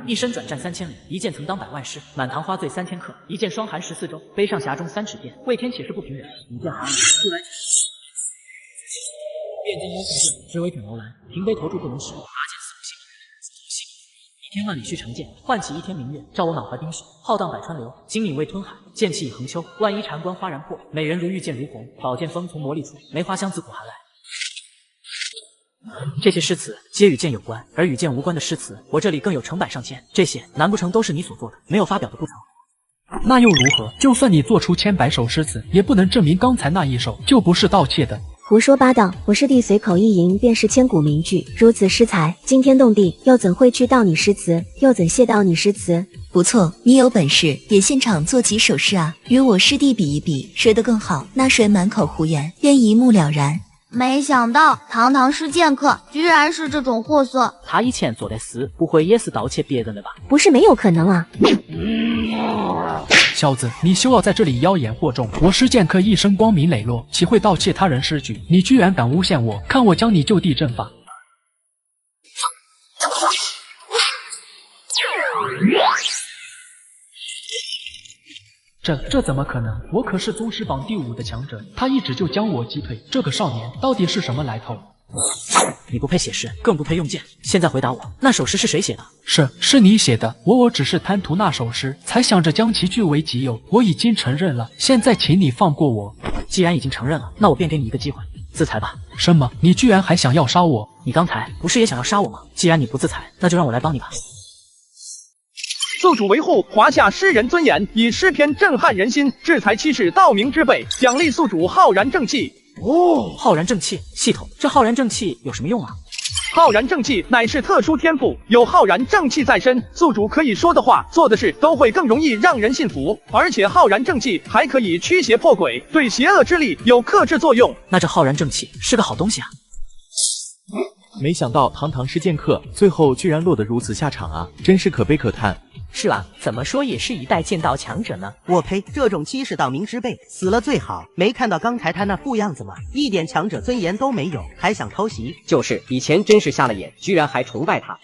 一身转战3000里，一剑曾当百万师。满堂花醉3000客，一剑霜寒14周。杯上匣中3尺剑，为天且是不平人。一剑寒出来。炼金幽魂剑，只为斩楼兰。平杯投注不能失，拔剑四不行。一天万里须成剑，唤起一天明月。照我满怀冰雪，浩荡百川流。精敏为吞海，剑气已横秋。万一禅关花然破，美人如玉剑如虹。宝剑锋从磨砺出，梅花香自苦寒来。这些诗词皆与剑有关，而与剑无关的诗词，我这里更有成百上千。这些难不成都是你所做的？没有发表的不曾。那又如何？就算你做出千百首诗词，也不能证明刚才那一首就不是盗窃的。胡说八道！我师弟随口一吟便是千古名句，如此诗才，惊天动地，又怎会去盗你诗词？又怎亵盗你诗词？不错，你有本事也现场做几首诗啊，与我师弟比一比，谁的更好？那谁满口胡言，便一目了然。没想到堂堂是剑客，居然是这种货色。他以前做的事，不会也是盗窃别人的吧？不是没有可能啊！小子，你休要在这里妖言惑众！我施剑客一生光明磊落，岂会盗窃他人诗句？你居然敢诬陷我，看我将你就地正法！这怎么可能？我可是宗师榜第5的强者，他一指就将我击退。这个少年到底是什么来头？你不配写诗，更不配用剑。现在回答我，那首诗是谁写的？是你写的。我只是贪图那首诗，才想着将其据为己有。我已经承认了，现在请你放过我。既然已经承认了，那我便给你一个机会，自裁吧。什么？你居然还想要杀我？你刚才不是也想要杀我吗？既然你不自裁，那就让我来帮你吧。宿主维护华夏诗人尊严，以诗篇震撼人心，制裁欺世盗名之辈，奖励宿主浩然正气。哦，浩然正气系统，这浩然正气有什么用啊？浩然正气乃是特殊天赋，有浩然正气在身，宿主可以说的话、做的事都会更容易让人信服。而且浩然正气还可以驱邪破鬼，对邪恶之力有克制作用。那这浩然正气是个好东西啊！没想到堂堂施剑客，最后居然落得如此下场啊，真是可悲可叹。是啊，怎么说也是一代剑道强者呢。我呸，这种欺世盗名之辈死了最好。没看到刚才他那副样子吗？一点强者尊严都没有，还想偷袭？就是以前真是瞎了眼，居然还崇拜他。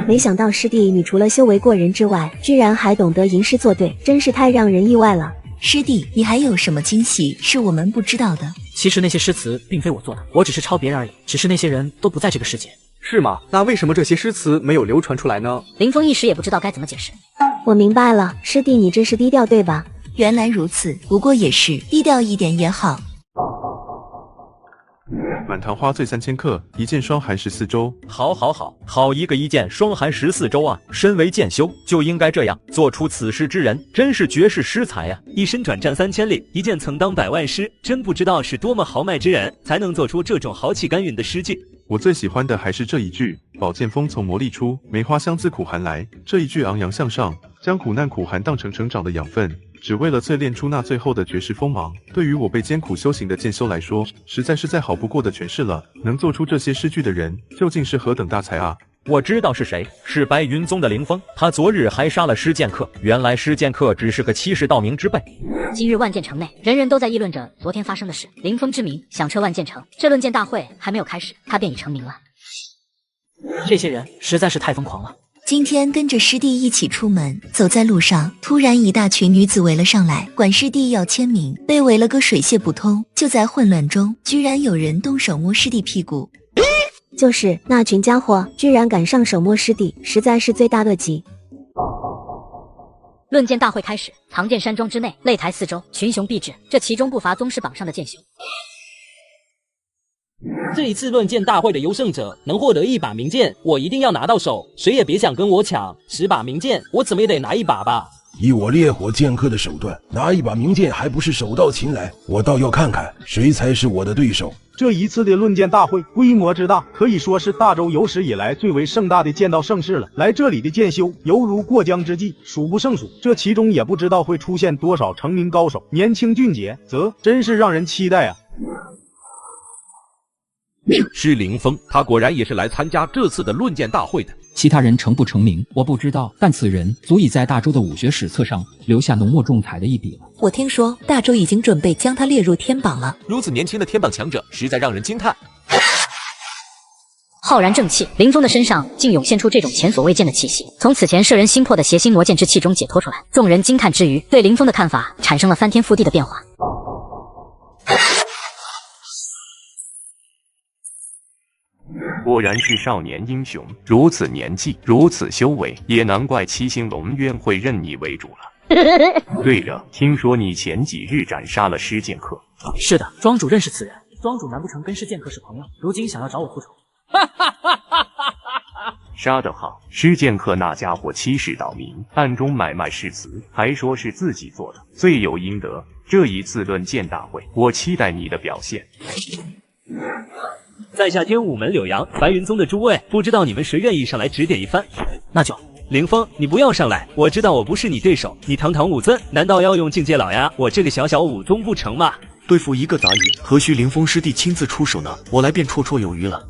没想到师弟你除了修为过人之外，居然还懂得吟诗作对，真是太让人意外了。师弟，你还有什么惊喜是我们不知道的？其实那些诗词并非我做的，我只是抄别人而已。只是那些人都不在这个世界。是吗？那为什么这些诗词没有流传出来呢？林峰一时也不知道该怎么解释。我明白了，师弟你这是低调对吧？原来如此，不过也是低调一点也好。满堂花醉3000客，一剑霜寒14周。好一个一剑霜寒14周啊！身为剑修，就应该这样做出此事之人，真是绝世诗才啊！一身转战3000里，一剑曾当百万师，真不知道是多么豪迈之人，才能做出这种豪气干云的诗句。我最喜欢的还是这一句：宝剑锋从磨砺出，梅花香自苦寒来。这一句昂扬向上，将苦难苦寒当成成长的养分，只为了淬炼出那最后的绝世锋芒。对于我被艰苦修行的剑修来说，实在是再好不过的诠释了。能做出这些诗句的人，究竟是何等大才啊！我知道是谁，是白云宗的凌风，他昨日还杀了施剑客。原来施剑客只是个欺世盗名之辈。今日万剑城内，人人都在议论着昨天发生的事。凌风之名响彻万剑城，这论剑大会还没有开始，他便已成名了。这些人实在是太疯狂了。今天跟着师弟一起出门，走在路上，突然一大群女子围了上来，管师弟要签名，被围了个水泄不通。就在混乱中，居然有人动手摸师弟屁股。就是那群家伙，居然敢上手摸师弟，实在是罪大恶极。论剑大会开始，藏剑山庄之内，擂台四周，群雄毕至，这其中不乏宗师榜上的剑修。这一次论剑大会的优胜者能获得一把名剑，我一定要拿到手，谁也别想跟我抢。10把名剑，我怎么也得拿一把吧。以我烈火剑客的手段，拿一把名剑还不是手到擒来？我倒要看看谁才是我的对手。这一次的论剑大会规模之大，可以说是大周有史以来最为盛大的剑道盛事了。来这里的剑修犹如过江之鲫，数不胜数。这其中也不知道会出现多少成名高手，年轻俊杰则真是让人期待啊！是林峰，他果然也是来参加这次的论剑大会的。其他人成不成名，我不知道，但此人足以在大周的武学史册上留下浓墨重彩的一笔了。我听说大周已经准备将他列入天榜了。如此年轻的天榜强者，实在让人惊叹。浩然正气，林峰的身上竟涌现出这种前所未见的气息，从此前摄人心魄的邪心魔剑之气中解脱出来。众人惊叹之余，对林峰的看法产生了翻天覆地的变化。果然是少年英雄，如此年纪，如此修为，也难怪七星龙渊会认你为主了。对了，听说你前几日斩杀了施剑客。是的，庄主认识此人。庄主难不成跟施剑客是朋友？如今想要找我复仇？杀得好，施剑客那家伙欺世盗名，暗中买卖誓词，还说是自己做的，罪有应得。这一次论剑大会，我期待你的表现。在下天武门柳阳，白云宗的诸位，不知道你们谁愿意上来指点一番？那就凌风，你不要上来，我知道我不是你对手。你堂堂武尊，难道要用境界老呀？我这个小小武宗不成吗？对付一个杂鱼，何须凌风师弟亲自出手呢？我来便绰绰有余了。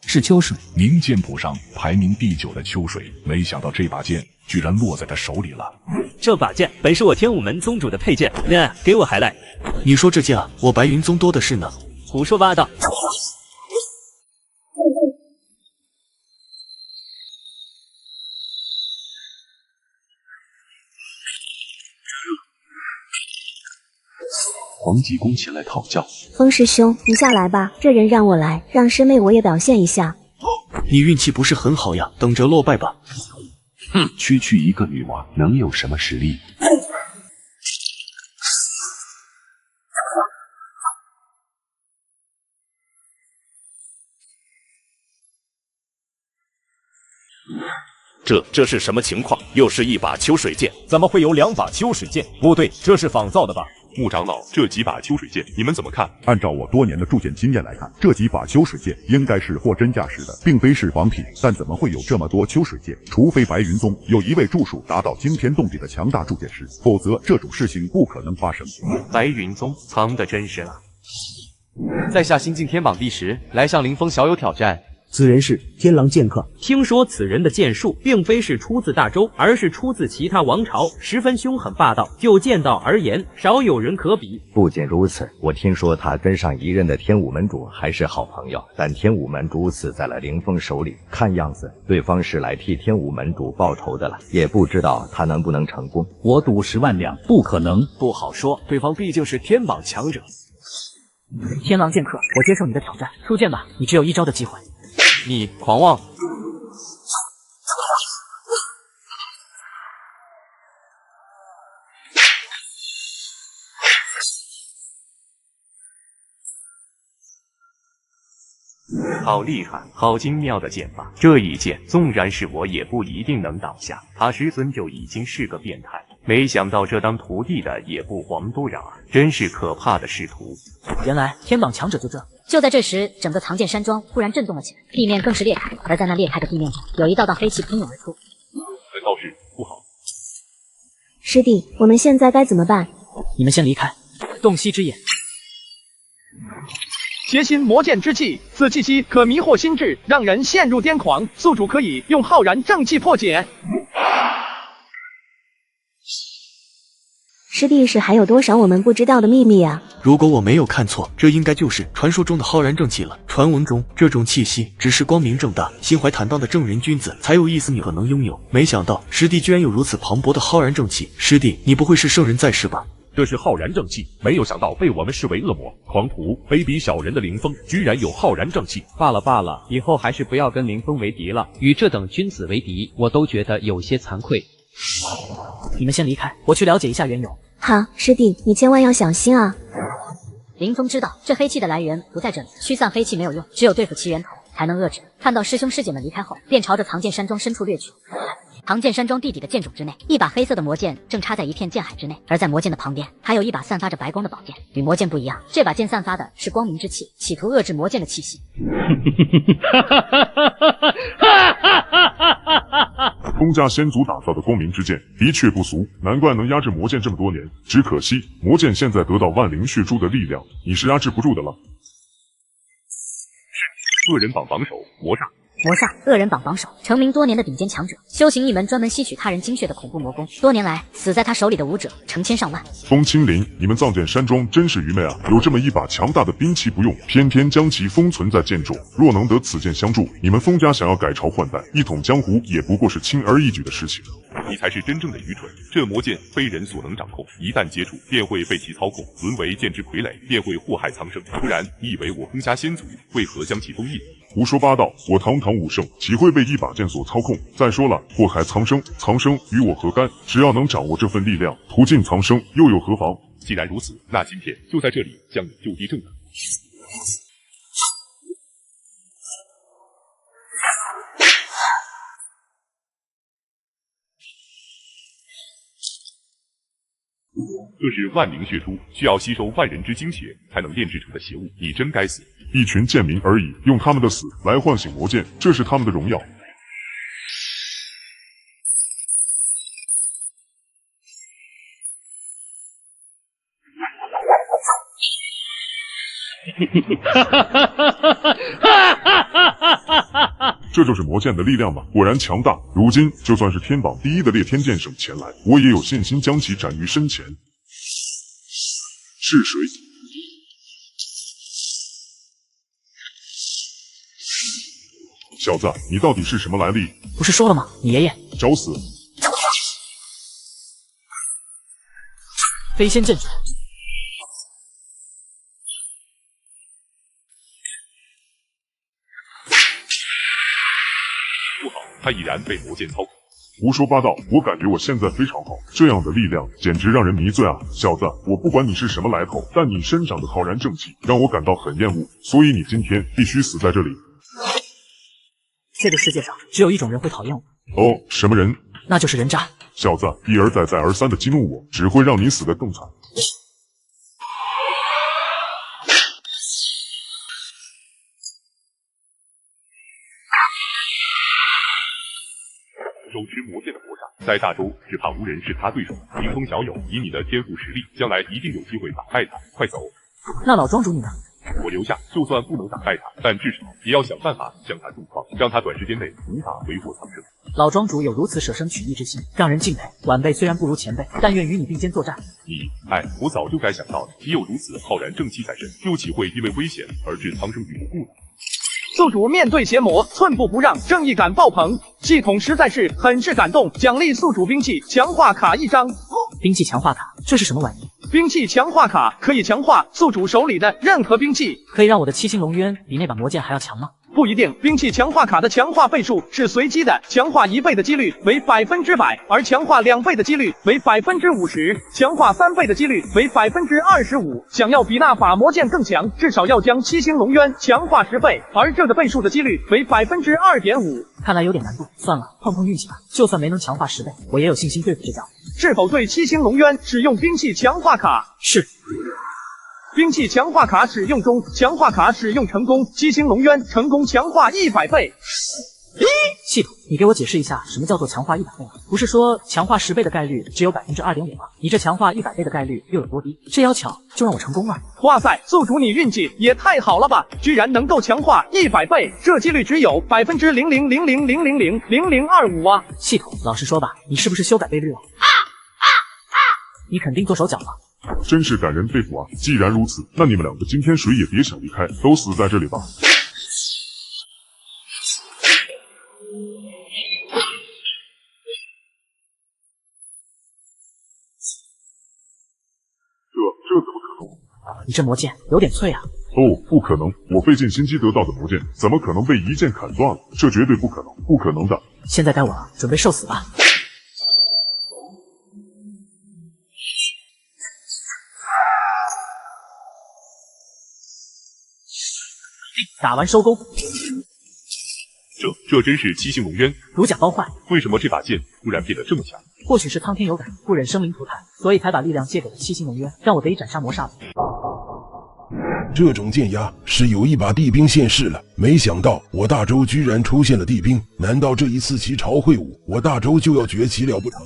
是秋水，名剑谱上排名第9的秋水，没想到这把剑居然落在他手里了。这把剑本是我天武门宗主的佩剑，给我还来！你说这剑啊，我白云宗多的是呢。胡说八道！黄济公前来讨教。风师兄，你下来吧，这人让我来，让师妹我也表现一下。你运气不是很好呀，等着落败吧。哼，区区一个女娃能有什么实力？这是什么情况？又是一把秋水剑，怎么会有2把秋水剑？不对，这是仿造的吧？穆长老，这几把秋水剑你们怎么看？按照我多年的铸剑经验来看，这几把秋水剑应该是货真价实的，并非是仿品。但怎么会有这么多秋水剑？除非白云宗有一位著属达到惊天动地的强大铸剑师，否则这种事情不可能发生。白云宗藏得真深啊！在下新晋天榜第10，来向凌风小友挑战。此人是天狼剑客。听说此人的剑术并非是出自大周，而是出自其他王朝，十分凶狠霸道。就剑道而言，少有人可比。不仅如此，我听说他跟上一任的天武门主还是好朋友，但天武门主死在了凌风手里，看样子对方是来替天武门主报仇的了，也不知道他能不能成功。我赌10万两，不可能。不好说，对方毕竟是天榜强者。天狼剑客，我接受你的挑战，出剑吧，你只有一招的机会。你狂妄！好厉害，好精妙的剑法！这一剑纵然是我也不一定能挡下。他师尊就已经是个变态，没想到这当徒弟的也不遑多让啊！真是可怕的师徒。原来天榜强者就这。就在这时，整个藏剑山庄忽然震动了起来，地面更是裂开，而在那裂开的地面上，有一道道黑气喷涌而出。本道士不好！师弟，我们现在该怎么办？你们先离开。洞悉之眼。邪心魔剑之气，此气息可迷惑心智，让人陷入癫狂。宿主可以用浩然正气破解。师弟是还有多少我们不知道的秘密啊？如果我没有看错，这应该就是传说中的浩然正气了。传闻中这种气息只是光明正大、心怀坦荡的正人君子才有意思可能拥有，没想到师弟居然有如此磅礴的浩然正气。师弟，你不会是圣人在世吧？这是浩然正气，没有想到被我们视为恶魔、狂徒、卑鄙小人的凌风，居然有浩然正气。罢了罢了，以后还是不要跟凌风为敌了。与这等君子为敌，我都觉得有些惭愧。你们先离开，我去了解一下缘由。好，师弟，你千万要小心啊！林峰知道这黑气的来源不在这里，驱散黑气没有用，只有对付其源头才能遏制。看到师兄师姐们离开后，便朝着藏剑山庄深处掠去。藏剑山庄地底的剑冢之内，一把黑色的魔剑正插在一片剑海之内，而在魔剑的旁边，还有一把散发着白光的宝剑。与魔剑不一样，这把剑散发的是光明之气，企图遏制魔剑的气息。封家先祖打造的光明之剑的确不俗，难怪能压制魔剑这么多年。只可惜魔剑现在得到万灵血珠的力量，你是压制不住的了。恶人榜榜首魔煞。魔煞，恶人榜榜首，成名多年的顶尖强者，修行一门专门吸取他人精血的恐怖魔功。多年来，死在他手里的武者成千上万。风清林，你们藏剑山庄真是愚昧啊！有这么一把强大的兵器不用，偏偏将其封存在剑中。若能得此剑相助，你们风家想要改朝换代，一统江湖也不过是轻而易举的事情。你才是真正的愚蠢。这魔剑非人所能掌控，一旦接触，便会被其操控，沦为剑之傀儡，便会祸害苍生。不然，你以为我风家先祖为何将其封印？胡说八道！我堂堂武圣，岂会被一把剑所操控？再说了，祸害苍生，苍生与我何干？只要能掌握这份力量，屠尽苍生，又有何妨？既然如此，那今天就在这里将你就地正法。这是万灵血珠，需要吸收万人之精血才能炼制成的邪物，你真该死！一群贱民而已，用他们的死来唤醒魔剑，这是他们的荣耀。这就是魔剑的力量吗？果然强大。如今就算是天榜第一的烈天剑圣前来，我也有信心将其斩于身前。是谁？小子，你到底是什么来历？不是说了吗？你爷爷找死！飞仙镇主。不好，他已然被魔剑操控。胡说八道！我感觉我现在非常好，这样的力量简直让人迷醉啊！小子，我不管你是什么来头，但你身上的浩然正气让我感到很厌恶，所以你今天必须死在这里。这个世界上只有一种人会讨厌我。哦，什么人？那就是人渣。小子，一而再再而三的激怒我，只会让你死得更惨。手持魔剑的魔煞，在大周只怕无人是他对手。灵风小友，以你的天赋实力，将来一定有机会打败他。快走！那老庄主你呢？我留下，就算不能打败他，但至少也要想办法将他重创，让他短时间内无法为祸苍生。老庄主有如此舍生取义之心，让人敬佩。晚辈虽然不如前辈，但愿与你并肩作战。我早就该想到的。你有如此浩然正气在身，又岂会因为危险而置苍生于不顾呢？宿主面对邪魔，寸步不让，正义感爆棚，系统实在是很是感动。奖励宿主兵器强化卡1张。兵器强化卡，这是什么玩意？兵器强化卡可以强化宿主手里的任何兵器，可以让我的七星龙渊比那把魔剑还要强吗？不一定，兵器强化卡的强化倍数是随机的，强化1倍的几率为100%，而强化2倍的几率为50%，强化3倍的几率为25%。想要比那把魔剑更强，至少要将七星龙渊强化10倍，而这个倍数的几率为2.5%。看来有点难度，算了，碰碰运气吧。就算没能强化10倍，我也有信心对付这家伙。是否对七星龙渊使用兵器强化卡？是。兵器强化卡使用中，强化卡使用成功，七星龙渊成功强化100倍。系统，你给我解释一下什么叫做强化100倍啊？不是说强化10倍的概率只有2.5%吗？你这强化100倍的概率又有多低？这要巧就让我成功了。哇塞，宿主你运气也太好了吧，居然能够强化100倍，这几率只有0.00000000025啊！系统，老实说吧，你是不是修改倍率了？你肯定做手脚了。真是感人肺腑啊！既然如此，那你们两个今天谁也别想离开，都死在这里吧！这怎么可能？你这魔剑有点脆啊！哦，不可能！我费尽心机得到的魔剑，怎么可能被一剑砍断了？这绝对不可能，不可能的！现在该我了，准备受死吧！打完收工。这真是七星龙渊，如假包换。为什么这把剑突然变得这么强？或许是苍天有感，不忍生灵涂炭，所以才把力量借给了七星龙渊，让我得以斩杀魔煞。这种剑压是有一把地兵现世了，没想到我大周居然出现了地兵，难道这一次齐朝会武，我大周就要崛起了不成？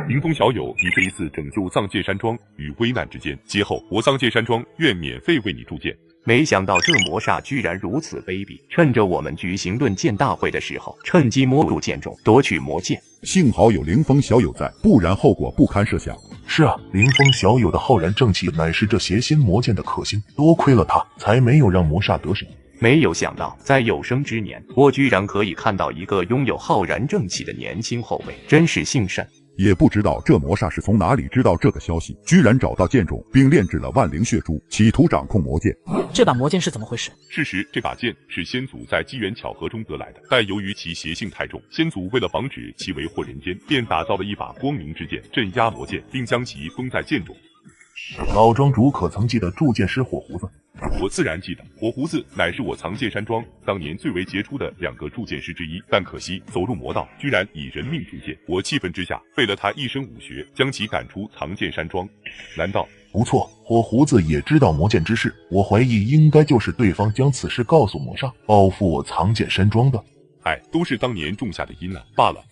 迎风小友，你这一次拯救藏剑山庄于危难之间，节后我藏剑山庄愿免费为你铸剑。没想到这魔煞居然如此卑鄙，趁着我们举行论剑大会的时候，趁机摸入剑中，夺取魔剑。幸好有凌风小友在，不然后果不堪设想。是啊，凌风小友的浩然正气乃是这邪心魔剑的克星，多亏了他，才没有让魔煞得手。没有想到，在有生之年，我居然可以看到一个拥有浩然正气的年轻后辈，真是幸甚。也不知道这魔煞是从哪里知道这个消息，居然找到剑种，并炼制了万灵血珠，企图掌控魔剑。这把魔剑是怎么回事？事实，这把剑是先祖在机缘巧合中得来的，但由于其邪性太重，先祖为了防止其为祸人间，便打造了一把光明之剑，镇压魔剑，并将其封在剑中。老庄主可曾记得铸剑师火胡子？我自然记得，火胡子乃是我藏剑山庄当年最为杰出的2个铸剑师之一，但可惜走入魔道，居然以人命铸剑。我气愤之下，废了他一身武学，将其赶出藏剑山庄。难道？不错，火胡子也知道魔剑之事，我怀疑应该就是对方将此事告诉魔煞，报复我藏剑山庄的。哎，都是当年种下的因啊，罢了。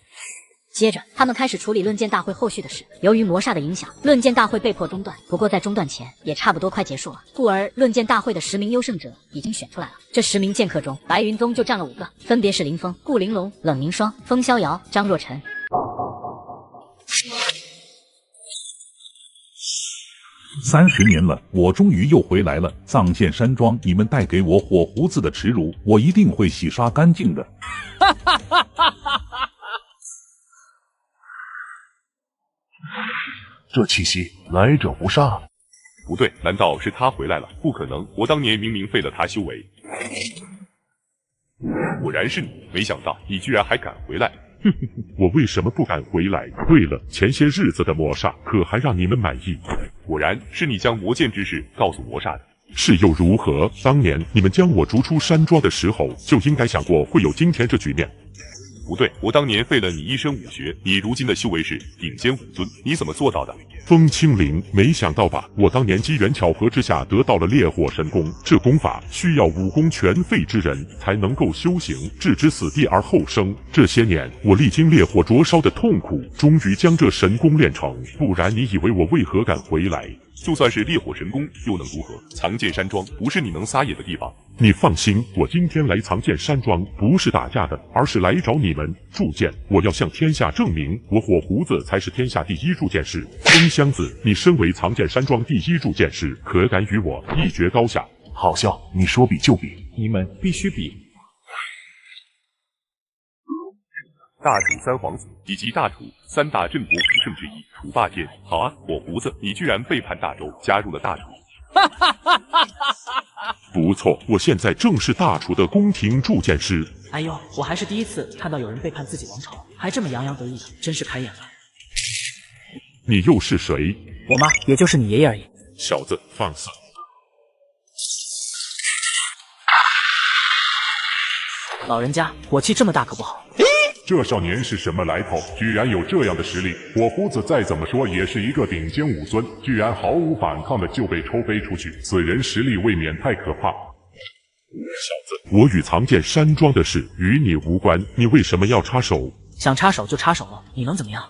接着，他们开始处理论剑大会后续的事。由于魔煞的影响，论剑大会被迫中断。不过在中断前，也差不多快结束了。故而，论剑大会的10名优胜者已经选出来了。这10名剑客中，白云宗就占了5个，分别是林峰、顾玲珑、冷凝霜、风逍遥、张若晨。30年了，我终于又回来了。藏剑山庄，你们带给我火胡子的耻辱，我一定会洗刷干净的。这气息，来者不杀。不对，难道是他回来了？不可能，我当年明明废了他修为。果然是你，没想到你居然还敢回来。我为什么不敢回来？对了，前些日子的魔煞可还让你们满意？果然是你将魔剑之事告诉魔煞的。是又如何？当年你们将我逐出山庄的时候，就应该想过会有今天这局面。不对，我当年废了你一身武学，你如今的修为是顶尖武尊，你怎么做到的？风清灵，没想到吧？我当年机缘巧合之下得到了烈火神功，这功法需要武功全废之人才能够修行，置之死地而后生。这些年我历经烈火灼烧的痛苦，终于将这神功练成，不然你以为我为何敢回来？就算是烈火神功又能如何？藏剑山庄不是你能撒野的地方。你放心，我今天来藏剑山庄不是打架的，而是来找你们铸剑。我要向天下证明，我火胡子才是天下第一铸剑师。风箱子，你身为藏剑山庄第一铸剑师，可敢与我一决高下？好笑，你说比就比，你们必须比。大楚3皇子以及大楚3大镇国武圣之一楚霸天。好啊，火胡子，你居然背叛大周，加入了大楚。不错，我现在正是大楚的宫廷铸剑师。哎呦，我还是第一次看到有人背叛自己王朝，还这么洋洋得意的，真是开眼了。你又是谁？我妈，也就是你爷爷而已。小子，放肆！老人家，火气这么大可不好。这少年是什么来头？居然有这样的实力！火胡子再怎么说也是一个顶尖武尊，居然毫无反抗的就被抽飞出去，此人实力未免太可怕。小子，我与藏剑山庄的事与你无关，你为什么要插手？想插手就插手了，你能怎么样？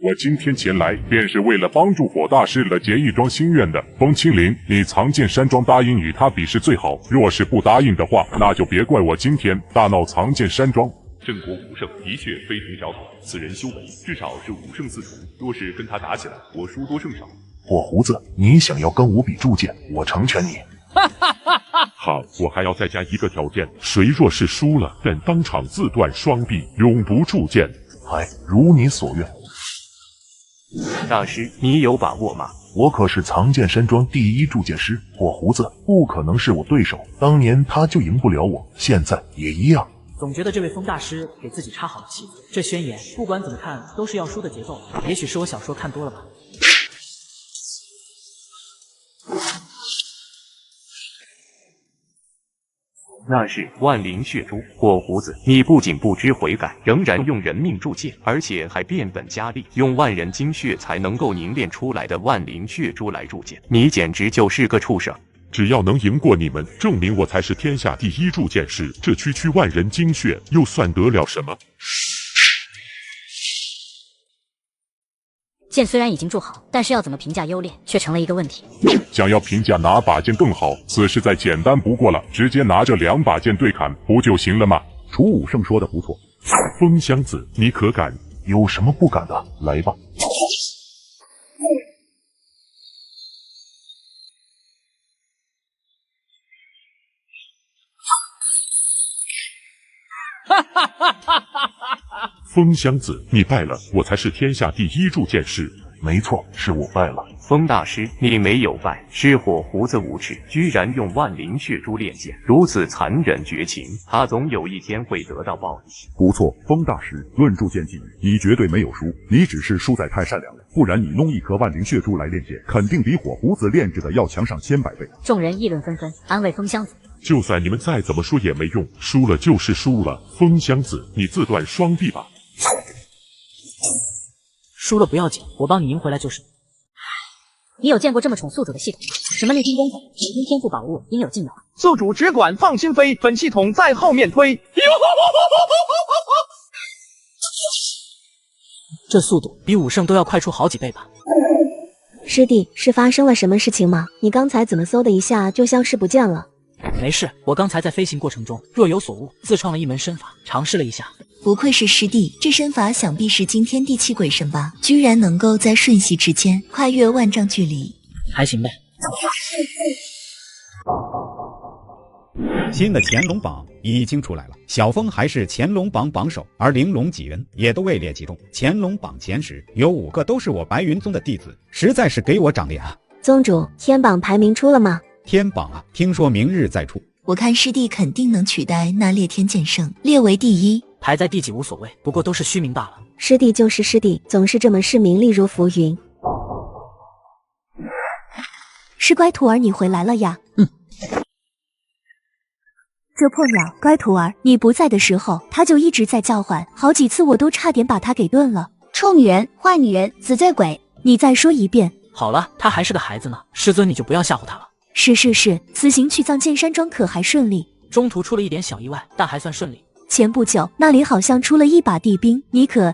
我今天前来，便是为了帮助火大师了结一桩心愿的。风清灵，你藏剑山庄答应与他比试最好，若是不答应的话，那就别怪我今天大闹藏剑山庄。镇国武圣的确非同小可，此人修为至少是武圣4重，若是跟他打起来，我输多胜少。火胡子，你想要跟我比铸剑，我成全你。好，我还要再加一个条件，谁若是输了，便当场自断双臂，永不铸剑。哎，如你所愿。大师，你有把握吗？我可是藏剑山庄第一铸剑师，火胡子不可能是我对手。当年他就赢不了我，现在也一样。总觉得这位风大师给自己插好了旗子，这宣言不管怎么看都是要输的节奏。也许是我小说看多了吧。那是万灵血珠。火胡子，你不仅不知悔改，仍然用人命铸剑，而且还变本加厉，用万人精血才能够凝练出来的万灵血珠来铸剑，你简直就是个畜生！只要能赢过你们，证明我才是天下第一铸剑师，这区万人精血又算得了什么？剑虽然已经铸好，但是要怎么评价优劣，却成了一个问题。想要评价哪把剑更好，此事再简单不过了，直接拿这2把剑对砍，不就行了吗？楚武圣说的不错。风箱子，你可敢？有什么不敢的？来吧。哈哈哈哈哈！风箱子，你败了，我才是天下第一铸剑师。没错，是我败了。风大师，你没有败，是火胡子无耻，居然用万灵血珠炼剑，如此残忍绝情，他总有一天会得到报应。不错，风大师，论铸剑技，你绝对没有输，你只是输在太善良了。不然你弄一颗万灵血珠来炼剑，肯定比火胡子炼制的要强上千百倍。众人议论纷纷，安慰风箱子。就算你们再怎么说也没用，输了就是输了。风箱子，你自断双臂吧。输了不要紧，我帮你赢回来就是。你有见过这么宠宿主的系统吗？什么逆天功法、逆天天赋宝物，应有尽有。宿主只管放心飞，本系统在后面推。这速度比武圣都要快出好几倍吧？师弟，是发生了什么事情吗？你刚才怎么嗖的一下就消失不见了？没事，我刚才在飞行过程中若有所悟，自创了一门身法，尝试了一下。不愧是师弟，这身法想必是惊天地泣鬼神吧？居然能够在瞬息之间跨越万丈距离，还行呗。新的乾隆榜已经出来了，小峰还是乾隆榜榜首，而玲珑几人也都位列其中。乾隆榜前10有5个都是我白云宗的弟子，实在是给我长脸啊！宗主，天榜排名出了吗？天榜啊，听说明日再出。我看师弟肯定能取代那烈天剑圣，列为第1。排在第几无所谓，不过都是虚名罢了。师弟就是师弟，总是这么视名利如浮云。是乖徒儿，你回来了呀？这破鸟，乖徒儿，你不在的时候，他就一直在叫唤，好几次我都差点把他给炖了。臭女人，坏女人，死罪鬼！你再说一遍。好了，他还是个孩子呢，师尊你就不要吓唬他了。是，此行去藏剑山庄可还顺利？中途出了一点小意外，但还算顺利。前不久那里好像出了一把地兵，你可……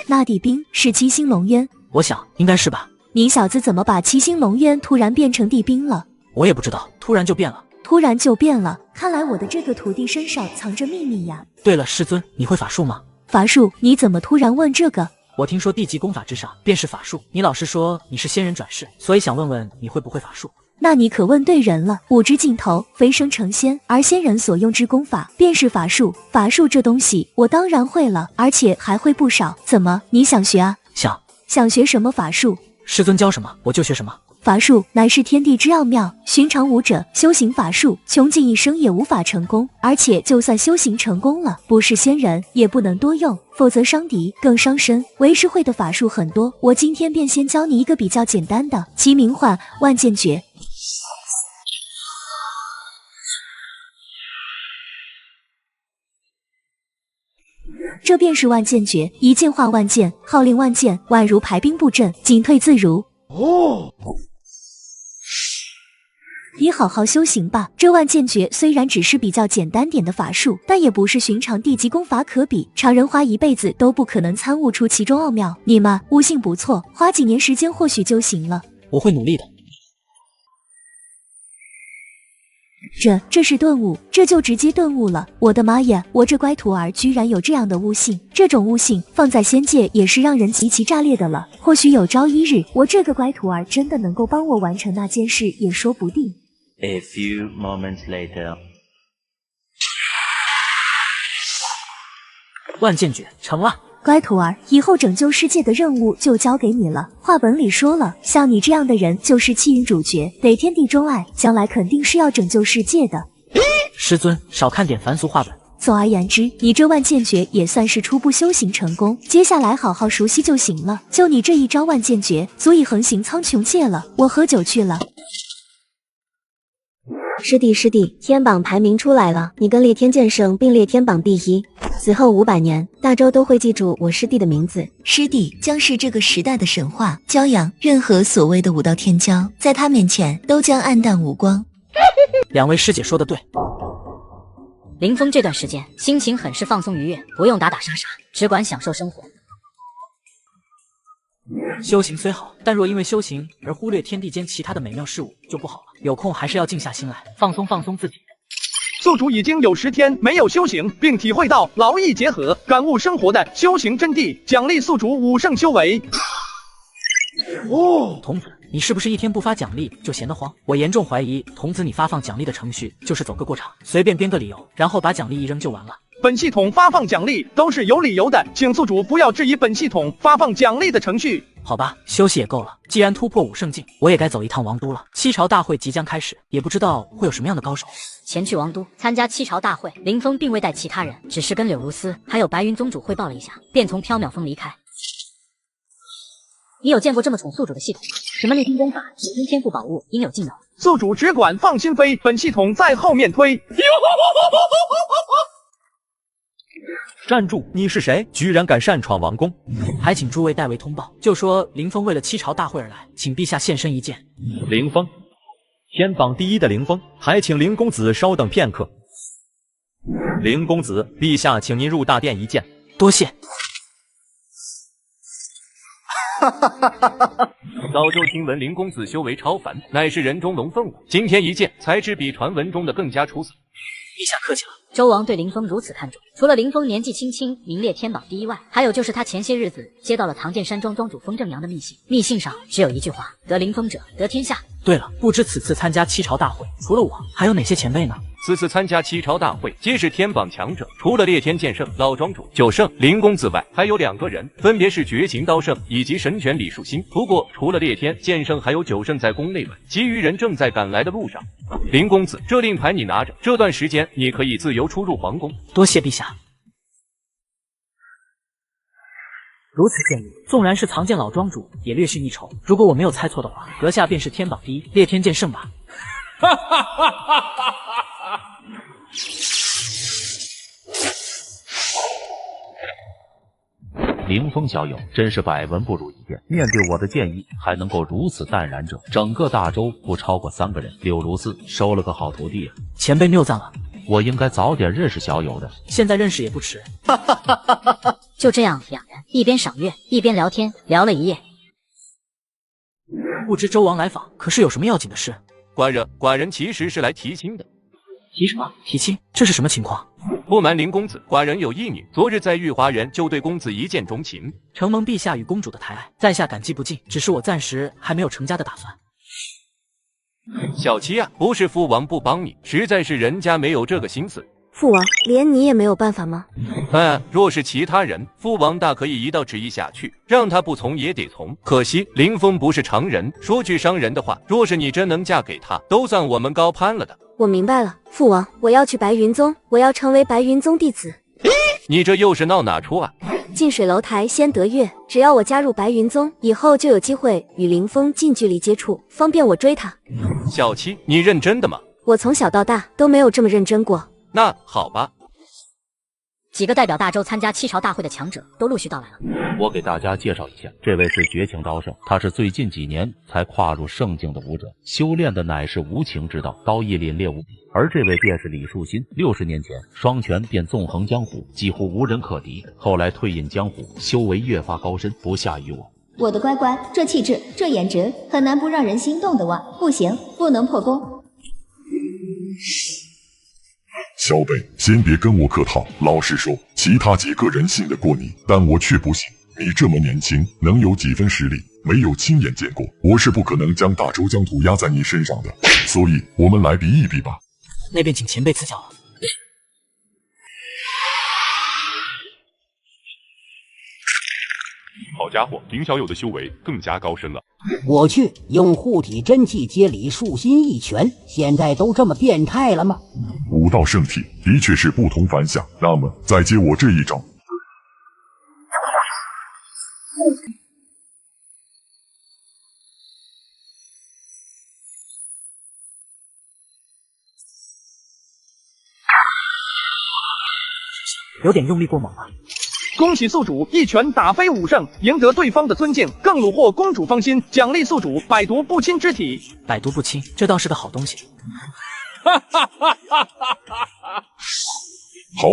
那地兵是七星龙渊？我想应该是吧。你小子怎么把七星龙渊突然变成地兵了？我也不知道，突然就变了。突然就变了，看来我的这个徒弟身上藏着秘密呀。对了，师尊，你会法术吗？法术？你怎么突然问这个？我听说地级功法之上便是法术，你老师说你是仙人转世，所以想问问你会不会法术。那你可问对人了，五之尽头，飞升成仙，而仙人所用之功法便是法术。法术这东西我当然会了，而且还会不少。怎么，你想学啊？想学什么法术？师尊教什么我就学什么。法术乃是天地之奥妙，寻常武者修行法术，穷尽一生也无法成功，而且就算修行成功了，不是仙人也不能多用，否则伤敌更伤身。为师会的法术很多，我今天便先教你一个比较简单的，其名唤万剑诀。这便是万剑诀，一剑化万剑，号令万剑，宛如排兵布阵，进退自如。你好好修行吧，这万剑诀虽然只是比较简单点的法术，但也不是寻常地级功法可比，常人花一辈子都不可能参悟出其中奥妙。你嘛，悟性不错，花几年时间或许就行了。我会努力的。这是顿悟，这就直接顿悟了。我的妈呀，我这乖徒儿居然有这样的悟性，这种悟性放在仙界也是让人极其炸裂的了。或许有朝一日，我这个乖徒儿真的能够帮我完成那件事也说不定。A few moments later， 万剑诀成了。乖徒儿，以后拯救世界的任务就交给你了。话本里说了，像你这样的人就是气运主角，得天地钟爱，将来肯定是要拯救世界的。师尊，少看点凡俗话本。总而言之，你这万剑诀也算是初步修行成功，接下来好好熟悉就行了。就你这一招万剑诀，足以横行苍穹界了。我喝酒去了。师弟，天榜排名出来了，你跟烈天剑圣并列天榜第1，此后500年，大周都会记住我师弟的名字。师弟将是这个时代的神话，骄阳，任何所谓的武道天骄，在他面前都将黯淡无光。两位师姐说的对。林峰这段时间心情很是放松愉悦，不用打打杀杀，只管享受生活。修行虽好，但若因为修行而忽略天地间其他的美妙事物，就不好了。有空还是要静下心来，放松自己。宿主已经有10天没有修行，并体会到劳逸结合、感悟生活的修行真谛，奖励宿主5圣修为。童子，你是不是一天不发奖励就闲得慌？我严重怀疑童子你发放奖励的程序就是走个过场，随便编个理由，然后把奖励一扔就完了。本系统发放奖励都是有理由的，请宿主不要质疑本系统发放奖励的程序。好吧，休息也够了，既然突破5圣境，我也该走一趟王都了。七朝大会即将开始，也不知道会有什么样的高手前去王都参加七朝大会。林峰并未带其他人，只是跟柳如丝还有白云宗主汇报了一下，便从缥缈峰离开。你有见过这么宠宿主的系统吗？什么逆天功法、神通天赋宝物，应有尽有。宿主只管放心飞，本系统在后面推。站住！你是谁？居然敢擅闯王宫！还请诸位代为通报，就说林峰为了七朝大会而来，请陛下现身一见。林峰，天榜第1的林峰，还请林公子稍等片刻。林公子，陛下请您入大殿一见。多谢。早就听闻林公子修为超凡，乃是人中龙凤舞。今天一见，才知比传闻中的更加出色。陛下客气了。周王对林峰如此看重，除了林峰年纪轻轻名列天榜第1外，还有就是他前些日子接到了藏剑山庄庄主风正阳的密信，密信上只有一句话：得林峰者得天下。对了，不知此次参加七朝大会，除了我，还有哪些前辈呢？此次参加七朝大会，皆是天榜强者，除了烈天剑圣、老庄主、九圣、林公子外，还有2个人，分别是绝情刀圣以及神拳李树新。不过，除了烈天剑圣，还有九圣在宫内外，其余人正在赶来的路上。林公子，这令牌你拿着，这段时间你可以自由出入皇宫。多谢陛下。如此建议，纵然是藏剑老庄主，也略逊一筹。如果我没有猜错的话，阁下便是天榜第1烈天剑圣吧？哈哈哈哈哈哈！凌风小友真是百闻不如一见，面对我的建议还能够如此淡然者，整个大周不超过3个人。柳如丝收了个好徒弟啊！前辈谬赞了，我应该早点认识小友的，现在认识也不迟。就这样，2人一边赏月一边聊天，聊了一夜。不知周王来访，可是有什么要紧的事？寡人其实是来提亲的。提什么？提亲？这是什么情况？不瞒林公子，寡人有一女，昨日在玉华园就对公子一见钟情，承蒙陛下与公主的抬爱，在下感激不尽。只是我暂时还没有成家的打算。小七啊，不是父王不帮你，实在是人家没有这个心思。父王，连你也没有办法吗？若是其他人，父王大可以一道旨意下去，让他不从也得从。可惜林峰不是常人，说句伤人的话，若是你真能嫁给他，都算我们高攀了的。我明白了，父王，我要去白云宗，我要成为白云宗弟子。你这又是闹哪出啊？近水楼台先得月，只要我加入白云宗，以后就有机会与林峰近距离接触，方便我追他。小七，你认真的吗？我从小到大都没有这么认真过。那好吧。几个代表大周参加七朝大会的强者都陆续到来了。我给大家介绍一下，这位是绝情刀圣，他是最近几年才跨入圣境的武者，修炼的乃是无情之道，刀艺凛冽无比。而这位便是李树新，60年前双拳便纵横江湖，几乎无人可敌。后来退隐江湖，修为越发高深，不下于我。我的乖乖，这气质，这颜值，很难不让人心动的哇！不行，不能破功。小北，先别跟我客套。老实说，其他几个人信得过你，但我却不信。你这么年轻，能有几分实力？没有亲眼见过，我是不可能将大周疆土压在你身上的。所以，我们来比一比吧。那便请前辈赐教了。好家伙，林小友的修为更加高深了。我去，用护体真气接李树新一拳，现在都这么变态了吗？武道圣体的确是不同凡响，那么再接我这一招。有点用力过猛了。恭喜宿主一拳打飞武圣，赢得对方的尊敬，更虏获公主芳心，奖励宿主百毒不侵之体。百毒不侵，这倒是个好东西。好，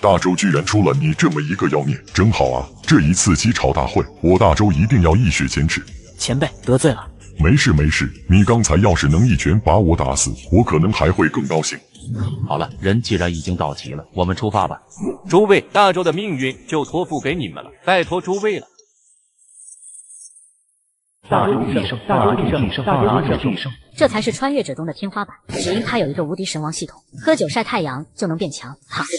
大周居然出了你这么一个妖孽，真好啊！这一次七朝大会，我大周一定要一雪前耻。前辈得罪了。没事，你刚才要是能一拳把我打死，我可能还会更高兴。好了，人既然已经到齐了，我们出发吧。诸位，大周的命运就托付给你们了，拜托诸位了。大周必胜，大周必胜，大周必胜。这才是穿越者中的天花板，只因他有一个无敌神王系统，喝酒晒太阳就能变强，躺着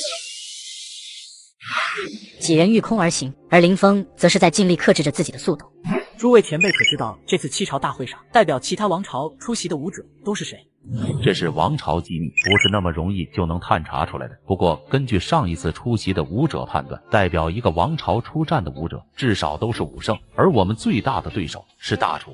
几人御空而行，而林峰则是在尽力克制着自己的速度。诸位前辈可知道，这次七朝大会上代表其他王朝出席的武者都是谁？这是王朝机密，不是那么容易就能探查出来的。不过根据上一次出席的武者判断，代表一个王朝出战的武者至少都是武圣，而我们最大的对手是大楚。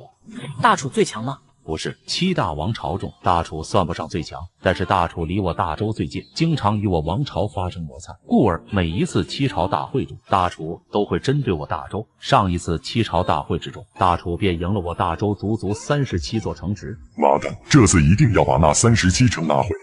大楚最强吗？不是，七大王朝中大楚算不上最强，但是大楚离我大周最近，经常与我王朝发生摩擦，故而每一次七朝大会中，大楚都会针对我大周。上一次七朝大会之中，大楚便赢了我大周足足37座城池。妈的，这次一定要把那37城拿回来。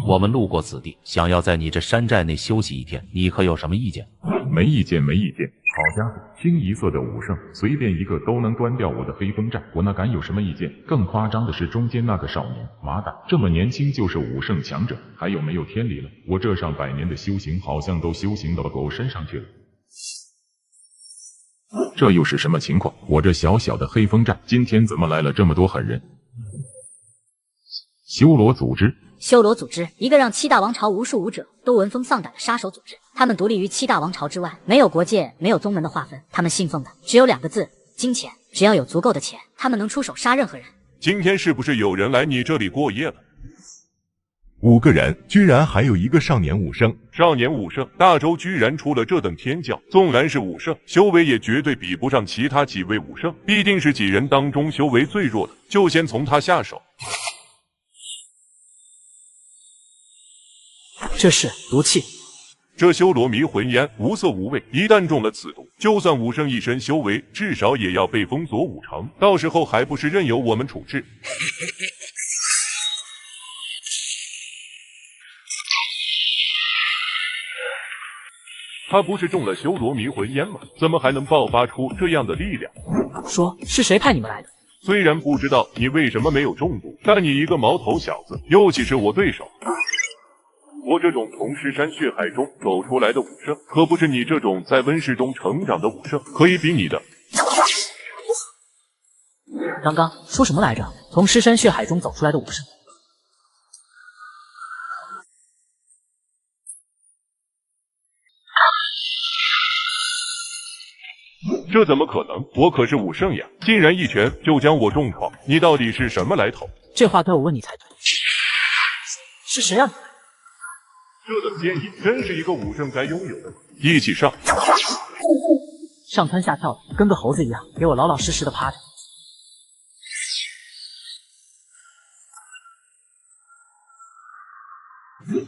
我们路过此地，想要在你这山寨内休息一天，你可有什么意见？没意见。好家伙，清一色的武圣，随便一个都能端掉我的黑风寨，我哪敢有什么意见？更夸张的是中间那个少年，妈的，这么年轻就是武圣强者，还有没有天理了？我这上百年的修行好像都修行到狗身上去了。这又是什么情况？我这小小的黑风寨，今天怎么来了这么多狠人？修罗组织，一个让七大王朝无数武者都闻风丧胆的杀手组织。他们独立于七大王朝之外，没有国界，没有宗门的划分。他们信奉的只有2个字：金钱。只要有足够的钱，他们能出手杀任何人。今天是不是有人来你这里过夜了？5个人，居然还有一个少年武圣。少年武圣，大周居然出了这等天骄，纵然是武圣，修为也绝对比不上其他几位武圣，必定是几人当中修为最弱的，就先从他下手。这是毒气，这修罗迷魂烟无色无味，一旦中了此毒，就算武圣一身修为，至少也要被封锁5成，到时候还不是任由我们处置？他不是中了修罗迷魂烟吗？怎么还能爆发出这样的力量？说是谁派你们来的？虽然不知道你为什么没有中毒，但你一个毛头小子，又岂是我对手？我这种从尸山血海中走出来的武圣，可不是你这种在温室中成长的武圣可以比拟的。刚刚说什么来着？从尸山血海中走出来的武圣？这怎么可能？我可是武圣呀！竟然一拳就将我重创，你到底是什么来头？这话该我问你才对。是谁啊你？这等剑意真是一个武圣该拥有的。一起上！上蹿下跳的，跟个猴子一样，给我老老实实的趴着。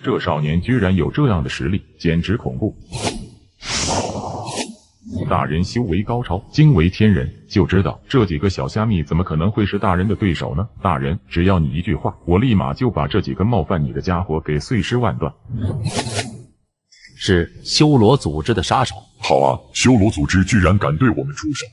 这少年居然有这样的实力，简直恐怖。大人修为高超，惊为天人，就知道这几个小虾米怎么可能会是大人的对手呢？大人，只要你一句话，我立马就把这几个冒犯你的家伙给碎尸万段。是修罗组织的杀手。好啊，修罗组织居然敢对我们出手。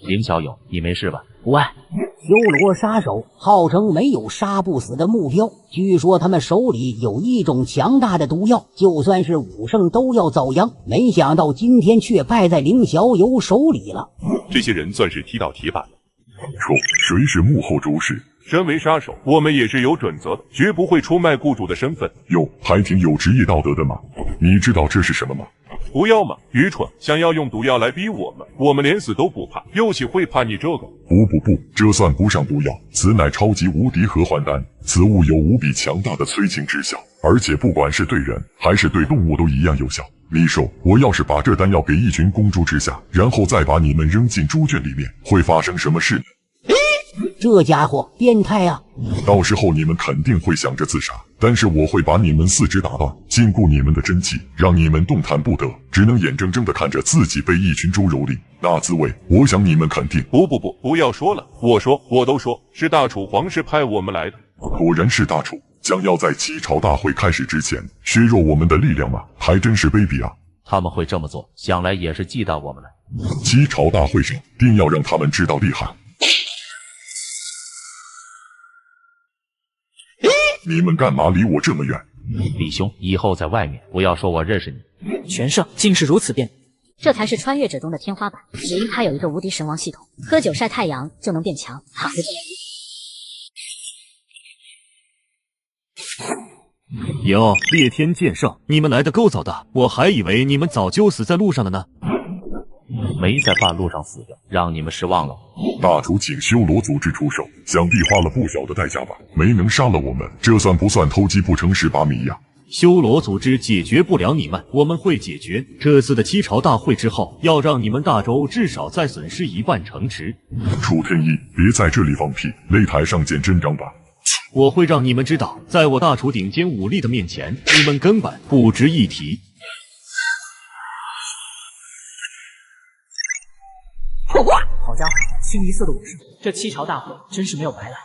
林小友，你没事吧？无碍。修罗杀手号称没有杀不死的目标，据说他们手里有一种强大的毒药，就算是武圣都要遭殃。没想到今天却败在凌小友手里了。这些人算是踢到铁板了。说谁是幕后主使？身为杀手，我们也是有准则的，绝不会出卖雇主的身份。哟，还挺有职业道德的嘛。你知道这是什么吗？不要嘛，愚蠢！想要用毒药来逼我们，我们连死都不怕，又岂会怕你这个？不，这算不上毒药，此乃超级无敌合欢丹。此物有无比强大的催情之效，而且不管是对人还是对动物都一样有效。你说，我要是把这丹药给一群公猪吃下，然后再把你们扔进猪圈里面，会发生什么事呢？这家伙变态啊！到时候你们肯定会想着自杀，但是我会把你们四肢打断，禁锢你们的真气，让你们动弹不得，只能眼睁睁地看着自己被一群猪蹂躏，那滋味，我想你们肯定……不要说了，我都说是大楚皇室派我们来的。果然是大楚，将要在七朝大会开始之前削弱我们的力量吗？还真是卑鄙啊！他们会这么做，想来也是忌惮我们了。七朝大会上，定要让他们知道厉害。你们干嘛离我这么远？李兄，以后在外面不要说我认识你。全胜竟是如此变，这才是穿越者中的天花板，只因他有一个无敌神王系统，喝酒晒太阳就能变强。好，哟，烈天剑圣，你们来的够早的，我还以为你们早就死在路上了呢。没在半路上死的，让你们失望了。大楚请修罗组织出手，想必花了不小的代价吧？没能杀了我们，这算不算偷鸡不成蚀把米呀？修罗组织解决不了你们，我们会解决。这次的七朝大会之后，要让你们大周至少再损失1半城池。楚天一，别在这里放屁，擂台上见真章吧。我会让你们知道，在我大楚顶尖武力的面前，你们根本不值一提。好家伙，清一色的武士，这七朝大会真是没有白来。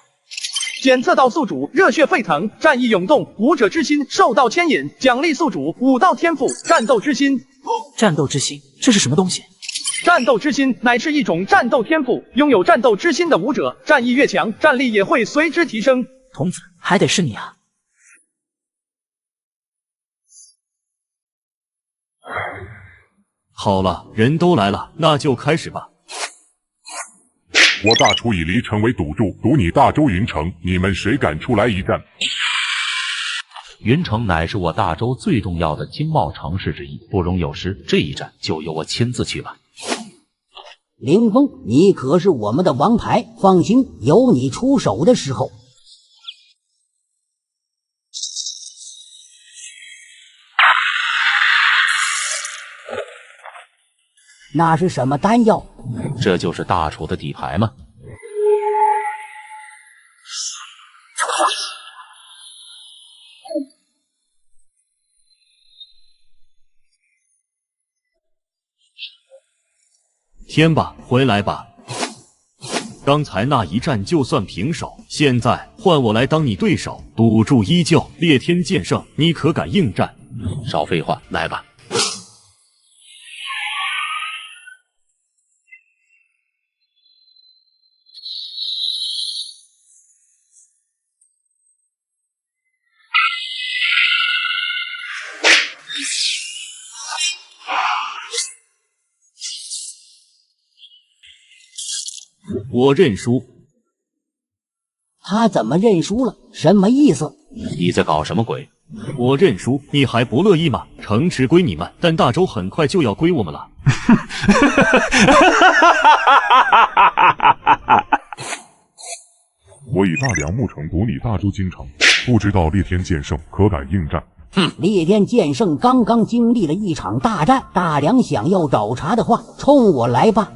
检测到宿主热血沸腾，战意涌动，武者之心受到牵引，奖励宿主武道天赋战斗之心。战斗之心，这是什么东西？战斗之心乃是一种战斗天赋，拥有战斗之心的武者，战意越强，战力也会随之提升。童子，还得是你啊！好了，人都来了，那就开始吧。我大楚以离城为赌注，赌你大周云城，你们谁敢出来一战？云城乃是我大周最重要的经贸城市之一，不容有失。这一战就由我亲自去吧。凌风，你可是我们的王牌，放心，有你出手的时候。那是什么丹药？这就是大楚的底牌吗？天霸，回来吧！刚才那一战就算平手，现在换我来当你对手，赌注依旧。烈天剑圣，你可敢应战？少废话，来吧！我认输。他怎么认输了？什么意思？你在搞什么鬼？我认输，你还不乐意吗？城池归你们，但大周很快就要归我们了。我以大梁木城赌你大周京城，不知道烈天剑圣可敢应战？烈天剑圣刚刚经历了一场大战，大梁想要找茬的话，冲我来吧！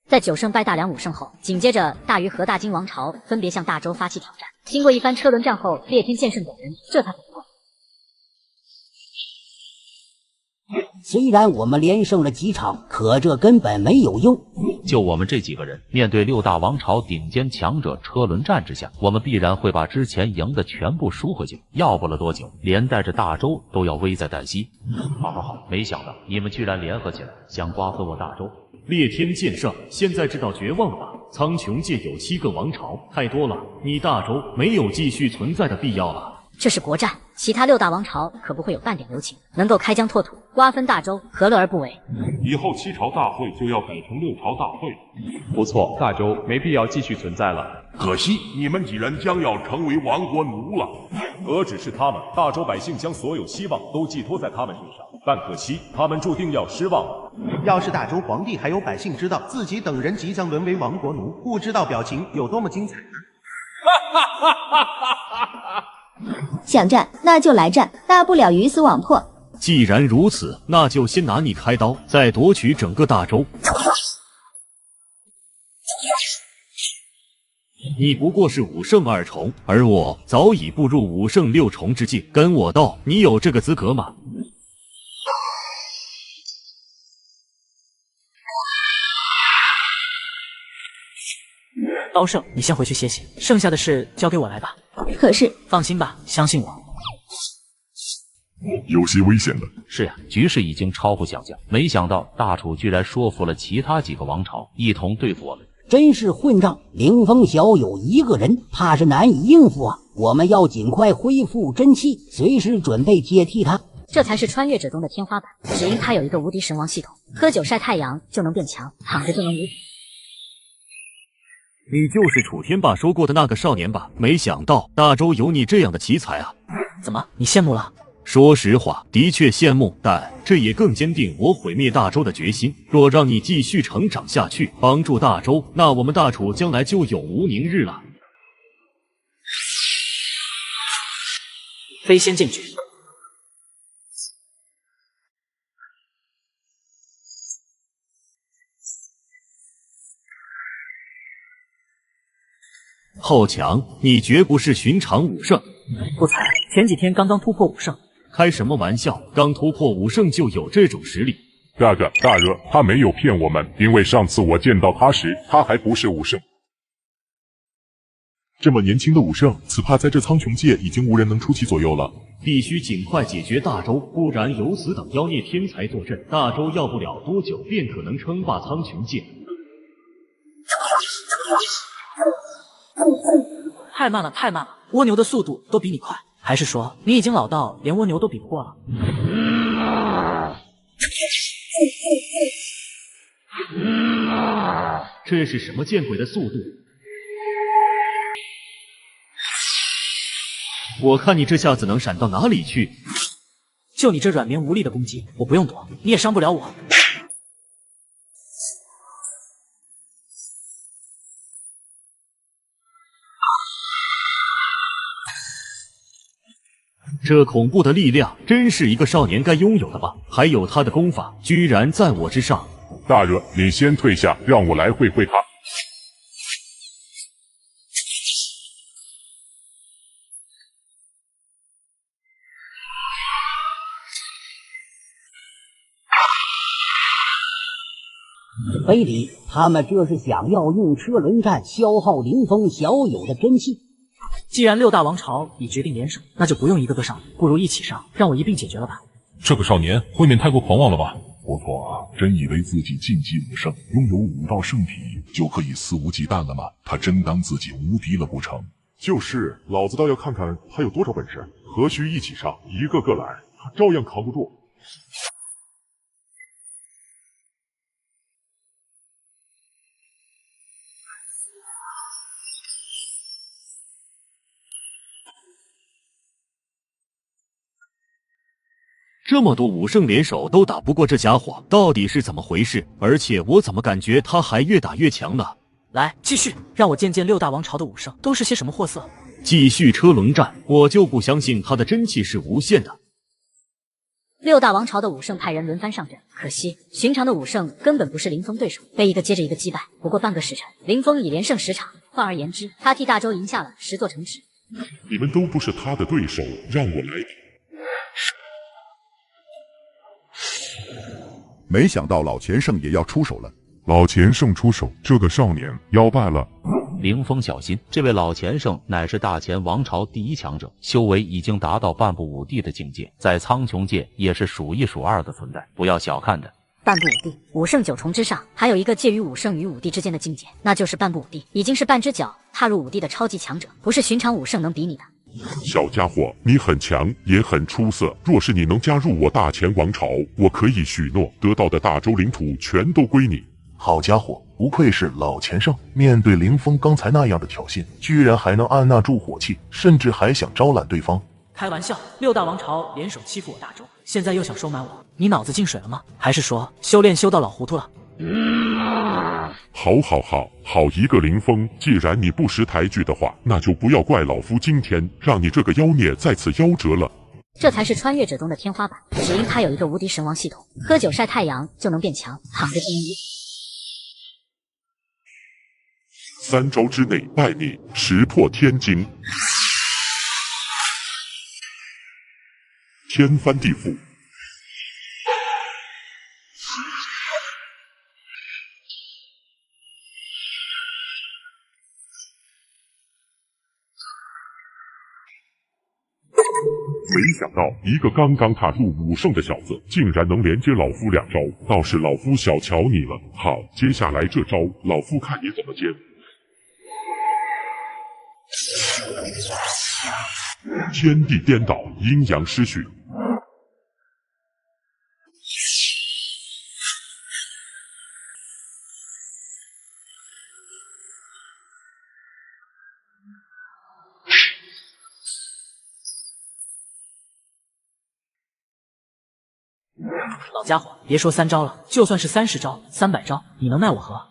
在9胜败大梁5胜后，紧接着大禹和大金王朝分别向大周发起挑战。经过一番车轮战后，烈天剑圣等人这才懂了。虽然我们连胜了几场，可这根本没有用。就我们这几个人，面对6大王朝顶尖强者车轮战之下，我们必然会把之前赢的全部输回去。要不了多久，连带着大周都要危在旦夕。好，没想到你们居然联合起来，想瓜分我大周。烈天剑圣，现在知道绝望了吧？苍穹界有7个王朝，太多了，你大周没有继续存在的必要了。这是国战，其他6大王朝可不会有半点留情，能够开疆拓土，瓜分大周，何乐而不为？以后7朝大会就要改成6朝大会。不错，大周没必要继续存在了。可惜你们几人将要成为亡国奴了。何止是他们，大周百姓将所有希望都寄托在他们身上，但可惜他们注定要失望了。要是大周皇帝还有百姓知道自己等人即将沦为亡国奴，不知道表情有多么精彩呢？想战那就来战，大不了鱼死网破。既然如此，那就先拿你开刀，再夺取整个大洲。你不过是5胜2重，而我早已步入5胜6重之境，跟我斗，你有这个资格吗？刀圣，你先回去歇息，剩下的事交给我来吧。可是，放心吧，相信我。有些危险了。是呀，局势已经超乎想象，没想到大楚居然说服了其他几个王朝一同对付我们。真是混账！凌风小友一个人，怕是难以应付啊！我们要尽快恢复真气，随时准备接替他。这才是穿越者中的天花板，只因他有一个无敌神王系统，喝酒晒太阳就能变强，躺着就能无敌。你就是楚天霸说过的那个少年吧？没想到大周有你这样的奇才啊！怎么，你羡慕了？说实话，的确羡慕，但这也更坚定我毁灭大周的决心。若让你继续成长下去，帮助大周，那我们大楚将来就永无宁日了。飞仙剑诀。后强，你绝不是寻常武圣。不才，前几天刚刚突破5胜。开什么玩笑？刚突破5胜就有这种实力？大哥，他没有骗我们，因为上次我见到他时，他还不是5胜。这么年轻的武圣，此怕在这苍穹界已经无人能出其左右了。必须尽快解决大周，不然有死等妖孽天才坐镇，大周要不了多久便可能称霸苍穹界。太慢了，太慢了！蜗牛的速度都比你快，还是说你已经老到连蜗牛都比不过了？这是什么见鬼的速度？我看你这下子能闪到哪里去？就你这软绵无力的攻击，我不用躲，你也伤不了我。这恐怖的力量，真是一个少年该拥有的吧？还有他的功法，居然在我之上。大热，你先退下，让我来会会他。非礼，他们这是想要用车轮战消耗凌风小友的真气。既然6大王朝已决定联手，那就不用一个个上，不如一起上，让我一并解决了吧。这个少年未免太过狂妄了吧？不错，真以为自己晋级5胜，拥有5道圣体就可以肆无忌惮了吗？他真当自己无敌了不成？就是，老子倒要看看他有多少本事，何须一起上，一个个来，他照样扛不住。这么多5胜联手都打不过这家伙，到底是怎么回事？而且我怎么感觉他还越打越强呢？来，继续，让我见见6大王朝的5胜都是些什么货色。继续车轮战，我就不相信他的真气是无限的。6大王朝的5胜派人轮番上阵，可惜寻常的5胜根本不是林峰对手，被一个接着一个击败。不过半个时辰，林峰已连胜10场，换而言之，他替大周赢下了10座城池。你们都不是他的对手，让我来。没想到老钱胜也要出手了。老钱胜出手，这个少年要败了。凌风小心，这位老钱胜乃是大钱王朝第1强者，修为已经达到半步武帝的境界，在苍穹界也是数1数2的存在，不要小看他。半步武帝，5胜9重之上，还有一个介于5胜与武帝之间的境界，那就是半步武帝，已经是半只脚踏入武帝的超级强者，不是寻常5胜能比拟的。小家伙，你很强，也很出色。若是你能加入我大钱王朝，我可以许诺，得到的大周领土全都归你。好家伙，不愧是老钱胜，面对凌风刚才那样的挑衅，居然还能按捺住火气，甚至还想招揽对方。开玩笑，6大王朝联手欺负我大周，现在又想收买我，你脑子进水了吗？还是说修炼修到老糊涂了？好一个林峰！既然你不识抬举的话，那就不要怪老夫今天让你这个妖孽再次夭折了。这才是穿越者中的天花板，只因他有一个无敌神王系统，喝酒晒太阳就能变强，躺着就能赢。 3招之内败你，石破天惊，天翻地覆。没想到一个刚刚踏入武圣的小子，竟然能连接老夫2招，倒是老夫小瞧你了。好，接下来这招，老夫看你怎么接。 天地颠倒，阴阳失序。老家伙，别说3招了，就算是30招、300招，你能奈我何？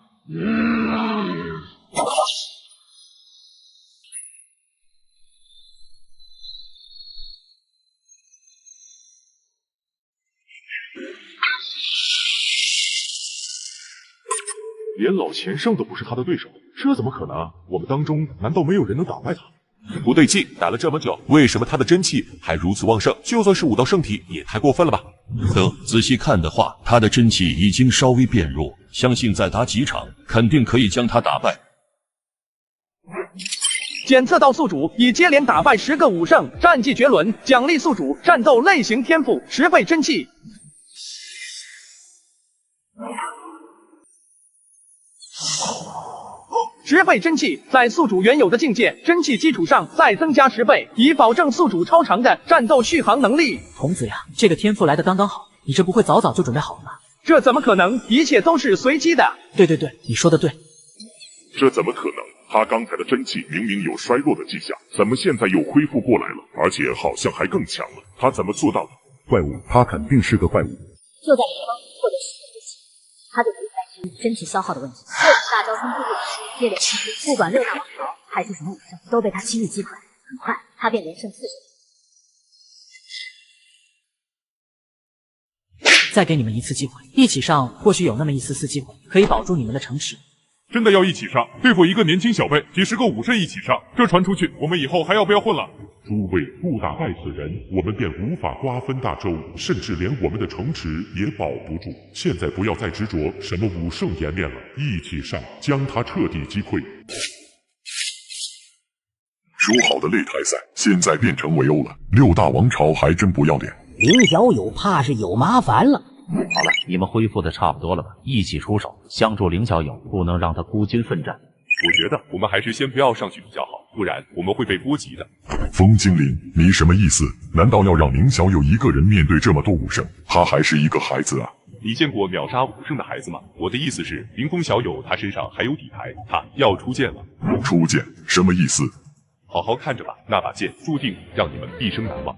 连老钱胜都不是他的对手，这怎么可能啊？我们当中难道没有人能打败他？不对劲，打了这么久，为什么他的真气还如此旺盛？就算是武道圣体，也太过分了吧？仔细看的话，他的真气已经稍微变弱，相信再打几场，肯定可以将他打败。检测到宿主已接连打败10个武圣，战绩绝伦，奖励宿主战斗类型天赋10倍真气。 10倍真气，在宿主原有的境界真气基础上再增加10倍，以保证宿主超长的战斗续航能力。童子呀，这个天赋来的刚刚好，你这不会早早就准备好了吗？这怎么可能？一切都是随机的。对，你说的对。这怎么可能？他刚才的真气明明有衰弱的迹象，怎么现在又恢复过来了？而且好像还更强了，他怎么做到的？怪物，他肯定是个怪物。就在林峰或者是之前，他就不担心真气消耗的问题。这种大招冲突时接连冲击，不管6大王朝还是什么武圣，都被他轻易击溃。很快，他便连胜40。再给你们一次机会，一起上，或许有那么一丝丝机会可以保住你们的城池。真的要一起上，对付一个年轻小辈，几10个武圣一起上，这传出去，我们以后还要不要混了？诸位不打败此人，我们便无法瓜分大周，甚至连我们的城池也保不住。现在不要再执着什么武圣颜面了，一起上，将他彻底击溃。说好的擂台赛，现在变成围殴了，6大王朝还真不要脸。林小友怕是有麻烦了。好了，你们恢复的差不多了吧？一起出手，相助凌小友，不能让他孤军奋战。我觉得我们还是先不要上去比较好，不然我们会被波及的。风精灵，你什么意思？难道要让宁小友一个人面对这么多武圣？他还是一个孩子啊！你见过秒杀武圣的孩子吗？我的意思是，林峰小友他身上还有底牌，他要出剑了。出剑？什么意思？好好看着吧，那把剑注定让你们毕生难忘。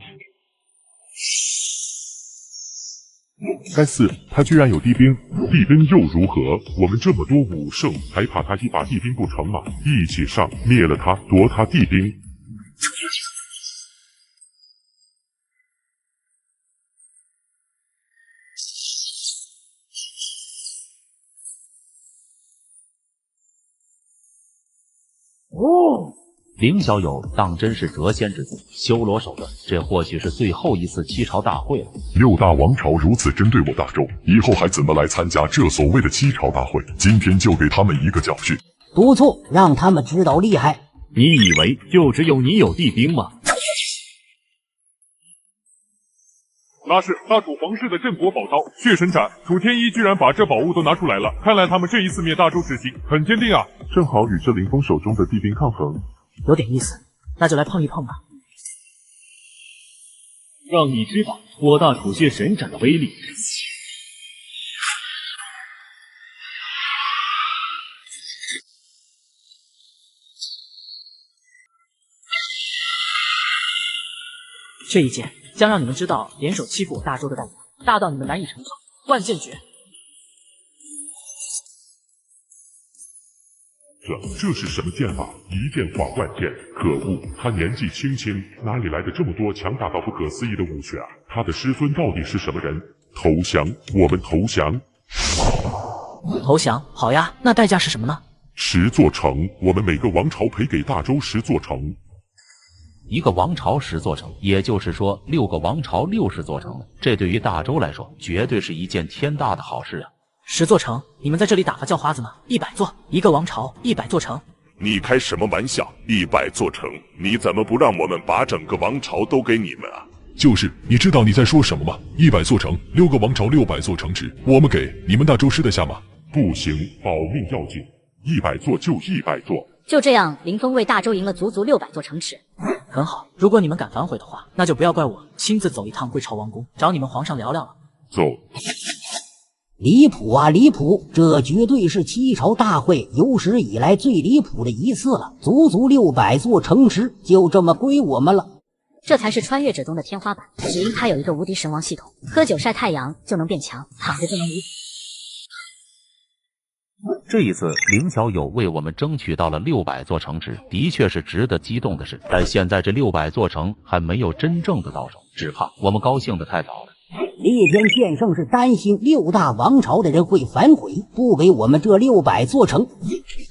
该死，他居然有地兵！地兵又如何？我们这么多武圣，还怕他一把地兵不成吗？一起上，灭了他，夺他地兵！凌小友当真是谪仙之子，修罗手段，这或许是最后一次七朝大会了。6大王朝如此针对我大周，以后还怎么来参加这所谓的七朝大会？今天就给他们一个教训。不错，让他们知道厉害。你以为就只有你有地兵吗？那是大楚皇室的镇国宝刀血神斩，楚天一居然把这宝物都拿出来了，看来他们这一次灭大周之心很坚定啊！正好与这林峰手中的地兵抗衡。有点意思，那就来碰一碰吧。让你知道我大楚血神斩的威力。这一剑将让你们知道联手欺负我大周的代价，大到你们难以承受。万剑诀。这是什么剑法？一剑化万剑！可恶，他年纪轻轻，哪里来的这么多强大到不可思议的武学啊？他的师尊到底是什么人？投降！我们投降！投降？好呀，那代价是什么呢？10座城，我们每个王朝赔给大周10座城。一个王朝10座城，也就是说6个王朝60座城呢。这对于大周来说，绝对是一件天大的好事啊！10座城，你们在这里打发叫花子吗？100座，一个王朝100座城。你开什么玩笑？100座城，你怎么不让我们把整个王朝都给你们啊？就是，你知道你在说什么吗？100座城，6个王朝600座城池，我们给你们大周吃得下吗？不行，保命要紧，100座就100座。就这样，林峰为大周赢了足足600座城池。很好，如果你们敢反悔的话，那就不要怪我亲自走一趟归朝王宫，找你们皇上聊聊了。走。离谱啊，离谱！这绝对是七朝大会有史以来最离谱的一次了，足足600座城池就这么归我们了。这才是穿越者中的天花板，只因他有一个无敌神王系统，喝酒晒太阳就能变强，躺着就能无。这一次，凌小友为我们争取到了600座城池，的确是值得激动的事。但现在这600座城还没有真正的到手，只怕我们高兴的太早了。烈天剑圣是担心6大王朝的人会反悔，不给我们这600座城。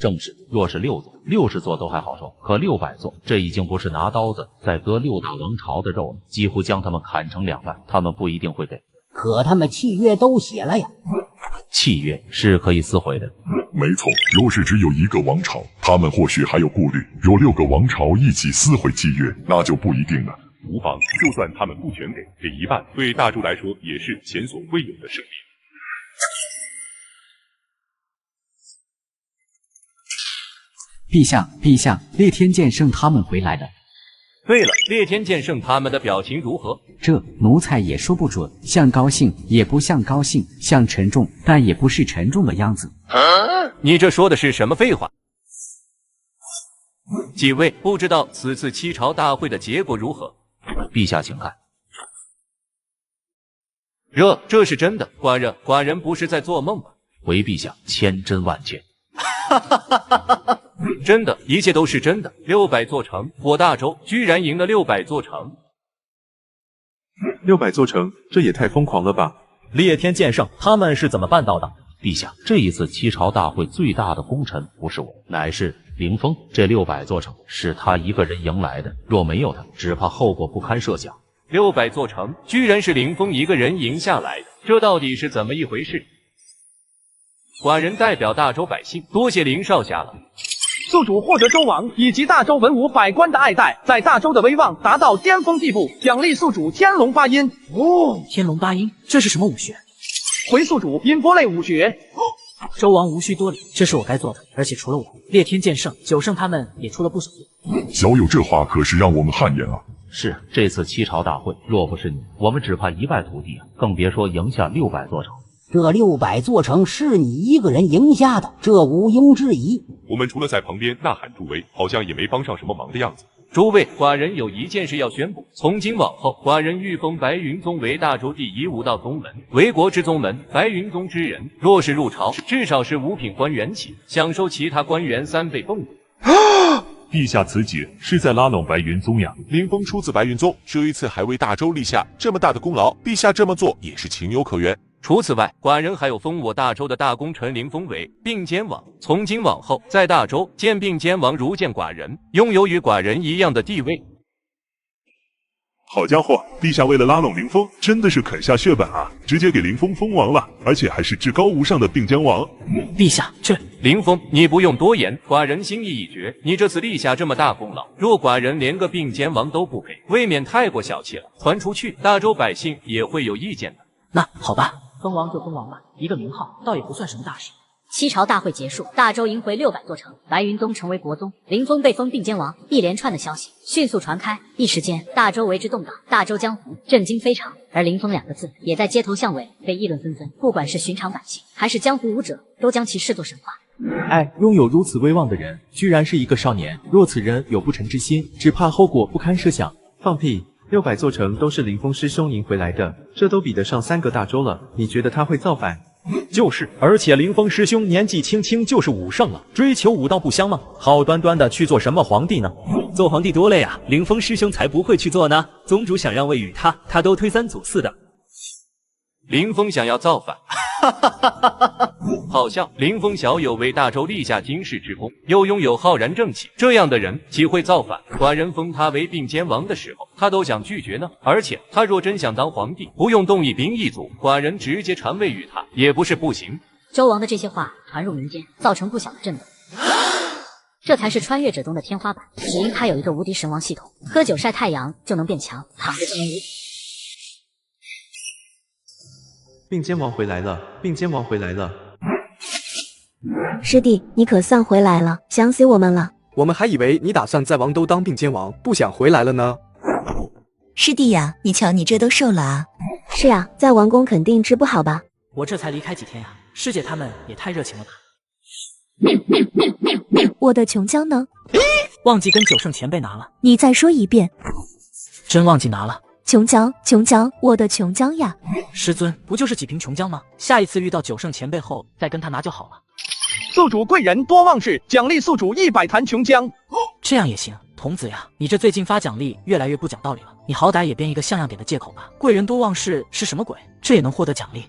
正是，若是6座、60座都还好说，可600座，这已经不是拿刀子在割6大王朝的肉了，几乎将他们砍成2半，他们不一定会给。可他们契约都写了呀。契约是可以撕毁的。没错，若是只有一个王朝，他们或许还有顾虑；有6个王朝一起撕毁契约，那就不一定了。无妨，就算他们不全给，给一半，对大周来说也是前所未有的胜利。陛下，陛下，烈天剑圣他们回来了。对了，烈天剑圣他们的表情如何？这奴才也说不准，像高兴也不像高兴，像沉重但也不是沉重的样子。你这说的是什么废话？几位不知道此次七朝大会的结果如何？陛下请看。这是真的，寡人不是在做梦吧？回陛下千真万确。真的，一切都是真的。600座城，我大周居然赢了600座城。600座城，这也太疯狂了吧！烈天剑圣他们是怎么办到的？陛下，这一次七朝大会最大的功臣不是我，乃是凌风。这600座城是他一个人赢来的，若没有他，只怕后果不堪设想。600座城居然是凌风一个人赢下来的，这到底是怎么一回事？寡人代表大周百姓，多谢凌少侠了。宿主获得周王以及大周文武百官的爱戴，在大周的威望达到巅峰地步，奖励宿主天龙八音。哦，天龙八音，这是什么武学？回宿主音波类武学。周王无需多礼，这是我该做的。而且除了我，烈天剑圣、九圣他们也出了不少力。小友这话可是让我们汗颜啊！是，这次七朝大会，若不是你，我们只怕一败涂地啊，更别说赢下600座城。这600座城是你一个人赢下的，这毋庸置疑。我们除了在旁边呐喊助威，好像也没帮上什么忙的样子。诸位，寡人有一件事要宣布，从今往后，寡人欲封白云宗为大周第1武道宗门，为国之宗门。白云宗之人，若是入朝，至少是5品官员起，享受其他官员3倍俸禄。陛下此举是在拉拢白云宗呀！凌风出自白云宗，这一次还为大周立下这么大的功劳，陛下这么做也是情有可原。除此外，寡人还有封我大周的大功臣凌风为并肩王，从今往后，在大周见并肩王如见寡人，拥有与寡人一样的地位。好家伙，陛下为了拉拢凌风，真的是肯下血本啊，直接给凌风封王了，而且还是至高无上的并肩王。陛下，这凌风，你不用多言，寡人心意已决。你这次立下这么大功劳，若寡人连个并肩王都不给，未免太过小气了。传出去，大周百姓也会有意见的。那好吧，封王就封王吧，一个名号倒也不算什么大事。七朝大会结束，大周赢回600座城，白云宗成为国宗，凌风被封并肩王，一连串的消息迅速传开，一时间大周为之动荡，大周江湖震惊非常。而凌风2个字也在街头巷尾被议论纷纷，不管是寻常百姓还是江湖武者，都将其视作神话。哎，拥有如此威望的人，居然是一个少年。若此人有不臣之心，只怕后果不堪设想。放屁！600座城都是凌风师兄赢回来的，这都比得上3个大周了。你觉得他会造反？就是，而且凌风师兄年纪轻轻就是武圣了，追求武道不香吗？好端端的去做什么皇帝呢？做皇帝多累啊，凌风师兄才不会去做呢。宗主想让位于他，他都推三阻四的。凌风想要造反，好笑！凌风小有为大周立下经世之功，又拥有浩然正气，这样的人岂会造反？寡人封他为并肩王的时候，他都想拒绝呢。而且他若真想当皇帝，不用动一兵一卒，寡人直接传位于他，也不是不行。周王的这些话传入民间，造成不小的震动。这才是穿越者中的天花板，只因他有一个无敌神王系统，喝酒晒太阳就能变强，躺着就能无。并肩王回来了，并肩王回来了。师弟，你可算回来了，想死我们了。我们还以为你打算在王都当并肩王，不想回来了呢。师弟呀，你瞧你这都瘦了啊。是啊，在王宫肯定治不好吧？我这才离开几天呀，师姐他们也太热情了吧。我的琼浆呢？忘记跟九圣前辈拿了。你再说一遍。真忘记拿了。琼浆，琼浆，我的琼浆呀！师尊，不就是几瓶琼浆吗？下一次遇到九圣前辈后再跟他拿就好了。宿主贵人多忘事，奖励宿主100坛琼浆。这样也行。童子呀，你这最近发奖励越来越不讲道理了，你好歹也编一个像样点的借口吧。贵人多忘事是什么鬼？这也能获得奖励？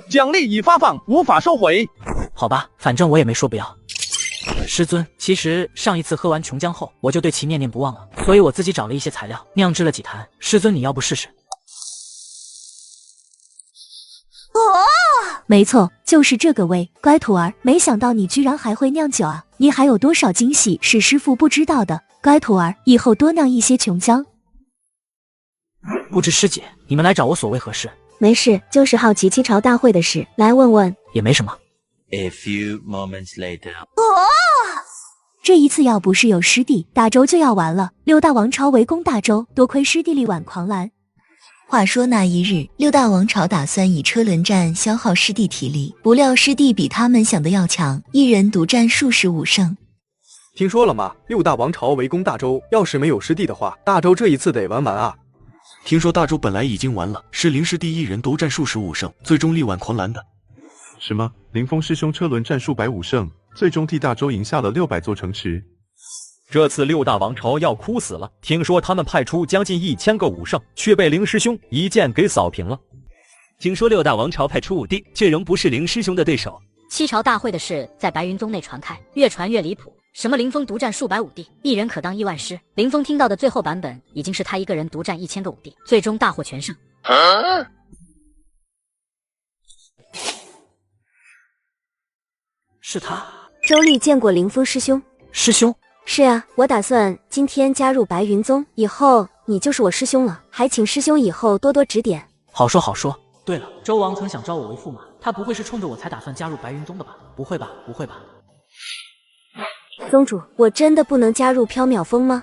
奖励已发放，无法收回。好吧，反正我也没说不要。师尊，其实上一次喝完琼浆后，我就对其念念不忘了，所以我自己找了一些材料，酿制了几坛。师尊，你要不试试？没错，就是这个味。乖徒儿，没想到你居然还会酿酒啊！你还有多少惊喜是师父不知道的？乖徒儿，以后多酿一些琼浆。不知师姐，你们来找我所为何事？没事，就是好奇七朝大会的事，来问问。也没什么。A few moments later， 这一次要不是有师弟，大周就要完了。6大王朝围攻大周，多亏师弟力挽狂澜。话说那一日，6大王朝打算以车轮战消耗师弟体力，不料师弟比他们想的要强，一人独占数十5胜。听说了吗？6大王朝围攻大周，要是没有师弟的话，大周这一次得完啊！听说大周本来已经完了，是灵师弟一人独占数十5胜，最终力挽狂澜的。什么？凌风师兄车轮战数150胜，最终替大周赢下了600座城池。这次6大王朝要哭死了，听说他们派出将近1000个武圣，却被凌师兄一剑给扫平了。听说6大王朝派出武帝，却仍不是凌师兄的对手。七朝大会的事在白云宗内传开，越传越离谱。什么凌风独占数百武帝，一人可当亿万师。凌风听到的最后版本已经是他一个人独占1000个武帝，最终大获全胜。是他。周丽见过凌风师兄。师兄？是啊，我打算今天加入白云宗，以后你就是我师兄了，还请师兄以后多多指点。好说好说。对了，周王曾想招我为驸马，他不会是冲着我才打算加入白云宗的吧？不会吧，不会吧。宗主，我真的不能加入缥缈峰吗？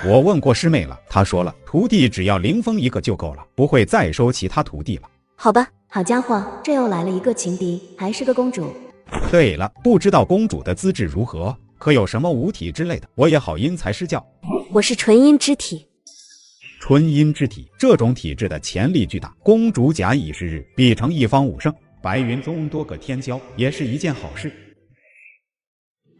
我问过师妹了，她说了，徒弟只要凌风一个就够了，不会再收其他徒弟了。好吧，好家伙，这又来了一个情敌，还是个公主。对了，不知道公主的资质如何，可有什么五体之类的，我也好因材施教。我是纯阴之体。纯阴之体，这种体质的潜力巨大，公主假以时日，必成一方武圣。白云宗多个天骄，也是一件好事。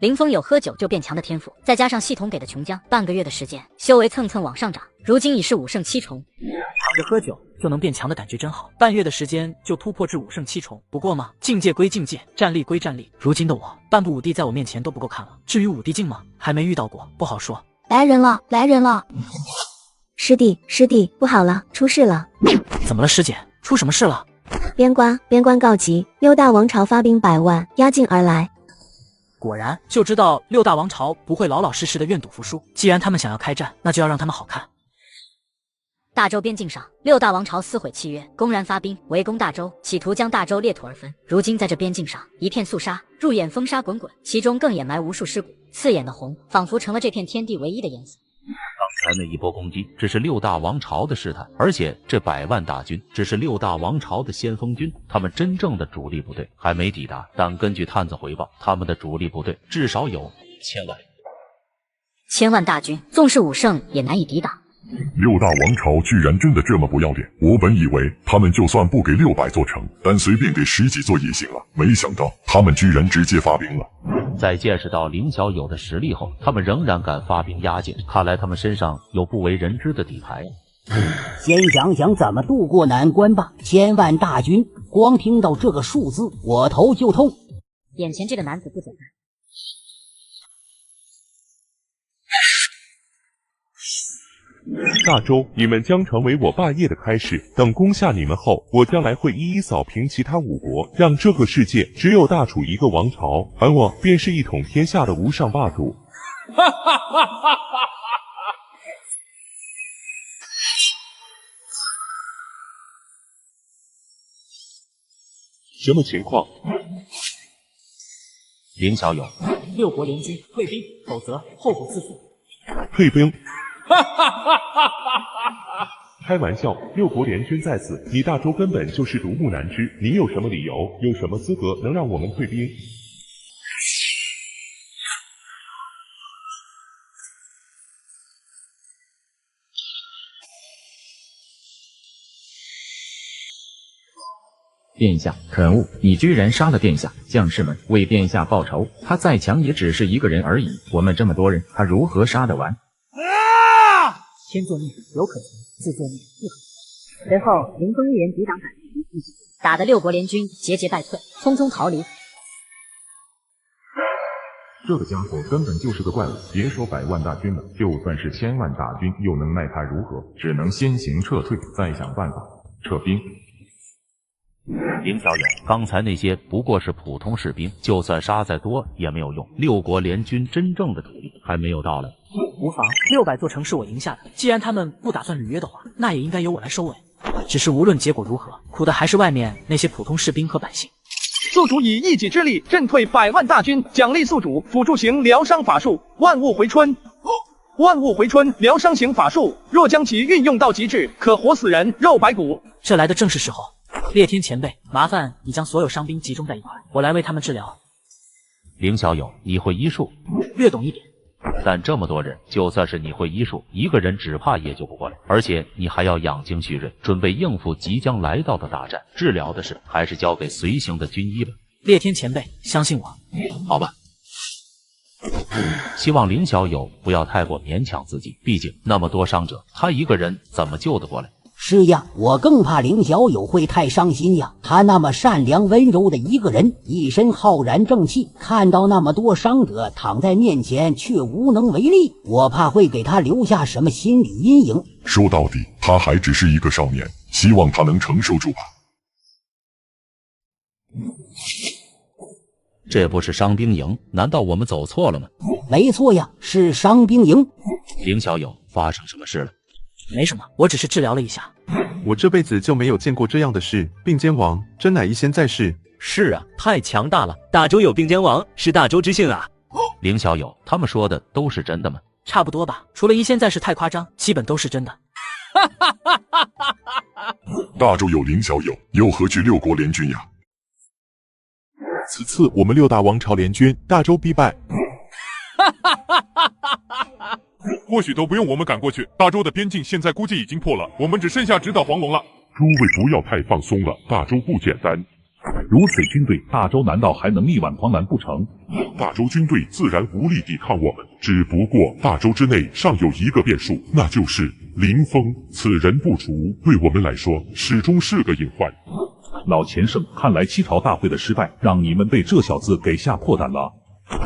凌风有喝酒就变强的天赋，再加上系统给的琼浆，半个月的时间，修为蹭蹭往上涨，如今已是5胜7重。躺着喝酒就能变强的感觉真好，半月的时间就突破至5胜7重。不过嘛，境界归境界，战力归战力。如今的我，半部武帝在我面前都不够看了。至于武帝境吗？还没遇到过，不好说。来人了，来人了！师弟，师弟，不好了，出事了！怎么了，师姐？出什么事了？边关告急，6大王朝发兵100万压境而来。果然，就知道6大王朝不会老老实实的愿赌服输。既然他们想要开战，那就要让他们好看。大周边境上，6大王朝撕毁契约，公然发兵围攻大周，企图将大周裂土而分。如今在这边境上，一片肃杀，入眼风沙滚滚，其中更掩埋无数尸骨，刺眼的红，仿佛成了这片天地唯一的颜色。刚才那一波攻击，只是6大王朝的试探，而且这100万大军只是6大王朝的先锋军，他们真正的主力部队还没抵达。但根据探子回报，他们的主力部队至少有1000万。1000万大军，纵是武圣也难以抵挡。六大王朝居然真的这么不要脸！我本以为他们就算不给600座城，但随便给10几座也行了，没想到他们居然直接发兵了。在见识到林小友的实力后，他们仍然敢发兵压境，看来他们身上有不为人知的底牌。先想想怎么渡过难关吧。1000万大军，光听到这个数字，我头就痛。眼前这个男子不简单。大周，你们将成为我霸业的开始。等攻下你们后，我将来会一一扫平其他5国，让这个世界只有大楚一个王朝，而我便是一统天下的无上霸主。哈哈哈哈哈！什么情况？林小友，6国联军退兵，否则后果自负。退兵？哈哈哈哈哈！开玩笑，6国联军在此，你大周根本就是独木难支，你有什么理由，有什么资格能让我们退兵？殿下，可恶！你居然杀了殿下！将士们为殿下报仇，他再强也只是一个人而已，我们这么多人，他如何杀得完？天作孽有可成，自作孽不可成。随后，林峰一人抵挡百人，打得6国联军节节败退，匆匆逃离。这个家伙根本就是个怪物，别说100万大军了，就算是1000万大军，又能奈他如何？只能先行撤退，再想办法撤兵。林小友，刚才那些不过是普通士兵，就算杀再多也没有用。6国联军真正的主力还没有到来。无妨，600座城是我赢下的，既然他们不打算履约的话，那也应该由我来收尾。只是无论结果如何，苦的还是外面那些普通士兵和百姓。宿主以一己之力震退100万大军，奖励宿主辅助型疗伤法术万物回春。万物回春疗伤型法术，若将其运用到极致，可活死人，肉白骨。这来的正是时候。烈天前辈，麻烦你将所有伤兵集中在一块，我来为他们治疗。林小友，你会医术？略懂一点。但这么多人，就算是你会医术，一个人只怕也救不过来。而且你还要养精蓄锐，准备应付即将来到的大战。治疗的事还是交给随行的军医吧。烈天前辈，相信我。好吧。希望林小友不要太过勉强自己，毕竟那么多伤者，他一个人怎么救得过来？是呀，我更怕林小友会太伤心呀。他那么善良温柔的一个人，一身浩然正气，看到那么多伤者躺在面前却无能为力，我怕会给他留下什么心理阴影。说到底，他还只是一个少年，希望他能承受住吧。这不是伤兵营？难道我们走错了吗？没错呀，是伤兵营。林小友，发生什么事了？没什么，我只是治疗了一下。我这辈子就没有见过这样的事，并肩王真乃一仙在世。是啊，太强大了！大周有并肩王，是大周之幸啊。林小友，他们说的都是真的吗？差不多吧，除了一仙在世太夸张，基本都是真的。大周有林小友，又何惧6国联军呀？此次我们6大王朝联军，大周必败。或许都不用我们赶过去，大周的边境现在估计已经破了，我们只剩下直捣黄龙了。诸位不要太放松了，大周不简单。如此军队，大周难道还能力挽狂澜不成？大周军队自然无力抵抗我们，只不过大周之内尚有一个变数，那就是林峰。此人不除，对我们来说始终是个隐患。老钱胜，看来七朝大会的失败，让你们被这小子给吓破胆了。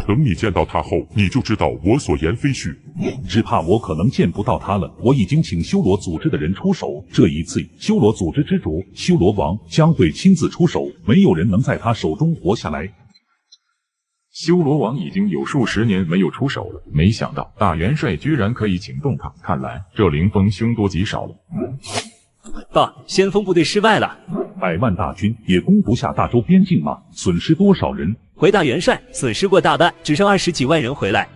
等你见到他后，你就知道我所言非虚。只怕我可能见不到他了。我已经请修罗组织的人出手，这一次修罗组织之主修罗王将会亲自出手，没有人能在他手中活下来。修罗王已经有数十年没有出手了，没想到大元帅居然可以请动他，看来这林峰凶多吉少了。爸，先锋部队失败了，100万大军也攻不下大周边境吗？损失多少人？回大元帅，损失过大半，只剩20几万人回来。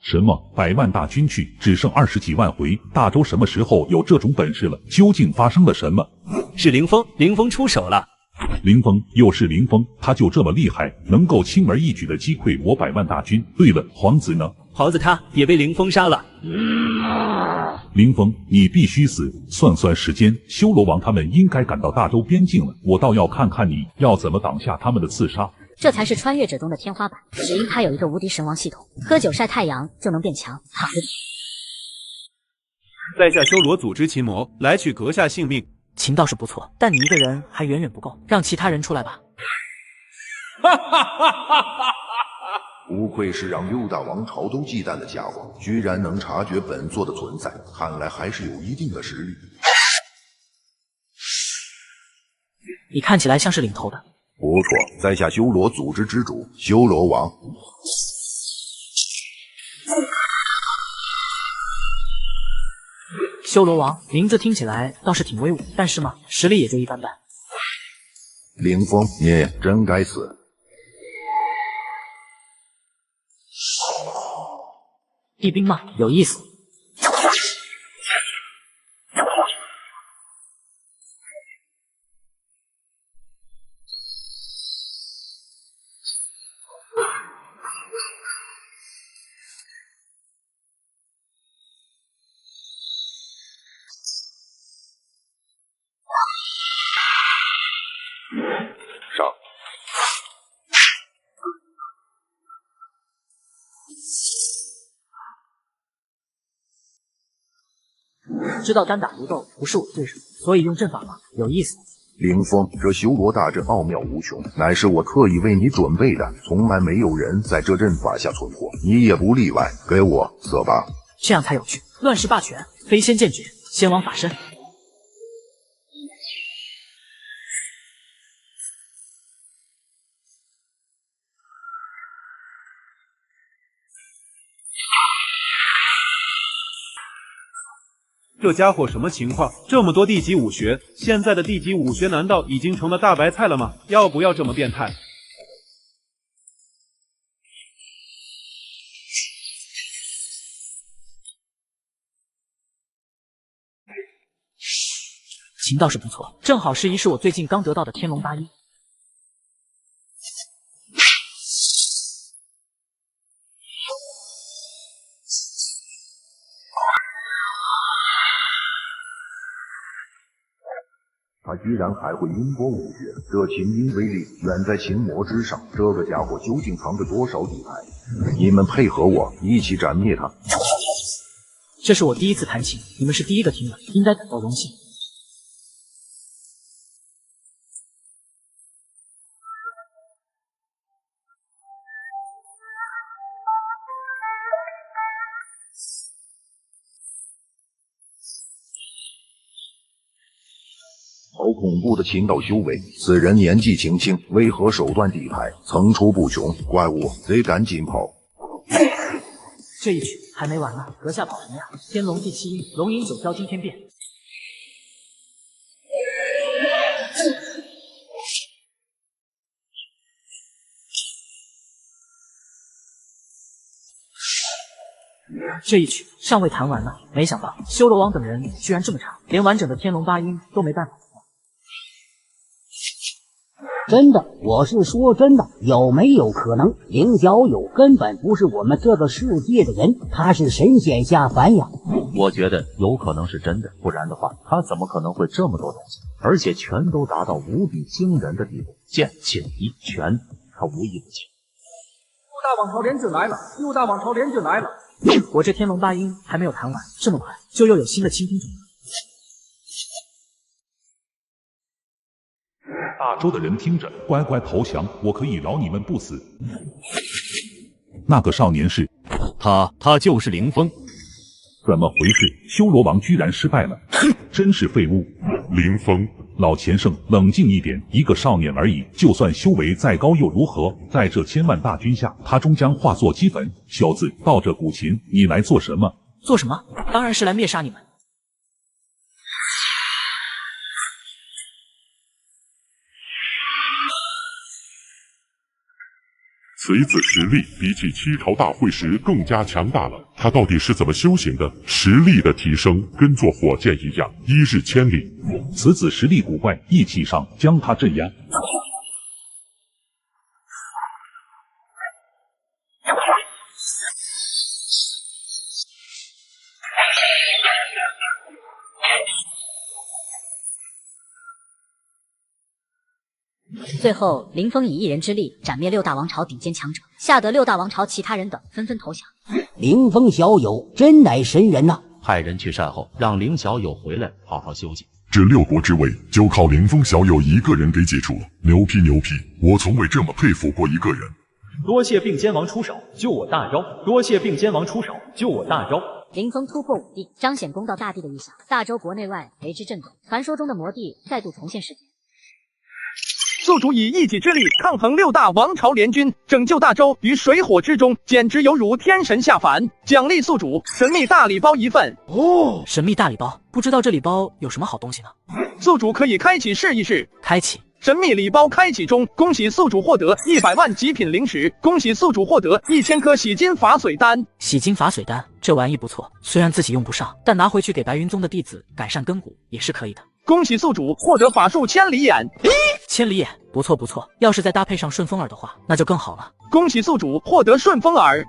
什么100万大军去，只剩20几万回？大周什么时候有这种本事了？究竟发生了什么？是林峰，林峰出手了。林峰又是林峰，他就这么厉害，能够轻而易举的击溃我100万大军。对了，皇子呢？皇子他也被林峰杀了。林峰，你必须死！算算时间，修罗王他们应该赶到大洲边境了，我倒要看看你要怎么挡下他们的刺杀。这才是穿越者中的天花板，只因他有一个无敌神王系统，喝酒晒太阳就能变强。好的。在下修罗组织秦魔，来取阁下性命。秦倒是不错，但你一个人还远远不够，让其他人出来吧。哈哈哈哈哈！不愧是让六大王朝都忌惮的家伙，居然能察觉本座的存在，看来还是有一定的实力。你看起来像是领头的。不错，在下修罗组织之主修罗王。修罗王名字听起来倒是挺威武，但是嘛，实力也就一般般。凌风，你真该死！地兵嘛，有意思。上。知道单打独斗不是我的对手，所以用阵法嘛，有意思。凌风，这修罗大阵奥妙无穷，乃是我特意为你准备的，从来没有人在这阵法下存活，你也不例外。给我色吧，这样才有趣。乱世霸权，飞仙剑诀，仙王法身。这家伙什么情况？这么多地级武学，现在的地级武学难道已经成了大白菜了吗？要不要这么变态？琴倒是不错，正好是我最近刚得到的天龙八音。他居然还会音波武学，这琴音威力远在琴魔之上。这个家伙究竟藏着多少底牌？你们配合我，一起斩灭他！这是我第一次弹琴，你们是第一个听的，应该感到荣幸。好恐怖的琴道修为！此人年纪轻轻，为何手段底牌层出不穷？怪物，得赶紧跑！这一曲还没完呢，阁下跑什么呀？天龙第七音，龙吟九霄惊天变。这一曲尚未弹完呢，没想到修罗王等人居然这么差，连完整的天龙八音都没办法。真的，我是说真的，有没有可能凌小友根本不是我们这个世界的人，他是神仙下凡呀？我觉得有可能是真的，不然的话，他怎么可能会这么多东西，而且全都达到无比惊人的地步？剑、琴、衣、拳，他无一不精。六大王朝连准来了！六大王朝连准来了！我这天龙八音还没有弹完，这么快就又有新的倾听者了。大周的人听着，乖乖投降，我可以饶你们不死。那个少年是？他就是凌风。怎么回事？修罗王居然失败了，真是废物！凌风，老钱圣，冷静一点，一个少年而已，就算修为再高又如何？在这千万大军下，他终将化作齑粉。小子，抱着古琴，你来做什么？做什么？当然是来灭杀你们。此子实力比起七朝大会时更加强大了。他到底是怎么修行的？实力的提升跟坐火箭一样，一日千里。此子实力古怪，义气上将他镇压。最后，林峰以一人之力斩灭6大王朝顶尖强者，吓得6大王朝其他人等纷纷投降。凌风小友真乃神人呐！派人去善后，让凌小友回来好好休息。这6国之位就靠凌风小友一个人给解除了，牛批牛批！我从未这么佩服过一个人。多谢并肩王出手救我大招，多谢并肩王出手救我大招。凌风突破5帝，彰显公道大帝的意象，大周国内外为之震动，传说中的魔帝再度重现世间。宿主以一己之力抗衡6大王朝联军，拯救大周于水火之中，简直犹如天神下凡。奖励宿主神秘大礼包1份。哦，神秘大礼包，不知道这礼包有什么好东西呢？宿主可以开启试一试。开启。神秘礼包开启中，恭喜宿主获得100万极品灵石，恭喜宿主获得1000颗洗金法髓丹。洗金法髓丹这玩意不错，虽然自己用不上，但拿回去给白云宗的弟子改善根骨也是可以的。恭喜宿主获得法术千里眼。千里眼不错不错，要是再搭配上顺风耳的话，那就更好了。恭喜宿主获得顺风耳。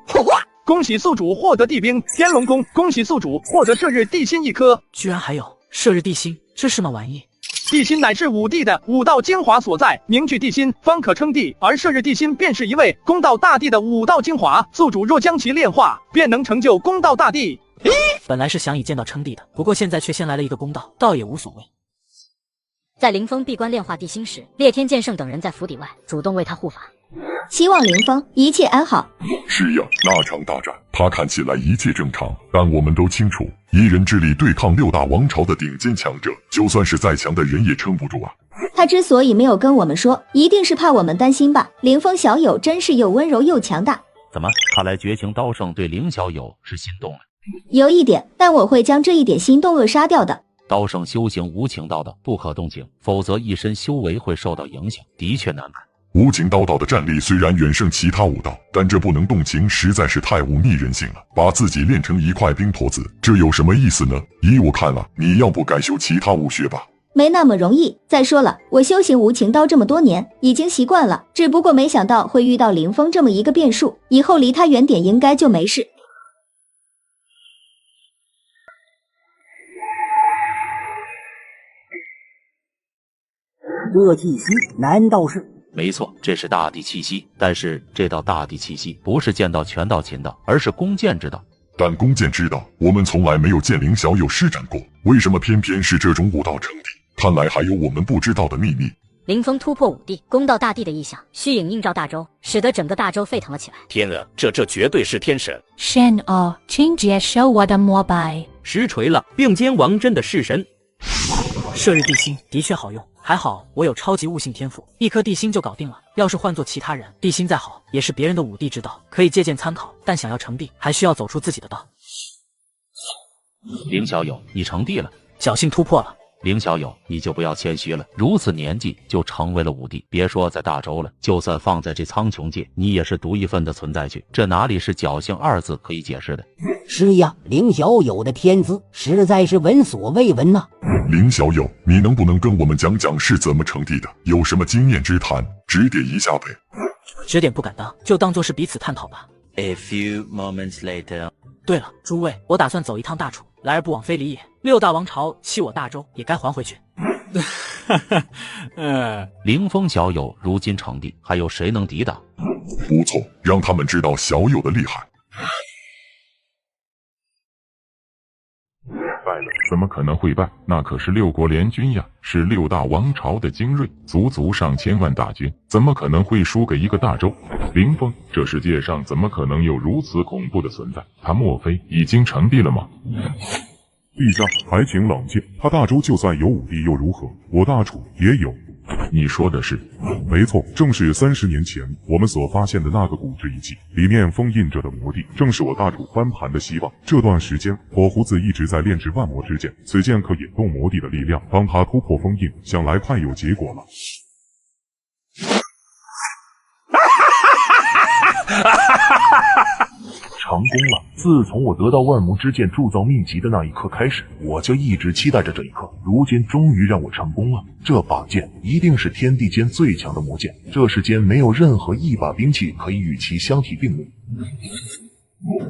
恭喜宿主获得地兵天龙弓，恭喜宿主获得射日地心1颗。居然还有射日地心，这是么玩意？地心乃是5帝的5道精华所在，凝聚地心方可称帝，而射日地心便是一位公道大帝的5道精华，宿主若将其炼化，便能成就公道大帝。本来是想以剑道称帝的，不过现在却先来了一个公道，倒也无所谓。在凌风闭关炼化地心时，烈天剑圣等人在府邸外主动为他护法。希望凌风一切安好。是呀，那场大战，他看起来一切正常，但我们都清楚，一人之力对抗6大王朝的顶尖强者，就算是再强的人也撑不住啊。他之所以没有跟我们说，一定是怕我们担心吧。凌风小友真是又温柔又强大。怎么，看来绝情刀圣对凌小友是心动了？有一点，但我会将这一点心动扼杀掉的。刀圣修行无情道的，不可动情，否则一身修为会受到影响，的确难看。无情刀道的战力虽然远胜其他5道，但这不能动情实在是太忤逆人性了。把自己练成一块冰坨子，这有什么意思呢？依我看了，你要不改修其他武学吧。没那么容易。再说了，我修行无情刀这么多年，已经习惯了，只不过没想到会遇到凌风这么一个变数，以后离他远点应该就没事。这气息难道是？没错，这是大地气息，但是这道大地气息不是剑道、拳道、琴道，而是弓箭之道。但弓箭之道，我们从来没有见凌小友施展过，为什么偏偏是这种5道成帝？看来还有我们不知道的秘密。凌风突破5帝，公道大帝的意象，虚影映照大周，使得整个大周沸腾了起来。天啊，这绝对是天神！神哦，请接受我的膜拜。实锤了，并肩王真的是神。射日地心的确好用，还好我有超级悟性天赋，1颗地心就搞定了。要是换做其他人，地心再好，也是别人的5帝之道，可以借鉴参考，但想要成帝，还需要走出自己的道。凌小友，你成帝了，侥幸突破了。凌小友，你就不要谦虚了，如此年纪就成为了5帝，别说在大周了，就算放在这苍穹界，你也是独一份的存在去，这哪里是侥幸2字可以解释的？是呀，凌小友的天资实在是闻所未闻呐。凌小友，你能不能跟我们讲讲是怎么成帝的？有什么经验之谈，指点一下呗？指点不敢当，就当作是彼此探讨吧。A few moments later。对了，诸位，我打算走一趟大楚，来而不往非礼也。6大王朝欺我大周，也该还回去。凌风小友如今成帝，还有谁能抵挡？不错，让他们知道小友的厉害。败了，怎么可能会败？那可是6国联军呀，是6大王朝的精锐，足上千万大军，怎么可能会输给一个大周？凌风，这世界上怎么可能有如此恐怖的存在？他莫非已经成帝了吗？陛下，还请冷静。他大周就算有5帝又如何？我大楚也有。你说的是？没错，正是30年前我们所发现的那个古之遗迹，里面封印着的魔帝，正是我大楚翻盘的希望。这段时间，火胡子一直在炼制万魔之剑，此剑可引动魔帝的力量，帮他突破封印，想来快有结果了。成功了！自从我得到万魔之剑铸造秘籍的那一刻开始，我就一直期待着这一刻。如今终于让我成功了。这把剑一定是天地间最强的魔剑，这世间没有任何一把兵器可以与其相提并论。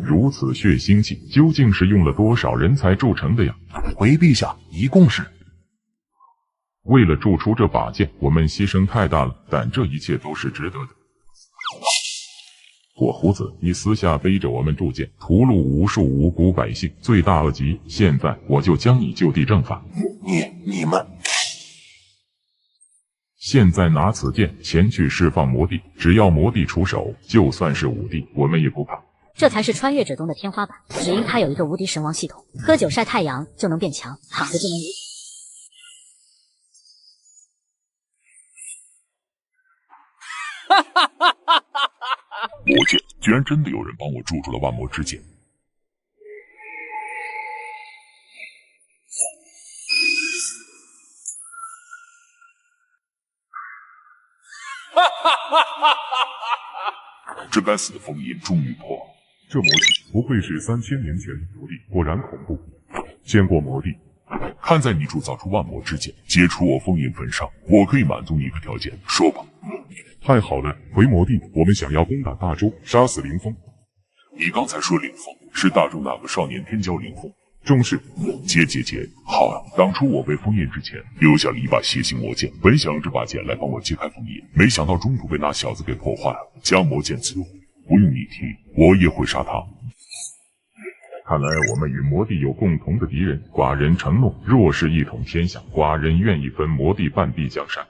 如此血腥气，究竟是用了多少人才铸成的呀？回陛下，一共是为了铸出这把剑，我们牺牲太大了，但这一切都是值得的。火胡子，你私下背着我们铸剑，屠戮无数无辜百姓，罪大恶极。现在我就将你就地正法。你们。现在拿此剑前去释放魔帝，只要魔帝出手，就算是武帝，我们也不怕。这才是穿越者中的天花板，只因他有一个无敌神王系统，喝酒晒太阳就能变强，躺着就能赢。魔剑，居然真的有人帮我铸出了万魔之剑。这该死的封印终于破了。这魔器不愧是3000年前的魔帝，果然恐怖。见过魔帝，看在你铸造出万魔之剑，解除我封印份上，我可以满足你一个条件，说吧。太好了，回魔帝，我们想要攻打大周，杀死林峰。你刚才说林峰是大周那个少年天骄林峰？正是。姐，好啊！当初我被封印之前，留下了一把血腥魔剑，本想用这把剑来帮我揭开封印，没想到中途被那小子给破坏了，将魔剑摧毁。不用你提，我也会杀他。看来我们与魔帝有共同的敌人。寡人承诺，若是一统天下，寡人愿意分魔帝半壁江山。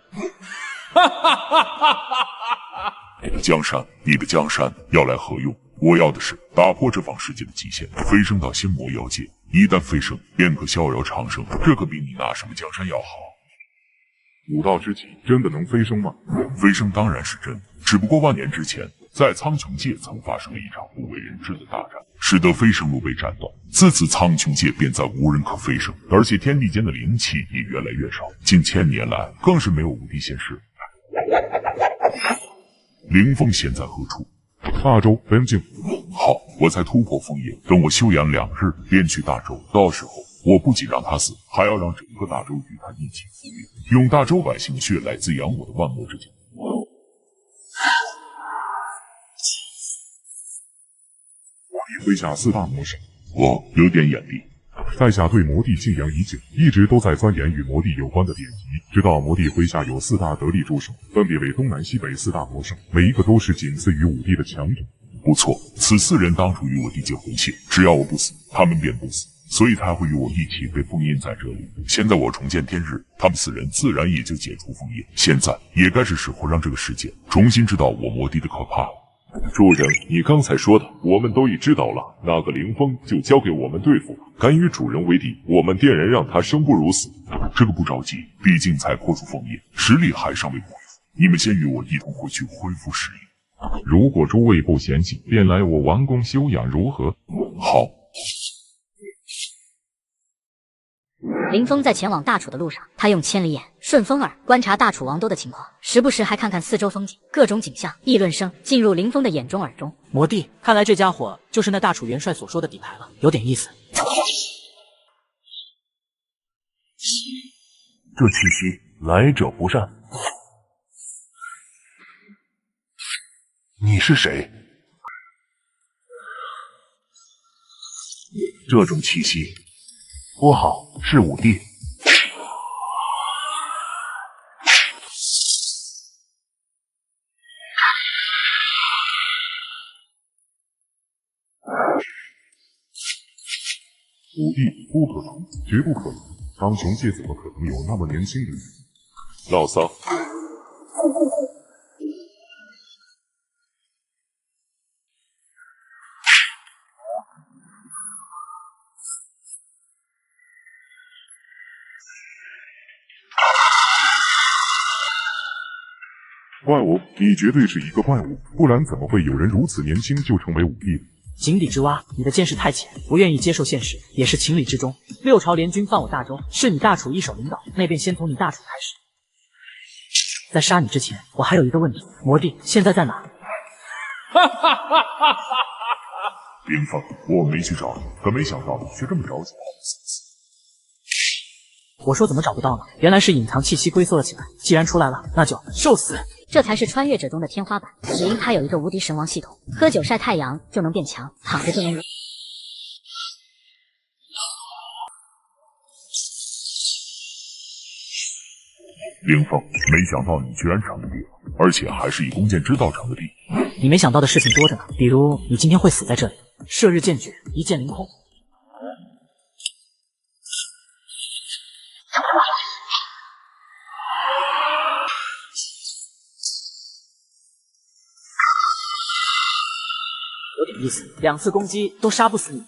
江山，你的江山要来何用？我要的是打破这方世界的极限，飞升到仙魔妖界。一旦飞升，便可逍遥长生，这可比你拿什么江山要好。武道之际，真的能飞升吗？飞升当然是真，只不过万年之前，在苍穹界曾发生了一场不为人知的大战，使得飞升路被斩断。自此，苍穹界便再无人可飞升，而且天地间的灵气也越来越少，近1000年来更是没有武帝现世。凌风现在何处？大周边境。好，我才突破封印，等我休养2日，便去大周。到时候，我不仅让他死，还要让整个大周与他一起覆灭，用大周百姓的血来滋养我的万魔之剑。魔帝麾下4大魔圣，我有点眼力。在下对魔帝敬仰已久，一直都在钻研与魔帝有关的典籍，知道魔帝麾下有4大得力助手，分别为东南西北4大魔圣，每一个都是仅次于武帝的强者。不错，此4人当初与我缔结婚契，只要我不死，他们便不死，所以才会与我一起被封印在这里。现在我重见天日，他们4人自然也就解除封印。现在也该是时候让这个世界重新知道我魔帝的可怕了。主人，你刚才说的，我们都已知道了。那个凌风就交给我们对付，敢与主人为敌，我们店人让他生不如死。这个不着急，毕竟才破除封印，实力还尚未恢复。你们先与我一同回去恢复实力。如果诸位不嫌弃，便来我王宫休养，如何？好。林峰在前往大楚的路上，他用千里眼、顺风耳观察大楚王都的情况，时不时还看看四周风景，各种景象、议论声进入林峰的眼中耳中。魔帝，看来这家伙就是那大楚元帅所说的底牌了，有点意思。这气息，来者不善。你是谁？这种气息，不好，是武帝。武帝不可能，绝不可能！苍穹界怎么可能有那么年轻的人？老桑。怪物，你绝对是一个怪物，不然怎么会有人如此年轻就成为武帝？井底之蛙，你的见识太浅，不愿意接受现实，也是情理之中。6朝联军犯我大周，是你大楚一手领导，那便先从你大楚开始。在杀你之前，我还有一个问题，魔帝现在在哪？林峰，我没去找你，可没想到你却这么着急。我说怎么找不到呢？原来是隐藏气息龟缩了起来，既然出来了，那就受死！这才是穿越者中的天花板，只因他有一个无敌神王系统，喝酒晒太阳就能变强，躺着就能赢。凌风，没想到你居然成帝了，而且还是以弓箭之道成的帝。你没想到的事情多着呢，比如你今天会死在这里。射日剑诀，一剑凌空。有点意思，2次攻击都杀不死你。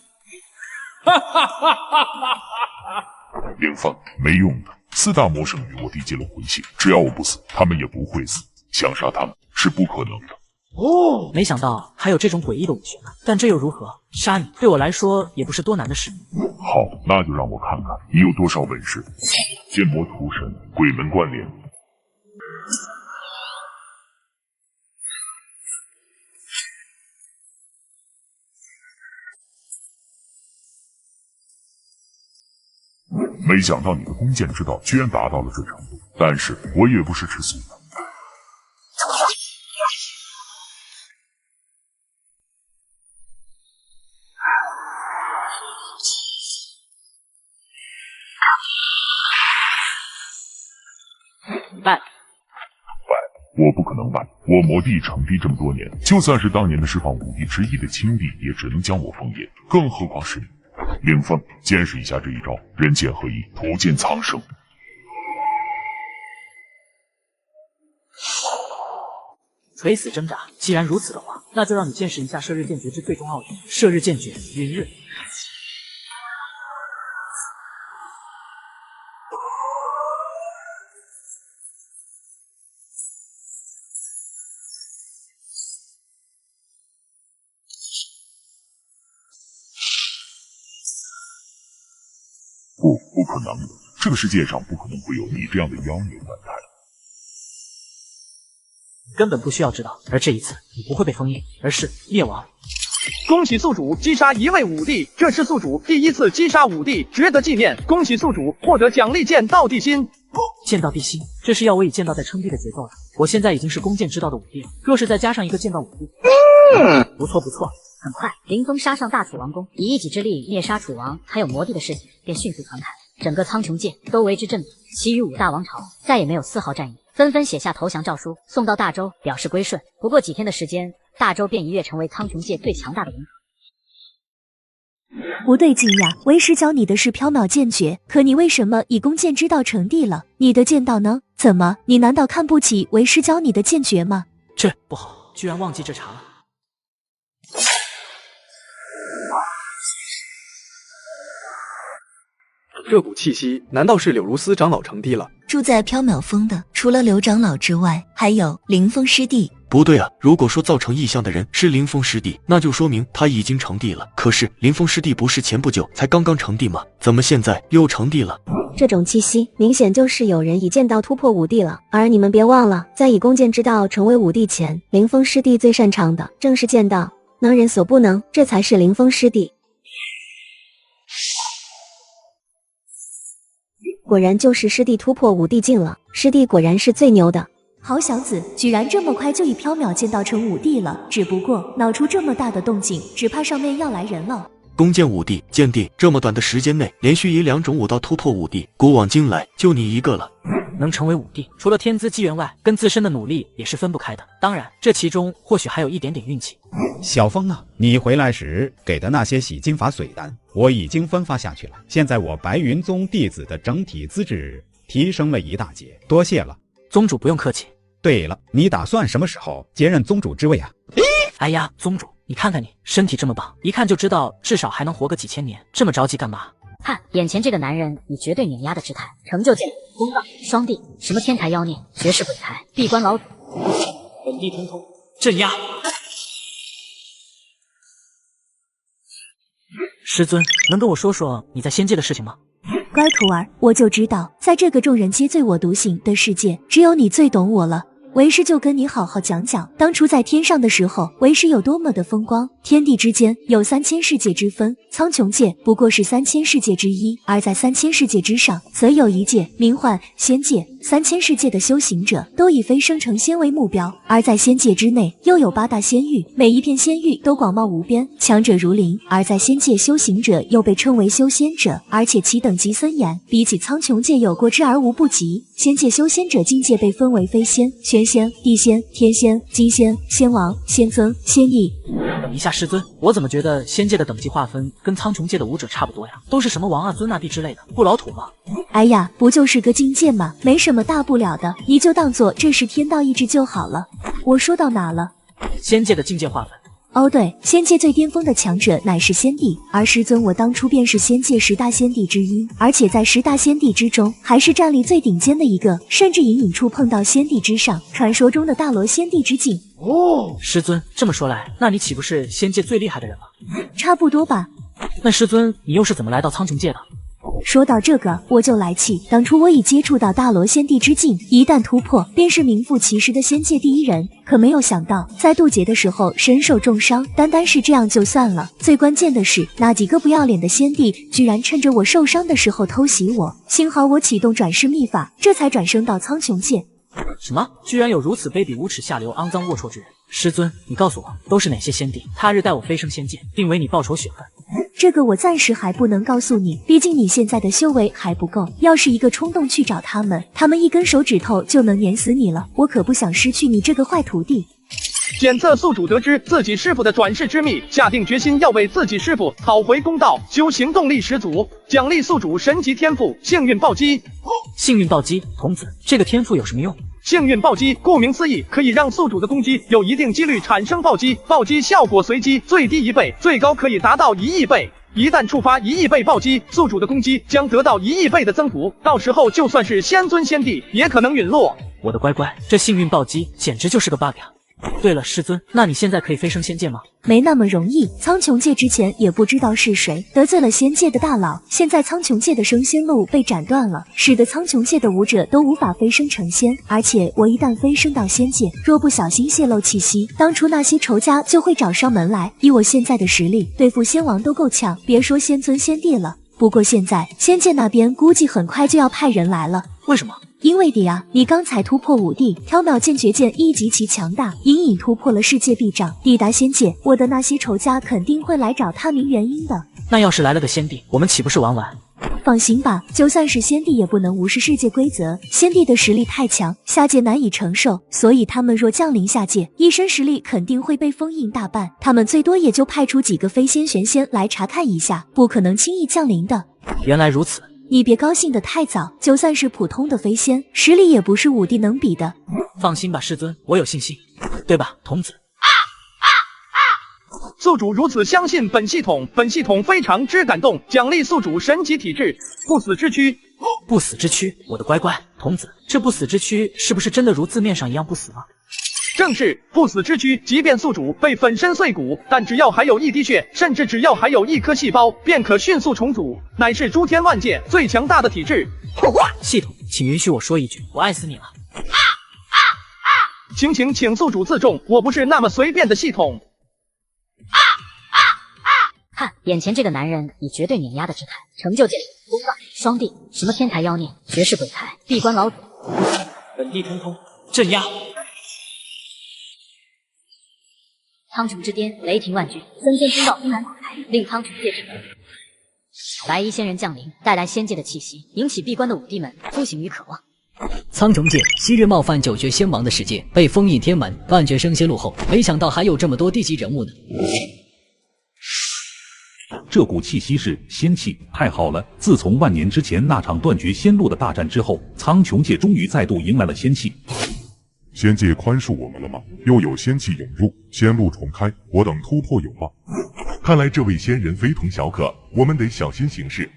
凌风，没用的，4大魔圣与我缔结了魂系，只要我不死，他们也不会死。想杀他们是不可能的。哦，没想到还有这种诡异的武学呢。但这又如何？杀你对我来说也不是多难的事。好，那就让我看看你有多少本事。剑魔屠神，鬼门关联。没想到你的弓箭之道居然达到了这程度，但是我也不是吃素的。败，我不可能败。我魔帝成帝这么多年，就算是当年的释放5帝之一的青帝，也只能将我封印，更何况是你。凌风，见识一下这一招，人剑合一，图剑苍生。垂死挣扎，既然如此的话，那就让你见识一下射日剑诀之最终奥义——射日剑诀陨日。不可能的，这个世界上不可能会有你这样的妖孽凡胎。根本不需要知道，而这一次你不会被封印，而是灭亡。恭喜宿主击杀1位5帝，这是宿主第1次击杀5帝，值得纪念。恭喜宿主获得奖励剑道帝心。剑道帝心，这是要我以剑道在称帝的节奏了。我现在已经是弓箭之道的5帝了，若是再加上一个剑道5帝，不错不错。很快，凌风杀上大楚王宫，以一己之力灭杀楚王，还有魔帝的事情便迅速传开，整个苍穹界都为之震怒。其余5大王朝再也没有丝毫战意，纷纷写下投降诏书，送到大周表示归顺。不过几天的时间，大周便一跃成为苍穹界最强大的王朝。不对劲呀，为师教你的是缥缈剑诀，可你为什么以弓箭之道成帝了？你的剑道呢？怎么，你难道看不起为师教你的剑诀吗？这不好，居然忘记这茬了。这股气息，难道是柳如丝长老成帝了？住在缥缈峰的，除了刘长老之外，还有凌风师弟。不对啊，如果说造成异象的人是凌风师弟，那就说明他已经成帝了。可是凌风师弟不是前不久才刚刚成帝吗？怎么现在又成帝了？这种气息，明显就是有人以剑道突破5帝了。而你们别忘了，在以弓箭之道成为5帝前，凌风师弟最擅长的正是剑道，能人所不能，这才是凌风师弟。果然就是师弟突破5帝境了，师弟果然是最牛的。好小子，居然这么快就以缥缈剑道成5帝了，只不过闹出这么大的动静，只怕上面要来人了。弓箭5帝，剑帝这么短的时间内，连续以2种武道突破5帝，古往今来就你一个了。能成为5帝，除了天资机缘外，跟自身的努力也是分不开的。当然，这其中或许还有一点点运气。小风啊，你回来时给的那些洗金法髓丹，我已经分发下去了。现在我白云宗弟子的整体资质提升了一大截，多谢了。宗主不用客气。对了，你打算什么时候接任宗主之位啊？哎呀，宗主，你看看你，身体这么棒，一看就知道至少还能活个几千年，这么着急干嘛？看眼前这个男人，以绝对碾压的姿态，成就剑公道双帝，什么天才妖孽，绝世鬼才，闭关老祖，本地通通镇压。师尊，能跟我说说你在仙界的事情吗？乖徒儿，我就知道，在这个众人皆醉我独醒的世界，只有你最懂我了。为师就跟你好好讲讲，当初在天上的时候，为师有多么的风光。天地之间有3000世界之分，苍穹界不过是3000世界之一，而在3000世界之上，则有一界，名唤仙界。3000世界的修行者都以飞升成仙为目标，而在仙界之内又有8大仙域，每一片仙域都广袤无边，强者如林。而在仙界修行者又被称为修仙者，而且其等级森严，比起苍穹界有过之而无不及。仙界修仙者境界被分为飞仙、玄仙、地仙、天仙、金仙、仙王、仙尊、仙翼。等一下，师尊，我怎么觉得仙界的等级划分跟苍穹界的武者差不多呀？都是什么王啊、尊啊、帝之类的，不老土吗？哎呀，不就是个境界吗？没什么大不了的，你就当做这是天道意志就好了。我说到哪了？仙界的境界划分。哦对，仙界最巅峰的强者乃是仙帝，而师尊我当初便是仙界10大仙帝之一，而且在10大仙帝之中，还是战力最顶尖的一个，甚至隐隐触碰到仙帝之上，传说中的大罗仙帝之境。哦，师尊，这么说来，那你岂不是仙界最厉害的人了？差不多吧。那师尊，你又是怎么来到苍穹界的？说到这个，我就来气。当初我已接触到大罗仙帝之境，一旦突破，便是名副其实的仙界第一人。可没有想到，在渡劫的时候身受重伤，单是这样就算了。最关键的是，那几个不要脸的仙帝，居然趁着我受伤的时候偷袭我。幸好我启动转世秘法，这才转生到苍穹界。什么？居然有如此卑鄙无耻、下流、肮脏、龌龊之人！师尊，你告诉我，都是哪些仙帝？他日带我飞升仙界，定为你报仇雪恨。这个我暂时还不能告诉你，毕竟你现在的修为还不够。要是一个冲动去找他们，他们一根手指头就能碾死你了。我可不想失去你这个坏徒弟。检测宿主得知自己师傅的转世之秘，下定决心要为自己师傅讨回公道，修行动力十足，奖励宿主神级天赋幸运暴击。幸运暴击，童子，这个天赋有什么用？幸运暴击顾名思义，可以让宿主的攻击有一定几率产生暴击，暴击效果随机，最低1倍，最高可以达到1亿倍。一旦触发1亿倍暴击，宿主的攻击将得到1亿倍的增幅，到时候就算是仙尊仙帝也可能陨落。我的乖乖，这幸运暴击简直就是个 bug 呀！对了，师尊，那你现在可以飞升仙界吗？没那么容易，苍穹界之前也不知道是谁得罪了仙界的大佬，现在苍穹界的升仙路被斩断了，使得苍穹界的武者都无法飞升成仙。而且我一旦飞升到仙界，若不小心泄露气息，当初那些仇家就会找上门来。以我现在的实力，对付仙王都够呛，别说仙尊仙帝了。不过现在仙界那边估计很快就要派人来了。为什么？因为的呀，你刚才突破5帝，缥缈剑绝剑亦极其强大，隐隐突破了世界壁障，抵达仙界，我的那些仇家肯定会来找他明原因的。那要是来了个仙帝，我们岂不是玩完？放心吧，就算是仙帝也不能无视世界规则，仙帝的实力太强，下界难以承受，所以他们若降临下界，一身实力肯定会被封印大半，他们最多也就派出几个飞仙玄仙来查看一下，不可能轻易降临的。原来如此。你别高兴得太早，就算是普通的飞仙，实力也不是5帝能比的。放心吧，师尊，我有信心，对吧，童子？宿主如此相信本系统，本系统非常之感动，奖励宿主神级体质，不死之躯。不死之躯，我的乖乖，童子，这不死之躯是不是真的如字面上一样不死吗？正是不死之躯，即便宿主被粉身碎骨，但只要还有一滴血，甚至只要还有1颗细胞，便可迅速重组，乃是诸天万界最强大的体质。系统，请允许我说一句，我爱死你了。请宿主自重，我不是那么随便的系统。看，眼前这个男人以绝对碾压的姿态，成就界里公道双帝，什么天才妖孽、绝世鬼才、闭关老祖，本地通通镇压。苍穹之巅，雷霆万钧，森森通道轰然垮开，令苍穹界震动。白衣仙人降临，带来仙界的气息，引起闭关的5帝们苏醒与渴望。苍穹界昔日冒犯9绝仙王的世界被封印天门，半绝升仙路后，没想到还有这么多地级人物呢。这股气息是仙气，太好了！自从万年之前那场断绝仙路的大战之后，苍穹界终于再度迎来了仙气。仙界宽恕我们了吗？又有仙气涌入，仙路重开，我等突破有望。看来这位仙人非同小可，我们得小心行事。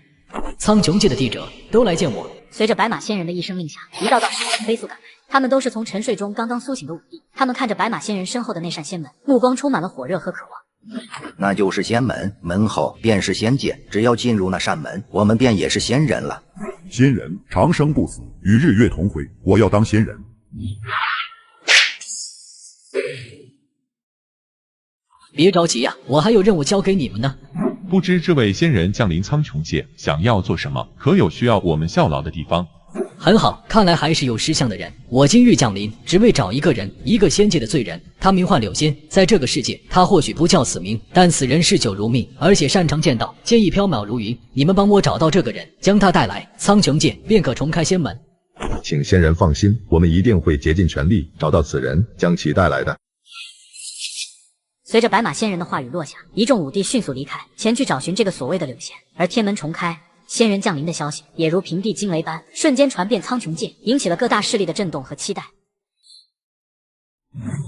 苍穹界的帝者都来见我。随着白马仙人的一声令下，一道道身影飞速赶来，他们都是从沉睡中刚刚苏醒的5帝。他们看着白马仙人身后的那扇仙门，目光充满了火热和渴望。那就是仙门，门后便是仙界，只要进入那扇门，我们便也是仙人了。仙人长生不死，与日月同辉，我要当仙人。别着急呀，我还有任务交给你们呢。不知这位仙人降临苍穹界，想要做什么？可有需要我们效劳的地方？很好，看来还是有识相的人。我今日降临，只为找一个人，一个仙界的罪人，他名唤柳仙。在这个世界，他或许不叫死名，但死人嗜酒如命，而且擅长剑道，剑意缥缈如云。你们帮我找到这个人，将他带来，苍穹界便可重开仙门。请仙人放心，我们一定会竭尽全力找到此人，将其带来的。随着白马仙人的话语落下，一众武帝迅速离开，前去找寻这个所谓的柳仙。而天门重开，仙人降临的消息也如平地惊雷般瞬间传遍苍穹界，引起了各大势力的震动和期待。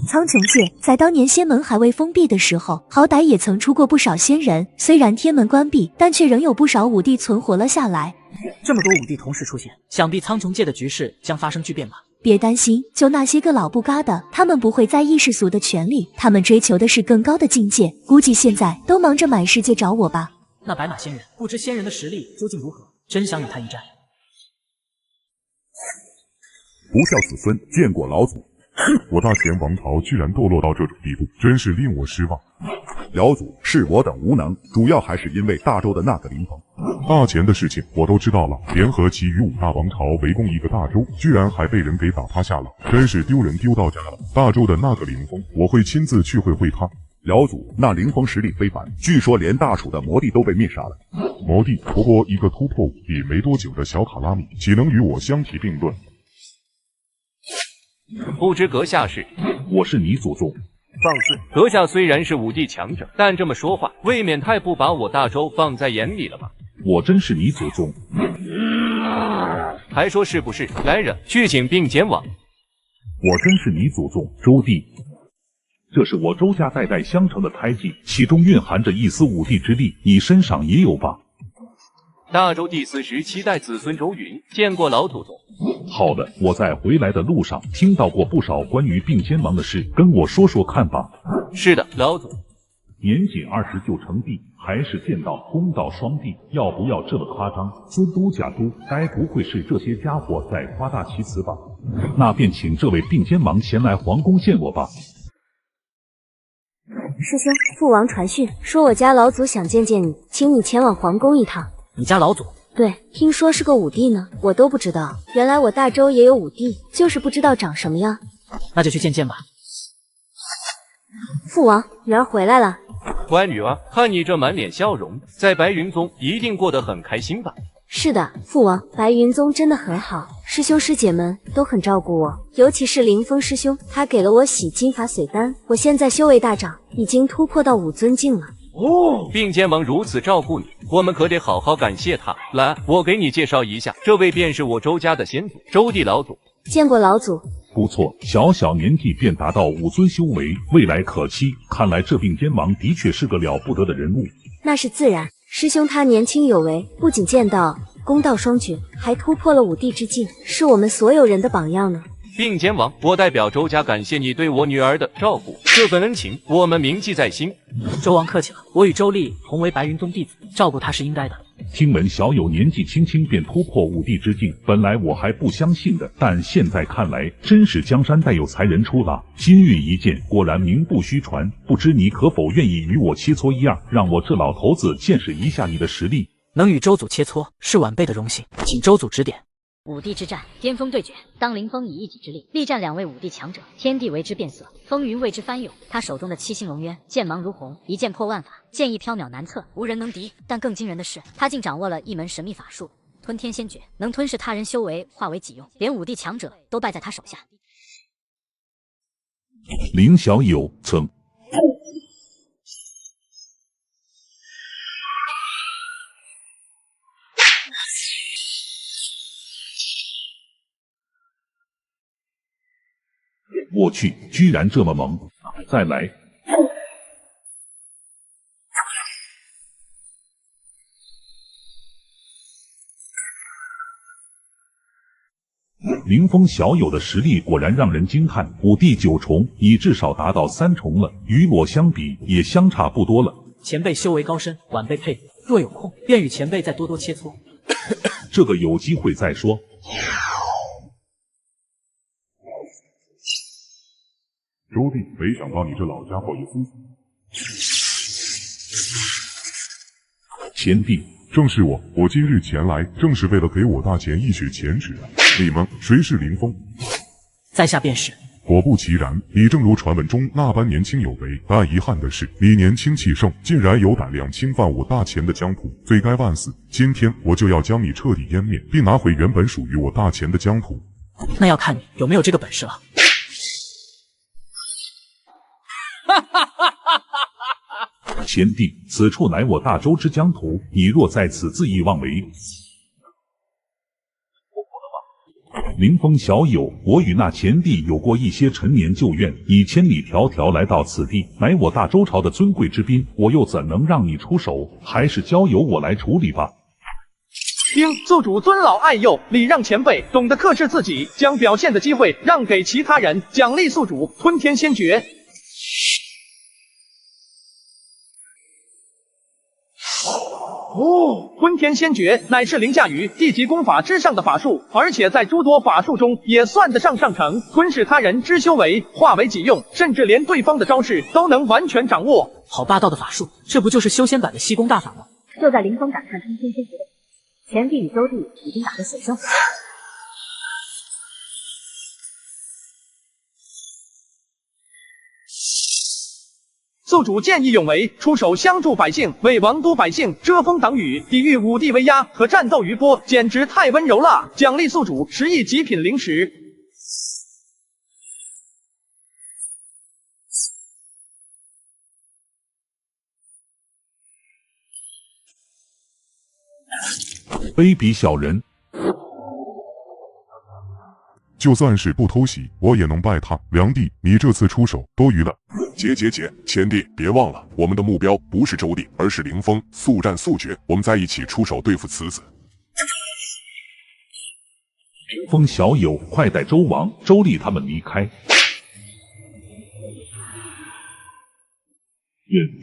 苍穹界在当年仙门还未封闭的时候，好歹也曾出过不少仙人。虽然天门关闭，但却仍有不少武帝存活了下来。这么多武帝同时出现，想必苍穹界的局势将发生巨变吧？别担心，就那些个老不嘎的，他们不会在意世俗的权利，他们追求的是更高的境界。估计现在都忙着满世界找我吧。那白马仙人，不知仙人的实力究竟如何？真想与他一战。不孝子孙，见过老祖。我大前王朝居然堕落到这种地步，真是令我失望。辽祖，是我等无能，主要还是因为大周的那个林峰。大前的事情我都知道了，联合其余5大王朝围攻一个大周，居然还被人给打趴下了，真是丢人丢到家了。大周的那个林峰，我会亲自去会他。辽祖，那林峰实力非凡，据说连大楚的魔帝都被灭杀了。魔帝不过一个突破武帝没多久的小卡拉米，岂能与我相提并论？不知阁下是？我是你祖宗。放肆！阁下虽然是武帝强者，但这么说话，未免太不把我大周放在眼里了吧？我真是你祖宗。还说是不是？来人，去请并肩王。我真是你祖宗，周帝。这是我周家代代相承的胎记，其中蕴含着一丝武帝之力，你身上也有吧？大周第47代子孙周云，见过老祖宗。好的，我在回来的路上听到过不少关于并肩王的事，跟我说说看吧。是的，老祖。年仅20就成帝，还是剑道、弓道双帝，要不要这么夸张？尊都假都，该不会是这些家伙在夸大其词吧？那便请这位并肩王前来皇宫见我吧。师兄，父王传讯说我家老祖想见见你，请你前往皇宫一趟。你家老祖？对，听说是个武帝呢，我都不知道。原来我大周也有武帝，就是不知道长什么样。那就去见见吧。父王，女儿回来了。乖女儿，看你这满脸笑容，在白云宗一定过得很开心吧？是的，父王，白云宗真的很好，师兄师姐们都很照顾我，尤其是凌风师兄，他给了我洗金法髓丹，我现在修为大涨，已经突破到5尊境了。哦，并肩王如此照顾你，我们可得好好感谢他。来，我给你介绍一下，这位便是我周家的先祖，周帝老祖。见过老祖。不错，小小年纪便达到5尊修为，未来可期。看来这并肩王的确是个了不得的人物。那是自然，师兄他年轻有为，不仅剑道、弓道双绝，还突破了5帝之境，是我们所有人的榜样呢。并肩王，我代表周家感谢你对我女儿的照顾，这份恩情我们铭记在心。周王客气了，我与周丽同为白云宗弟子，照顾她是应该的。听闻小友年纪轻轻便突破5帝之境，本来我还不相信的，但现在看来真是江山代有才人出了。今日一见，果然名不虚传。不知你可否愿意与我切磋一二，让我这老头子见识一下你的实力？能与周祖切磋，是晚辈的荣幸，请周祖指点。武帝之战，巅峰对决。当凌风以一己之力力战2位武帝强者，天地为之变色，风云为之翻涌。他手中的7星龙渊剑芒如虹，一剑破万法，剑意缥缈难测，无人能敌。但更惊人的是，他竟掌握了一门神秘法术——吞天仙诀，能吞噬他人修为，化为己用，连武帝强者都败在他手下。林小友曾。我去，居然这么萌！再来！凌风小友的实力果然让人惊叹，5帝9重已至少达到3重了，与我相比也相差不多了。前辈修为高深，晚辈佩服。若有空，便与前辈再多多切磋。这个有机会再说。周弟，没想到你这老家伙也夫贤弟，正是我，我今日前来，正是为了给我大前一雪前耻。你们谁是林峰？在下便是。果不其然，你正如传闻中那般年轻有为，但遗憾的是，你年轻气盛，竟然有胆量侵犯我大前的疆土，罪该万死。今天我就要将你彻底湮灭，并拿回原本属于我大前的疆土。那要看你有没有这个本事了。贤弟，此处乃我大周之疆土，你若在此恣意妄为，灵峰小友，我与那前帝有过一些陈年旧怨，你千里迢迢来到此地，乃我大周朝的尊贵之宾，我又怎能让你出手？还是交由我来处理吧。应宿主尊老爱幼，礼让前辈，懂得克制自己，将表现的机会让给其他人，奖励宿主吞天先诀。吞天先诀乃是凌驾于地级功法之上的法术，而且在诸多法术中也算得上上乘，吞噬他人之修为，化为己用，甚至连对方的招式都能完全掌握。好霸道的法术，这不就是修仙版的吸功大法吗？就在林峰展开吞天先诀的前帝与周帝已经打得水深火热。宿主见义勇为，出手相助百姓，为王都百姓遮风挡雨，抵御武帝威压和战斗余波，简直太温柔了！奖励宿主10亿极品灵石。卑鄙小人！就算是不偷袭，我也能败他。梁帝，你这次出手多余了。姐，前帝别忘了，我们的目标不是周帝，而是凌风，速战速决，我们在一起出手对付此子。凌风小友，快带周王、周丽他们离开。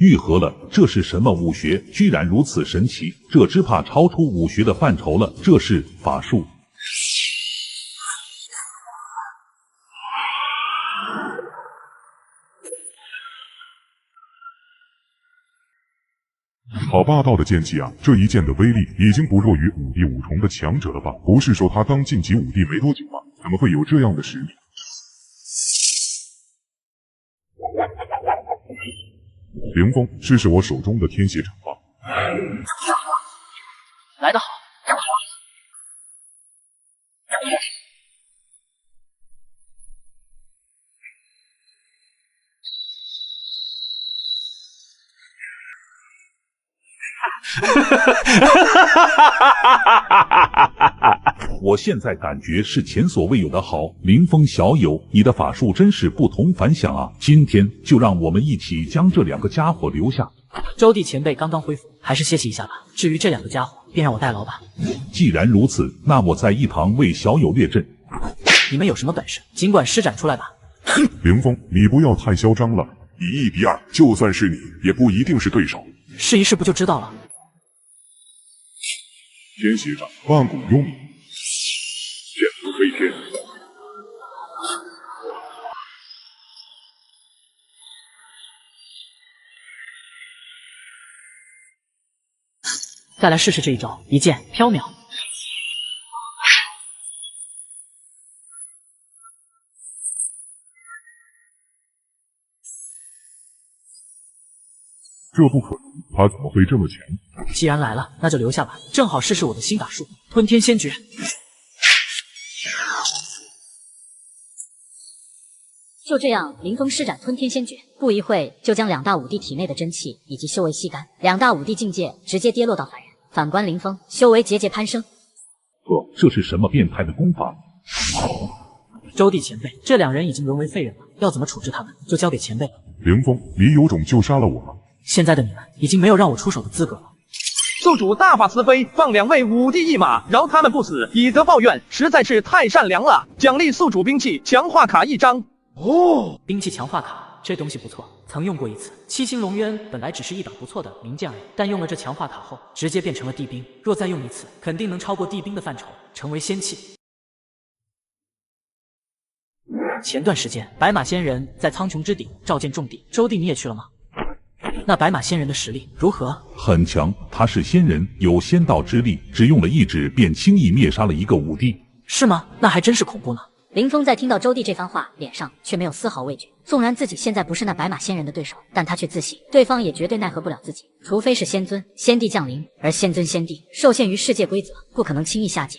愈合了，这是什么武学？居然如此神奇，这只怕超出武学的范畴了，这是法术。好霸道的剑气啊！这一剑的威力已经不弱于武帝五重的强者了吧？不是说他刚晋级武帝没多久吗？怎么会有这样的实力？凌风，试试我手中的天血掌吧。来得好。我现在感觉是前所未有的好，凌风小友，你的法术真是不同凡响啊！今天就让我们一起将这两个家伙留下。周帝前辈刚刚恢复，还是歇息一下吧。至于这两个家伙，便让我代劳吧。既然如此，那我在一旁为小友列阵。你们有什么本事，尽管施展出来吧。凌风，你不要太嚣张了。以1比2，就算是你，也不一定是对手。试一试不就知道了。天血掌，万古幽冥，剑足飞天。再来试试这一招，一剑飘渺。这不可能，他怎么会这么强？既然来了，那就留下吧，正好试试我的新法术——吞天先诀。就这样，林峰施展吞天先诀，不一会就将两大武帝体内的真气以及修为吸干，两大武帝境界直接跌落到凡人。反观林峰，修为节节攀升。这是什么变态的功法？周帝前辈，这两人已经沦为废人了，要怎么处置他们，就交给前辈了。凌风，你有种就杀了我吗？现在的你们已经没有让我出手的资格了。宿主大发慈悲，放2位武帝一马，饶他们不死，以德报怨，实在是太善良了。奖励宿主兵器强化卡1张。兵器强化卡，这东西不错，曾用过一次。七星龙渊本来只是一把不错的名剑而已，但用了这强化卡后，直接变成了地兵。若再用一次，肯定能超过地兵的范畴，成为仙器。前段时间，白马仙人在苍穹之顶召见众帝，周帝你也去了吗？那白马仙人的实力如何？很强，他是仙人，有仙道之力，只用了一指便轻易灭杀了一个武帝。是吗？那还真是恐怖呢。林峰在听到周帝这番话，脸上却没有丝毫畏惧。纵然自己现在不是那白马仙人的对手，但他却自信，对方也绝对奈何不了自己，除非是仙尊、仙帝降临，而仙尊、仙帝受限于世界规则，不可能轻易下界。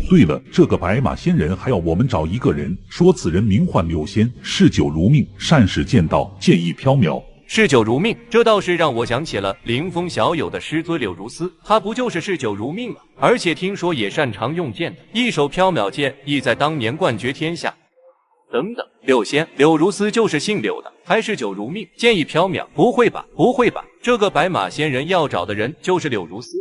对了，这个白马仙人还要我们找一个人，说此人名唤柳仙，嗜酒如命，善使剑道，剑意飘渺。嗜酒如命，这倒是让我想起了凌风小友的师尊柳如丝，他不就是嗜酒如命吗？而且听说也擅长用剑的，一手缥缈剑亦在当年冠绝天下。等等，柳仙柳如丝就是姓柳的，还嗜酒如命，剑意缥缈？不会吧，不会吧，这个白马仙人要找的人就是柳如丝？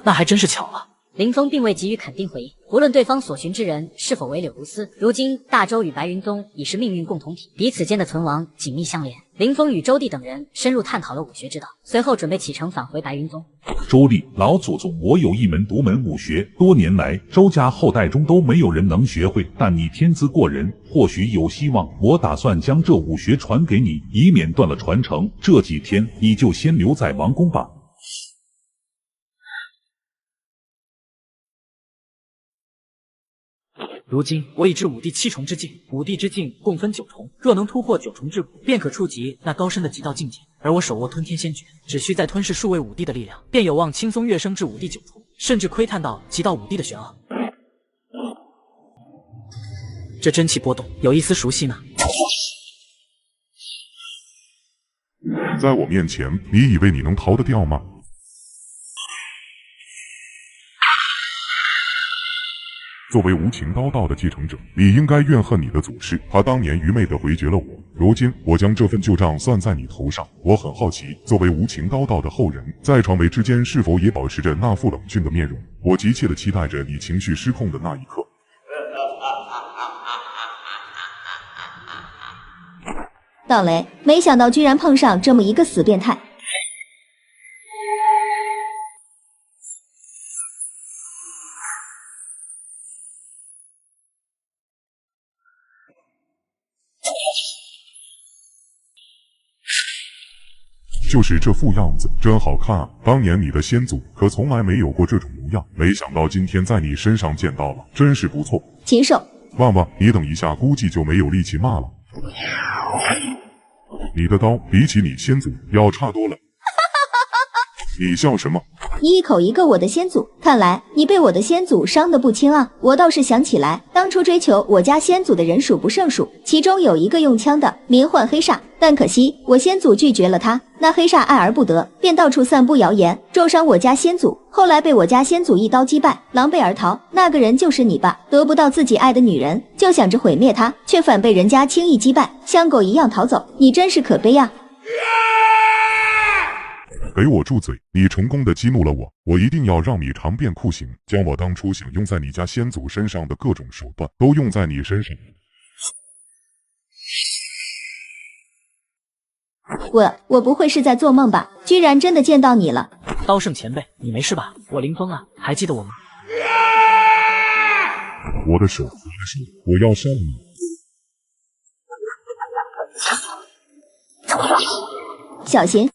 那还真是巧了。林峰并未给予肯定回应，无论对方所寻之人是否为柳如丝，如今大周与白云宗已是命运共同体，彼此间的存亡紧密相连。林峰与周帝等人深入探讨了武学之道，随后准备启程返回白云宗。周帝，老祖宗，我有一门独门武学，多年来周家后代中都没有人能学会，但你天资过人，或许有希望。我打算将这武学传给你，以免断了传承。这几天你就先留在王宫吧。如今我已至武帝7重之境，武帝之境共分9重，若能突破9重之谷，便可触及那高深的极道境界。而我手握吞天仙诀，只需再吞噬数位武帝的力量，便有望轻松跃升至武帝9重，甚至窥探到极道武帝的玄奥。这真气波动，有一丝熟悉呢。在我面前，你以为你能逃得掉吗？作为无情刀道的继承者，你应该怨恨你的祖师，他当年愚昧地回绝了我。如今我将这份旧账算在你头上。我很好奇，作为无情刀道的后人，在传位之间是否也保持着那副冷峻的面容？我急切地期待着你情绪失控的那一刻。道雷，没想到居然碰上这么一个死变态。就是这副样子，真好看啊！当年你的先祖可从来没有过这种模样，没想到今天在你身上见到了，真是不错。禽兽！旺旺，你等一下，估计就没有力气骂了。你的刀比起你先祖要差多了。你笑什么？你一口一个我的先祖，看来你被我的先祖伤得不轻啊！我倒是想起来，当初追求我家先祖的人数不胜数，其中有一个用枪的，名唤黑煞，但可惜我先祖拒绝了他。那黑煞爱而不得，便到处散布谣言，重伤我家先祖。后来被我家先祖一刀击败，狼狈而逃。那个人就是你吧？得不到自己爱的女人，就想着毁灭她，却反被人家轻易击败，像狗一样逃走。你真是可悲啊！给我住嘴！你成功的激怒了我，我一定要让你尝遍酷刑，将我当初想用在你家先祖身上的各种手段都用在你身上。我不会是在做梦吧？居然真的见到你了！刀圣前辈，你没事吧？我林峰啊，还记得我吗？我的手，我要杀了你！小心！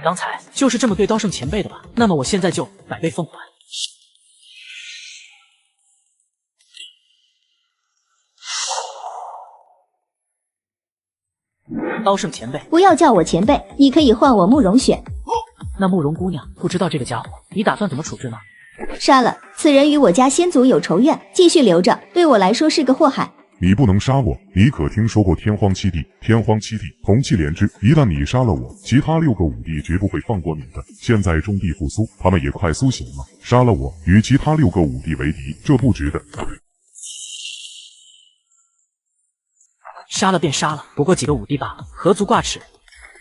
刚才就是这么对刀圣前辈的吧？那么我现在就百倍奉还。刀圣前辈，不要叫我前辈，你可以唤我慕容雪。那慕容姑娘不知道这个家伙，你打算怎么处置呢？杀了，此人与我家先祖有仇怨，继续留着对我来说是个祸害。你不能杀我！你可听说过天荒七帝？天荒七帝同气连枝，一旦你杀了我，其他6个武帝绝不会放过你的。现在中帝复苏，他们也快苏醒了，杀了我，与其他6个武帝为敌，这不值得。杀了便杀了，不过几个武帝罢了，何足挂齿？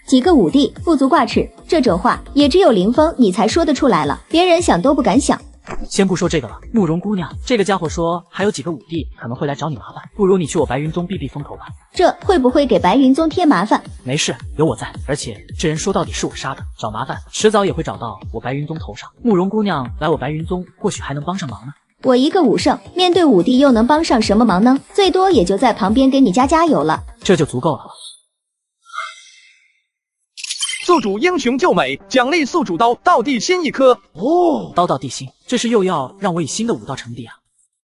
几个武帝不足挂齿，这种话也只有林峰你才说得出来了，别人想都不敢想。先不说这个了，慕容姑娘，这个家伙说还有几个武帝可能会来找你麻烦，不如你去我白云宗避避风头吧。这会不会给白云宗添麻烦？没事，有我在，而且这人说到底是我杀的，找麻烦迟早也会找到我白云宗头上。慕容姑娘来我白云宗，或许还能帮上忙呢。我一个武圣，面对武帝又能帮上什么忙呢？最多也就在旁边给你加油了，这就足够了。宿主英雄救美，奖励宿主刀道地心1颗。哦，刀道地心，这是又要让我以新的武道成帝啊！